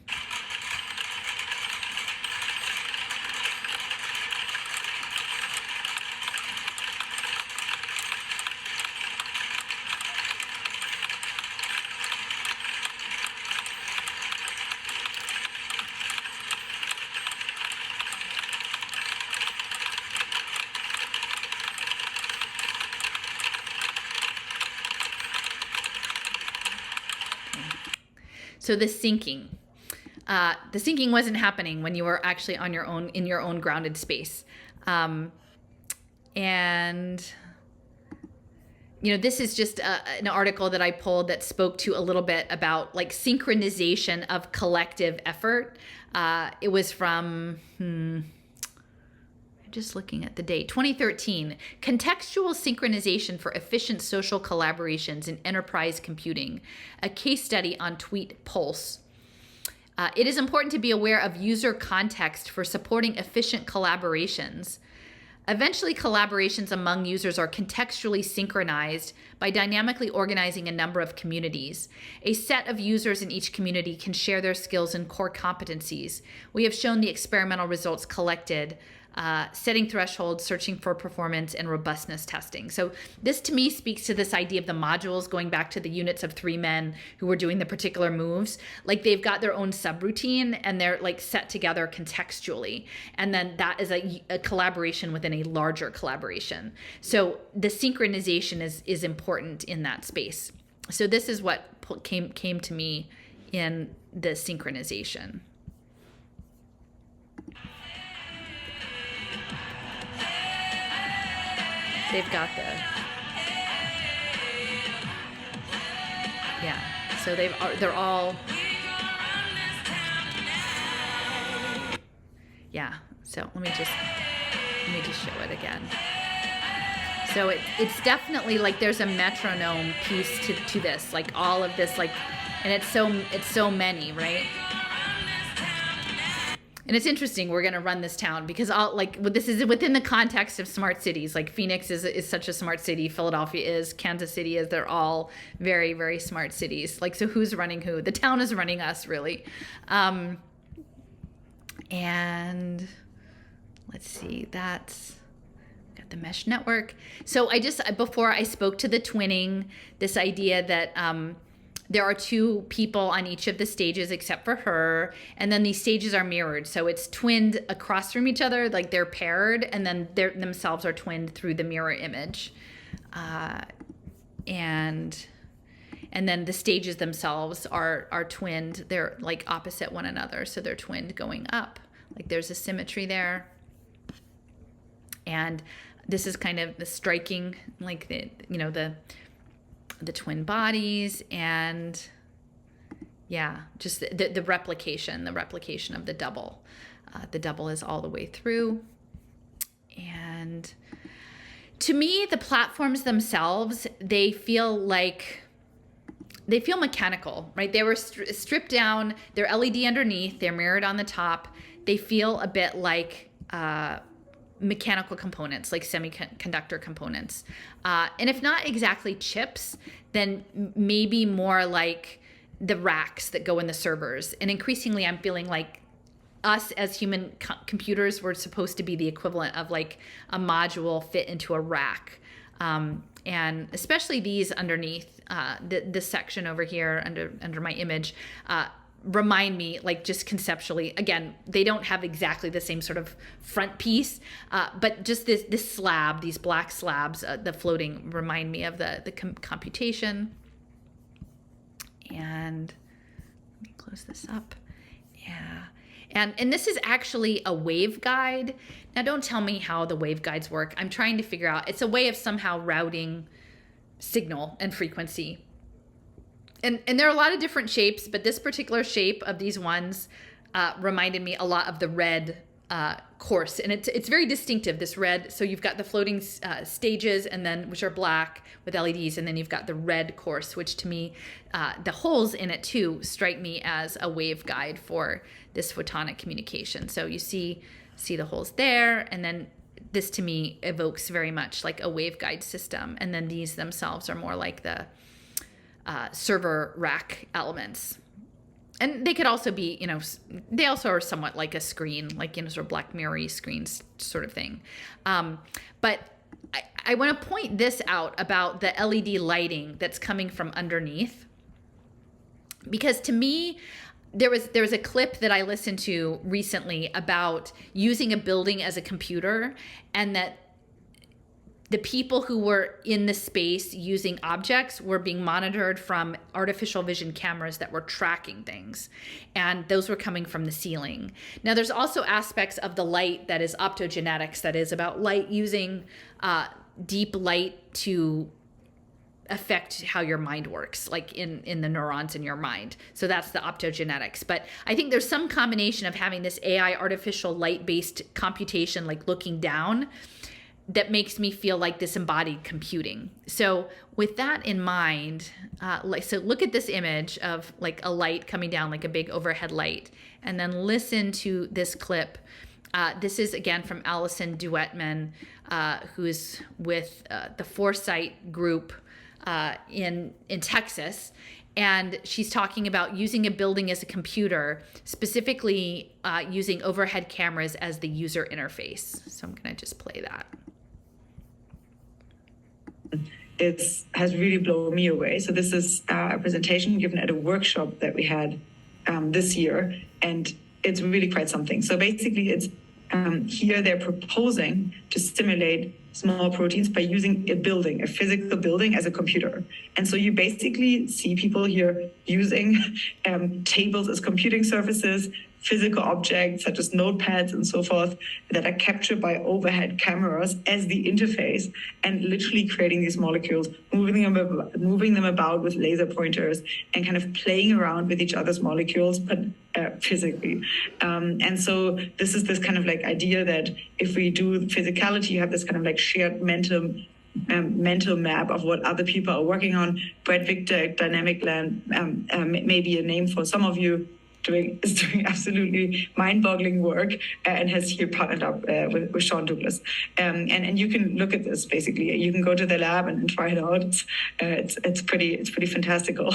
So the syncing wasn't happening when you were actually on your own, in your own grounded space. And, you know, this is just an article that I pulled that spoke to a little bit about like synchronization of collective effort. It was from, just looking at the date, 2013, Contextual Synchronization for Efficient Social Collaborations in Enterprise Computing, a case study on Tweet Pulse. It is important to be aware of user context for supporting efficient collaborations. Eventually, collaborations among users are contextually synchronized by dynamically organizing a number of communities. A set of users in each community can share their skills and core competencies. We have shown the experimental results collected, setting thresholds, searching for performance, and robustness testing. So this to me speaks to this idea of the modules, going back to the units of 3 men who were doing the particular moves. Like they've got their own subroutine and they're like set together contextually. And then that is a collaboration within a larger collaboration. So the synchronization is important in that space. So this is what came to me in the synchronization. They've got so they're all, so let me just show it again. So it's definitely like there's a metronome piece to this, like all of this, like, and it's so many, right? And it's interesting, we're going to run this town because this is within the context of smart cities. Like Phoenix is such a smart city. Philadelphia is, Kansas City is. They're all very, very smart cities. Like, so who's running who? The town is running us, really. And let's see, that's got the mesh network. So before I spoke to the twinning, this idea that there are two people on each of the stages except for her, and then these stages are mirrored. So it's twinned across from each other, like they're paired, and then they themselves are twinned through the mirror image. And then the stages themselves are twinned. They're like opposite one another, so they're twinned going up. Like there's a symmetry there. And this is kind of the striking, like the twin bodies, and yeah, just the replication of the double. The double is all the way through. And to me, the platforms themselves, they feel mechanical, right? They were stripped down, they're LED underneath, they're mirrored on the top. They feel a bit like mechanical components, like semiconductor components. And if not exactly chips, then maybe more like the racks that go in the servers. And increasingly, I'm feeling like us as human computers were supposed to be the equivalent of like a module fit into a rack. And especially these underneath, this section over here under my image, remind me, like just conceptually, again, they don't have exactly the same sort of front piece, but just this slab, these black slabs, the floating, remind me of the computation. And let me close this up. Yeah. And this is actually a waveguide. Now, don't tell me how the waveguides work. I'm trying to figure out. It's a way of somehow routing signal and frequency. And there are a lot of different shapes, but this particular shape of these ones reminded me a lot of the red course. And it's very distinctive, this red. So you've got the floating stages, and then which are black with LEDs, and then you've got the red course, which to me, the holes in it too strike me as a waveguide for this photonic communication. So you see the holes there, and then this to me evokes very much like a waveguide system. And then these themselves are more like the server rack elements. And they could also be, they also are somewhat like a screen, like, sort of Black Mirror-y screens sort of thing. But I want to point this out about the LED lighting that's coming from underneath. Because to me, there was a clip that I listened to recently about using a building as a computer, and that the people who were in the space using objects were being monitored from artificial vision cameras that were tracking things. And those were coming from the ceiling. Now, there's also aspects of the light that is optogenetics, that is about light using deep light to affect how your mind works, like in the neurons in your mind. So that's the optogenetics. But I think there's some combination of having this AI artificial light-based computation, like looking down, that makes me feel like this embodied computing. So with that in mind, so look at this image of like a light coming down, like a big overhead light, and then listen to this clip. This is again from Alison Duetman, who is with the Foresight group in Texas. And she's talking about using a building as a computer, specifically using overhead cameras as the user interface. So I'm gonna just play that. It has really blown me away. So this is a presentation given at a workshop that we had this year, and it's really quite something. So basically it's here they're proposing to simulate small proteins by using a physical building as a computer. And so you basically see people here using tables as computing surfaces, physical objects such as notepads and so forth that are captured by overhead cameras as the interface, and literally creating these molecules, moving them about with laser pointers, and kind of playing around with each other's molecules, but physically. And so this is this kind of like idea that if we do physicality, you have this kind of like shared mental map of what other people are working on. Brett Victor, Dynamic Land, may be a name for some of you, is doing absolutely mind-boggling work, and has here partnered up with Sean Douglas. And you can look at this, basically. You can go to the lab and try it out. It's pretty fantastical.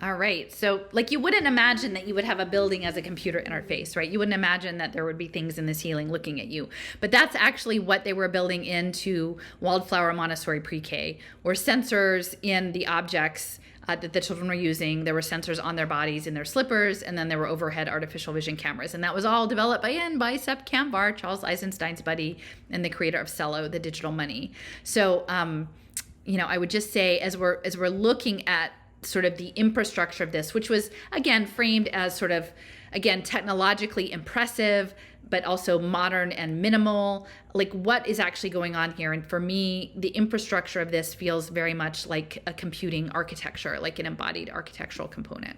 All right. So like you wouldn't imagine that you would have a building as a computer interface, right? You wouldn't imagine that there would be things in the ceiling looking at you. But that's actually what they were building into Wildflower Montessori Pre-K, were sensors in the objects that the children were using. There were sensors on their bodies in their slippers, and then there were overhead artificial vision cameras. And that was all developed by Sepp Kamvar, Charles Eisenstein's buddy, and the creator of Cello, the digital money. So, I would just say as we're looking at sort of the infrastructure of this, which was, again, framed as sort of, again, technologically impressive, but also modern and minimal, like what is actually going on here? And for me, the infrastructure of this feels very much like a computing architecture, like an embodied architectural component.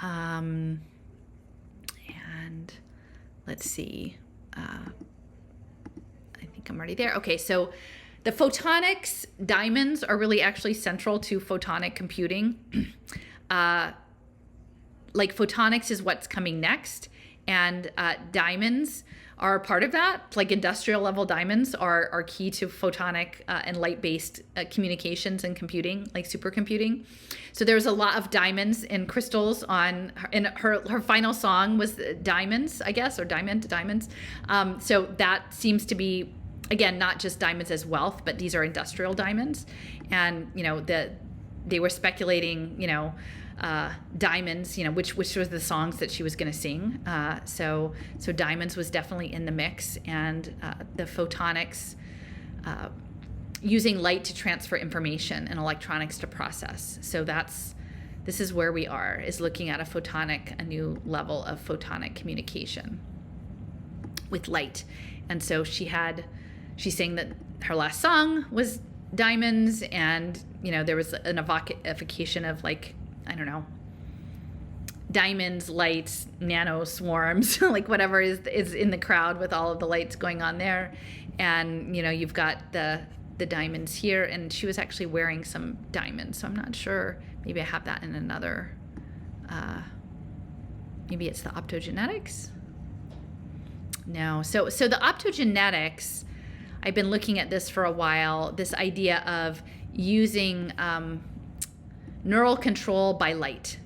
And let's see, I think I'm already there. Okay, so the photonics diamonds are really actually central to photonic computing. Like photonics is what's coming next, and diamonds are part of that. Like industrial level diamonds are key to photonic and light-based communications and computing, like supercomputing. So there's a lot of diamonds and crystals on her final song was diamonds, I guess, or diamonds. So that seems to be, again, not just diamonds as wealth, but these are industrial diamonds. And, they were speculating, diamonds, which was the songs that she was going to sing. So diamonds was definitely in the mix, and the photonics, using light to transfer information and electronics to process. So this is where we are, is looking at a new level of photonic communication with light. And so she's saying that her last song was diamonds, and there was an evocation of, like, I don't know, diamonds, lights, nano swarms, like whatever is in the crowd with all of the lights going on there. And you've got the diamonds here, and she was actually wearing some diamonds, so I'm not sure, maybe I have that in another, maybe it's the optogenetics. No, so the optogenetics, I've been looking at this for a while, this idea of using neural control by light.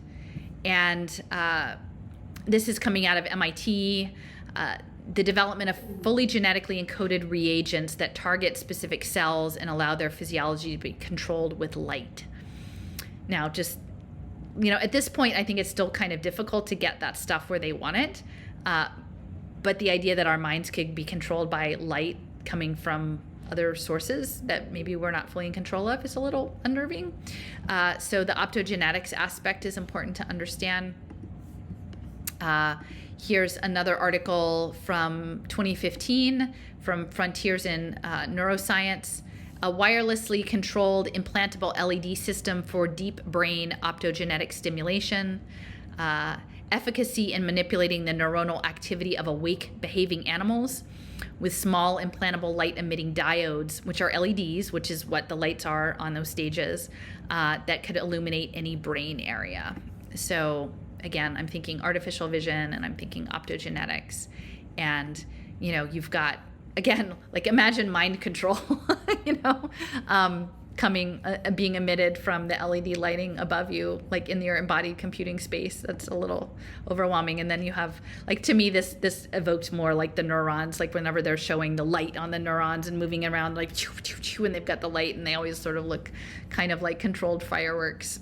And this is coming out of MIT, the development of fully genetically encoded reagents that target specific cells and allow their physiology to be controlled with light. Now, just, at this point, I think it's still kind of difficult to get that stuff where they want it. But the idea that our minds could be controlled by light coming from other sources that maybe we're not fully in control of is a little unnerving. So the optogenetics aspect is important to understand. Here's another article from 2015 from Frontiers in Neuroscience. A wirelessly controlled implantable LED system for deep brain optogenetic stimulation. Efficacy in manipulating the neuronal activity of awake behaving animals with small implantable light emitting diodes, which are LEDs, which is what the lights are on those stages, that could illuminate any brain area. So again, I'm thinking artificial vision, and I'm thinking optogenetics. And, you've got, again, like imagine mind control, being emitted from the LED lighting above you, like in your embodied computing space. That's a little overwhelming. And then you have, like, to me, this evoked more like the neurons, like whenever they're showing the light on the neurons and moving around, like, choo, choo, choo, and they've got the light, and they always sort of look kind of like controlled fireworks.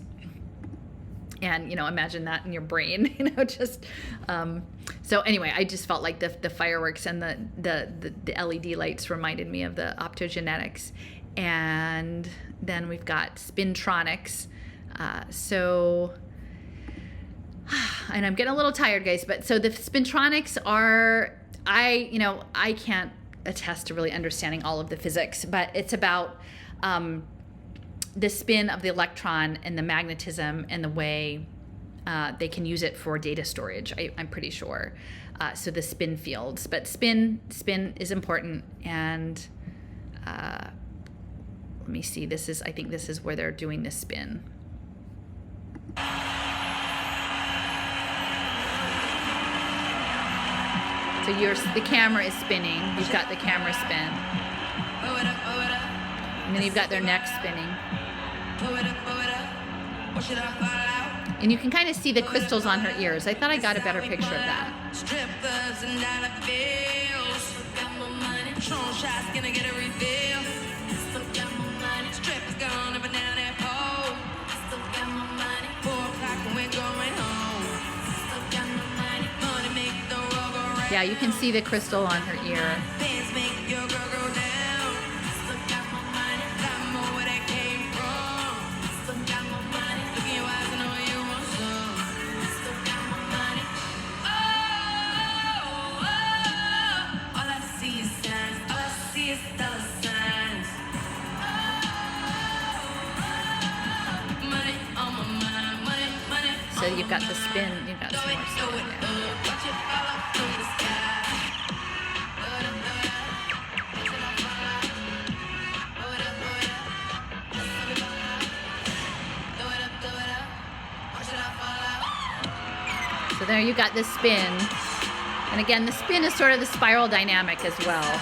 And, imagine that in your brain, just, so anyway, I just felt like the fireworks and the LED lights reminded me of the optogenetics. And then we've got spintronics. And I'm getting a little tired, guys, but so the spintronics are, I can't attest to really understanding all of the physics, but it's about the spin of the electron and the magnetism and the way they can use it for data storage, I'm pretty sure. So the spin fields, but spin is important. And let me see, I think this is where they're doing the spin. So the camera is spinning. You've got the camera spin. And then you've got their neck spinning. And you can kind of see the crystals on her ears. I thought I got a better picture of that. Strippers and dollar bills. Got my money. Tron shots gonna get a reveal. Still got my money. Strippers going up and down that pole. Still got my money. 4 o'clock and we're going home. Still got my money. Money make the world go round. Yeah, you can see the crystal on her ear. Bands make your girl go down. Still got my money. Got more where that came from. Still got my money. Look in your eyes and know you want some. Still got my money. Oh, all I see is signs. All I see is dollar signs. Money on my mind. Money. So you've got the spin. You've got some more stuff in there. Watch it fall up through the sky. So there you got the spin. And again, the spin is sort of the spiral dynamic as well.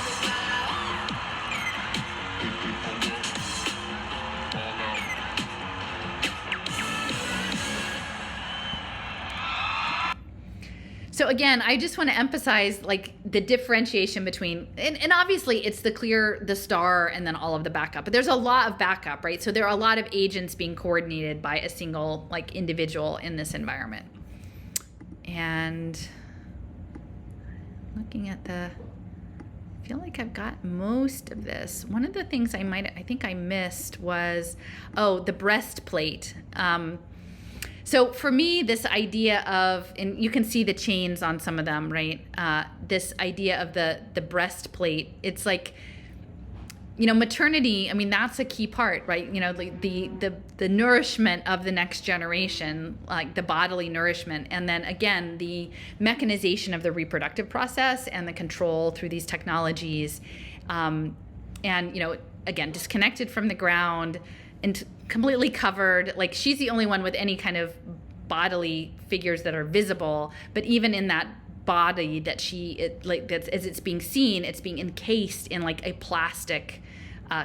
So again, I just want to emphasize like the differentiation between, and obviously it's the star and then all of the backup, but there's a lot of backup, right? So there are a lot of agents being coordinated by a single like individual in this environment. And looking at I feel like I've got most of this. One of the things I think I missed was, the breastplate. So for me, this idea of, and you can see the chains on some of them, right? This idea of the breastplate, it's like, maternity, I mean, that's a key part, right? The nourishment of the next generation, like the bodily nourishment. And then again, the mechanization of the reproductive process and the control through these technologies. And, again, disconnected from the ground and completely covered. Like she's the only one with any kind of bodily figures that are visible, but even in that body that as it's being seen, it's being encased in like a plastic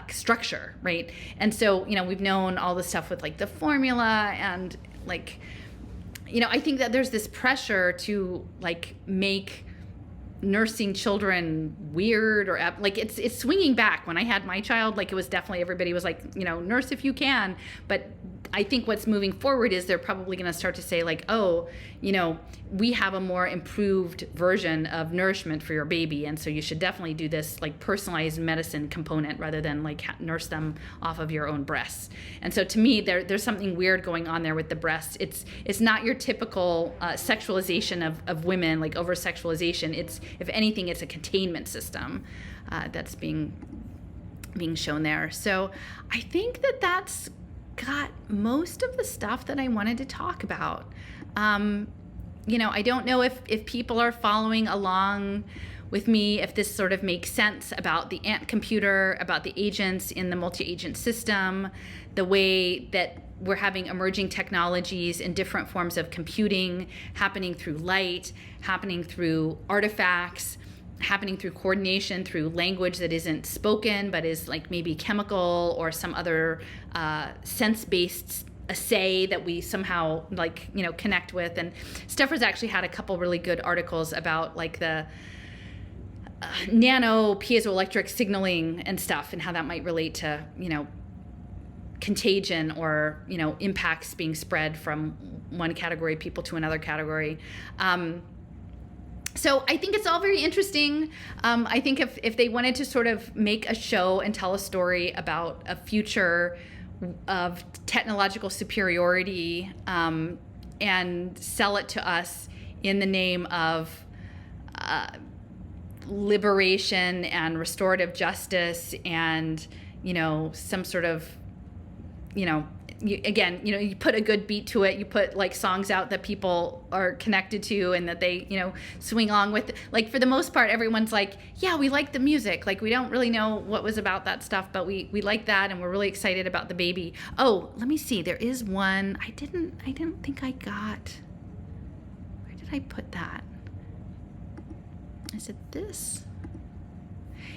structure, right? And so, we've known all the stuff with like the formula and like, I think that there's this pressure to like make nursing children weird or like it's swinging back. When I had my child, like it was definitely, everybody was like, nurse if you can. But I think what's moving forward is they're probably going to start to say like, we have a more improved version of nourishment for your baby, and so you should definitely do this like personalized medicine component rather than like nurse them off of your own breasts. And so to me, there's something weird going on there with the breast. It's not your typical sexualization of women, like over sexualization. It's, if anything, it's a containment system that's being shown there. So I think that's got most of the stuff that I wanted to talk about. I don't know if people are following along with me, if this sort of makes sense about the ant computer, about the agents in the multi-agent system, the way that we're having emerging technologies in different forms of computing happening through light, happening through artifacts, happening through coordination, through language that isn't spoken but is like maybe chemical or some other sense-based assay that we somehow like connect with. And Stepha's actually had a couple really good articles about like the nano piezoelectric signaling and stuff and how that might relate to contagion or impacts being spread from one category of people to another category. So I think it's all very interesting. I think if they wanted to sort of make a show and tell a story about a future of technological superiority and sell it to us in the name of liberation and restorative justice and, some sort of, you put a good beat to it, you put like songs out that people are connected to and that they, swing along with. Like for the most part, everyone's like, yeah, we like the music. Like we don't really know what was about that stuff, but we like that and we're really excited about the baby. Oh, let me see. There is one. I didn't think I got. Where did I put that? Is it this?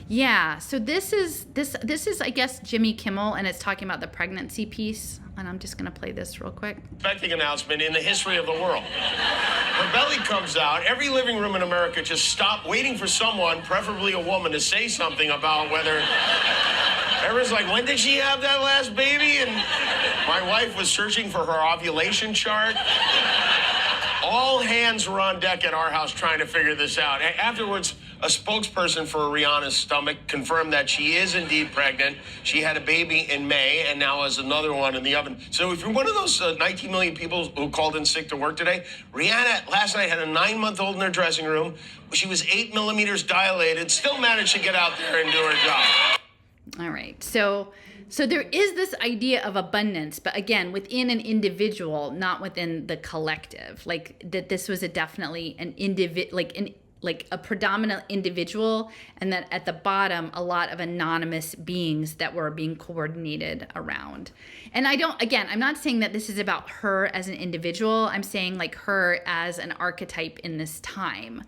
Yeah, so this is I guess Jimmy Kimmel, and it's talking about the pregnancy piece. And I'm just going to play this real quick. Expecting announcement in the history of the world. When Belly comes out, every living room in America just stopped waiting for someone, preferably a woman, to say something about whether. Everyone's like, when did she have that last baby? And my wife was searching for her ovulation chart. All hands were on deck at our house trying to figure this out. Afterwards, a spokesperson for Rihanna's stomach confirmed that she is indeed pregnant. She had a baby in May and now has another one in the oven. So if you're one of those 19 million people who called in sick to work today, Rihanna last night had a 9-month-old in her dressing room. She was 8 millimeters dilated, still managed to get out there and do her job. All right. So there is this idea of abundance, but again, within an individual, not within the collective. Like that this was definitely an like a predominant individual, and that at the bottom a lot of anonymous beings that were being coordinated around. And I'm not saying that this is about her as an individual. I'm saying like her as an archetype in this time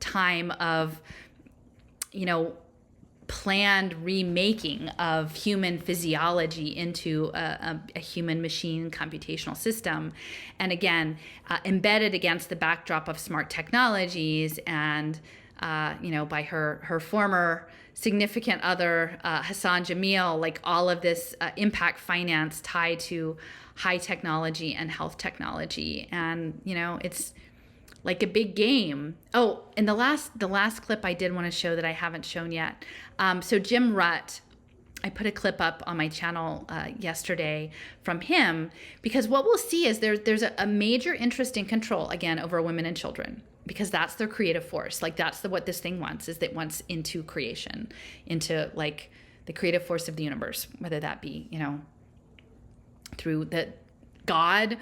time of, planned remaking of human physiology into a human machine computational system. And again, embedded against the backdrop of smart technologies and, by her former significant other, Hassan Jamil, like all of this impact finance tied to high technology and health technology. And, it's like a big game. Oh, and the last clip I did want to show that I haven't shown yet. So Jim Rutt, I put a clip up on my channel yesterday from him, because what we'll see is there's a major interest in control, again, over women and children, because that's their creative force. Like that's what this thing wants, is that it wants into creation, into like the creative force of the universe, whether that be, through the God,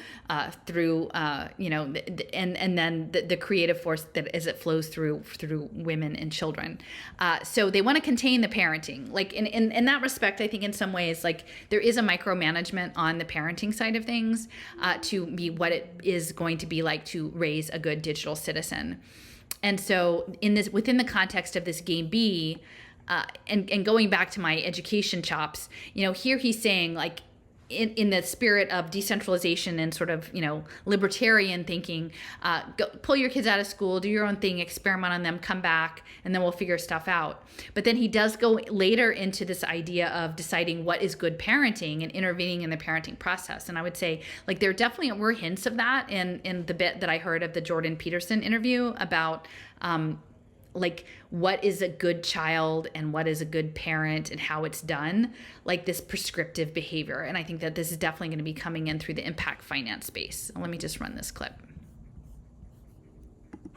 through and then the creative force that as it flows through women and children. So they want to contain the parenting. Like in that respect, I think in some ways, like there is a micromanagement on the parenting side of things to be what it is going to be like to raise a good digital citizen. And so within the context of this game B, and going back to my education chops, here he's saying like, in the spirit of decentralization and sort of, libertarian thinking, pull your kids out of school, do your own thing, experiment on them, come back, and then we'll figure stuff out. But then he does go later into this idea of deciding what is good parenting and intervening in the parenting process. And I would say, like, there definitely were hints of that in the bit that I heard of the Jordan Peterson interview about like what is a good child and what is a good parent and how it's done, like this prescriptive behavior. And I think that this is definitely going to be coming in through the impact finance space. Let me just run this clip.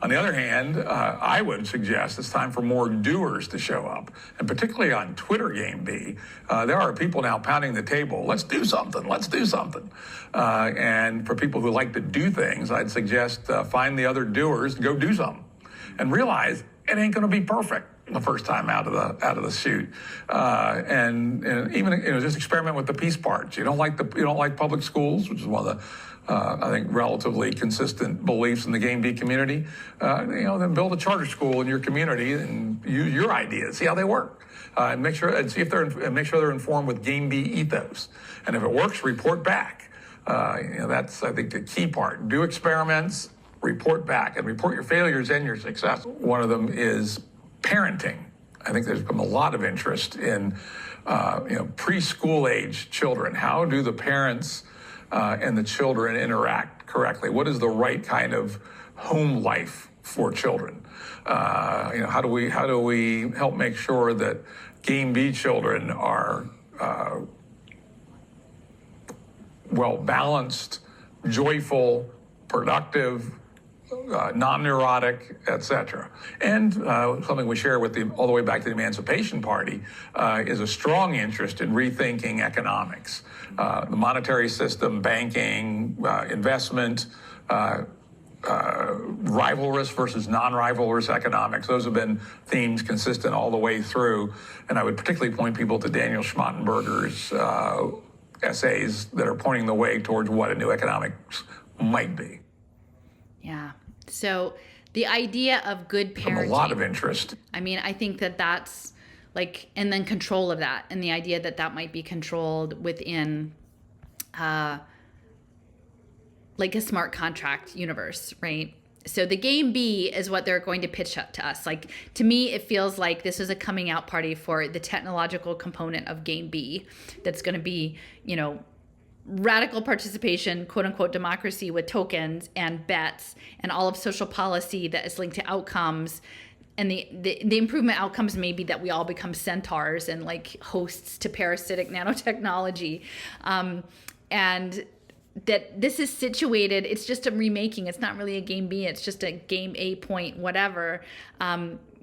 On the other hand, I would suggest it's time for more doers to show up, and particularly on Twitter Game B, there are people now pounding the table. Let's do something. Let's do something. And for people who like to do things, I'd suggest find the other doers and go do something, and realize it ain't going to be perfect the first time out of the chute, and even just experiment with the piece parts. You don't like public schools, which is one of the I think relatively consistent beliefs in the Game B community. Then build a charter school in your community and use your ideas, see how they work, and make sure they're informed with Game B ethos. And if it works, report back. That's I think the key part. Do experiments. Report back and report your failures and your success. One of them is parenting. I think there's been a lot of interest in preschool age children. How do the parents and the children interact correctly? What is the right kind of home life for children? How do we help make sure that Game B children are well balanced, joyful, productive, non-neurotic, etc. And something we share with all the way back to the Emancipation Party is a strong interest in rethinking economics, the monetary system, banking, investment, rivalrous versus non-rivalrous economics. Those have been themes consistent all the way through. And I would particularly point people to Daniel Schmottenberger's essays that are pointing the way towards what a new economics might be. Yeah. So the idea of good parenting. From a lot of interest. I mean, I think that that's like, and then control of that, and the idea that that might be controlled within like a smart contract universe, right? So the game B is what they're going to pitch up to us. Like, to me, it feels like this is a coming out party for the technological component of game B. That's going to be, you know, radical participation, quote unquote, democracy with tokens and bets and all of social policy that is linked to outcomes. And the improvement outcomes may be that we all become centaurs and like hosts to parasitic nanotechnology. And that this is situated, it's just a remaking. It's not really a game B, it's just a game A point, whatever.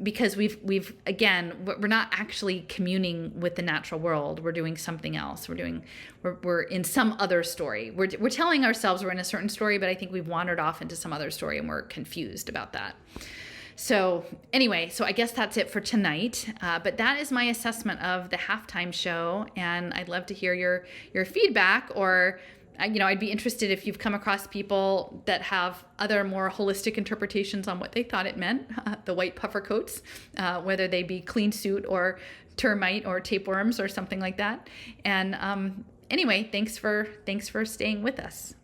Because we've again, we're not actually communing with the natural world. We're doing something else. We're in some other story. We're telling ourselves we're in a certain story, but I think we've wandered off into some other story and we're confused about that. So anyway, so I guess that's it for tonight. But that is my assessment of the halftime show, and I'd love to hear your feedback, or you know, I'd be interested if you've come across people that have other more holistic interpretations on what they thought it meant, the white puffer coats, whether they be clean suit or termite or tapeworms or something like that. And anyway, thanks for staying with us.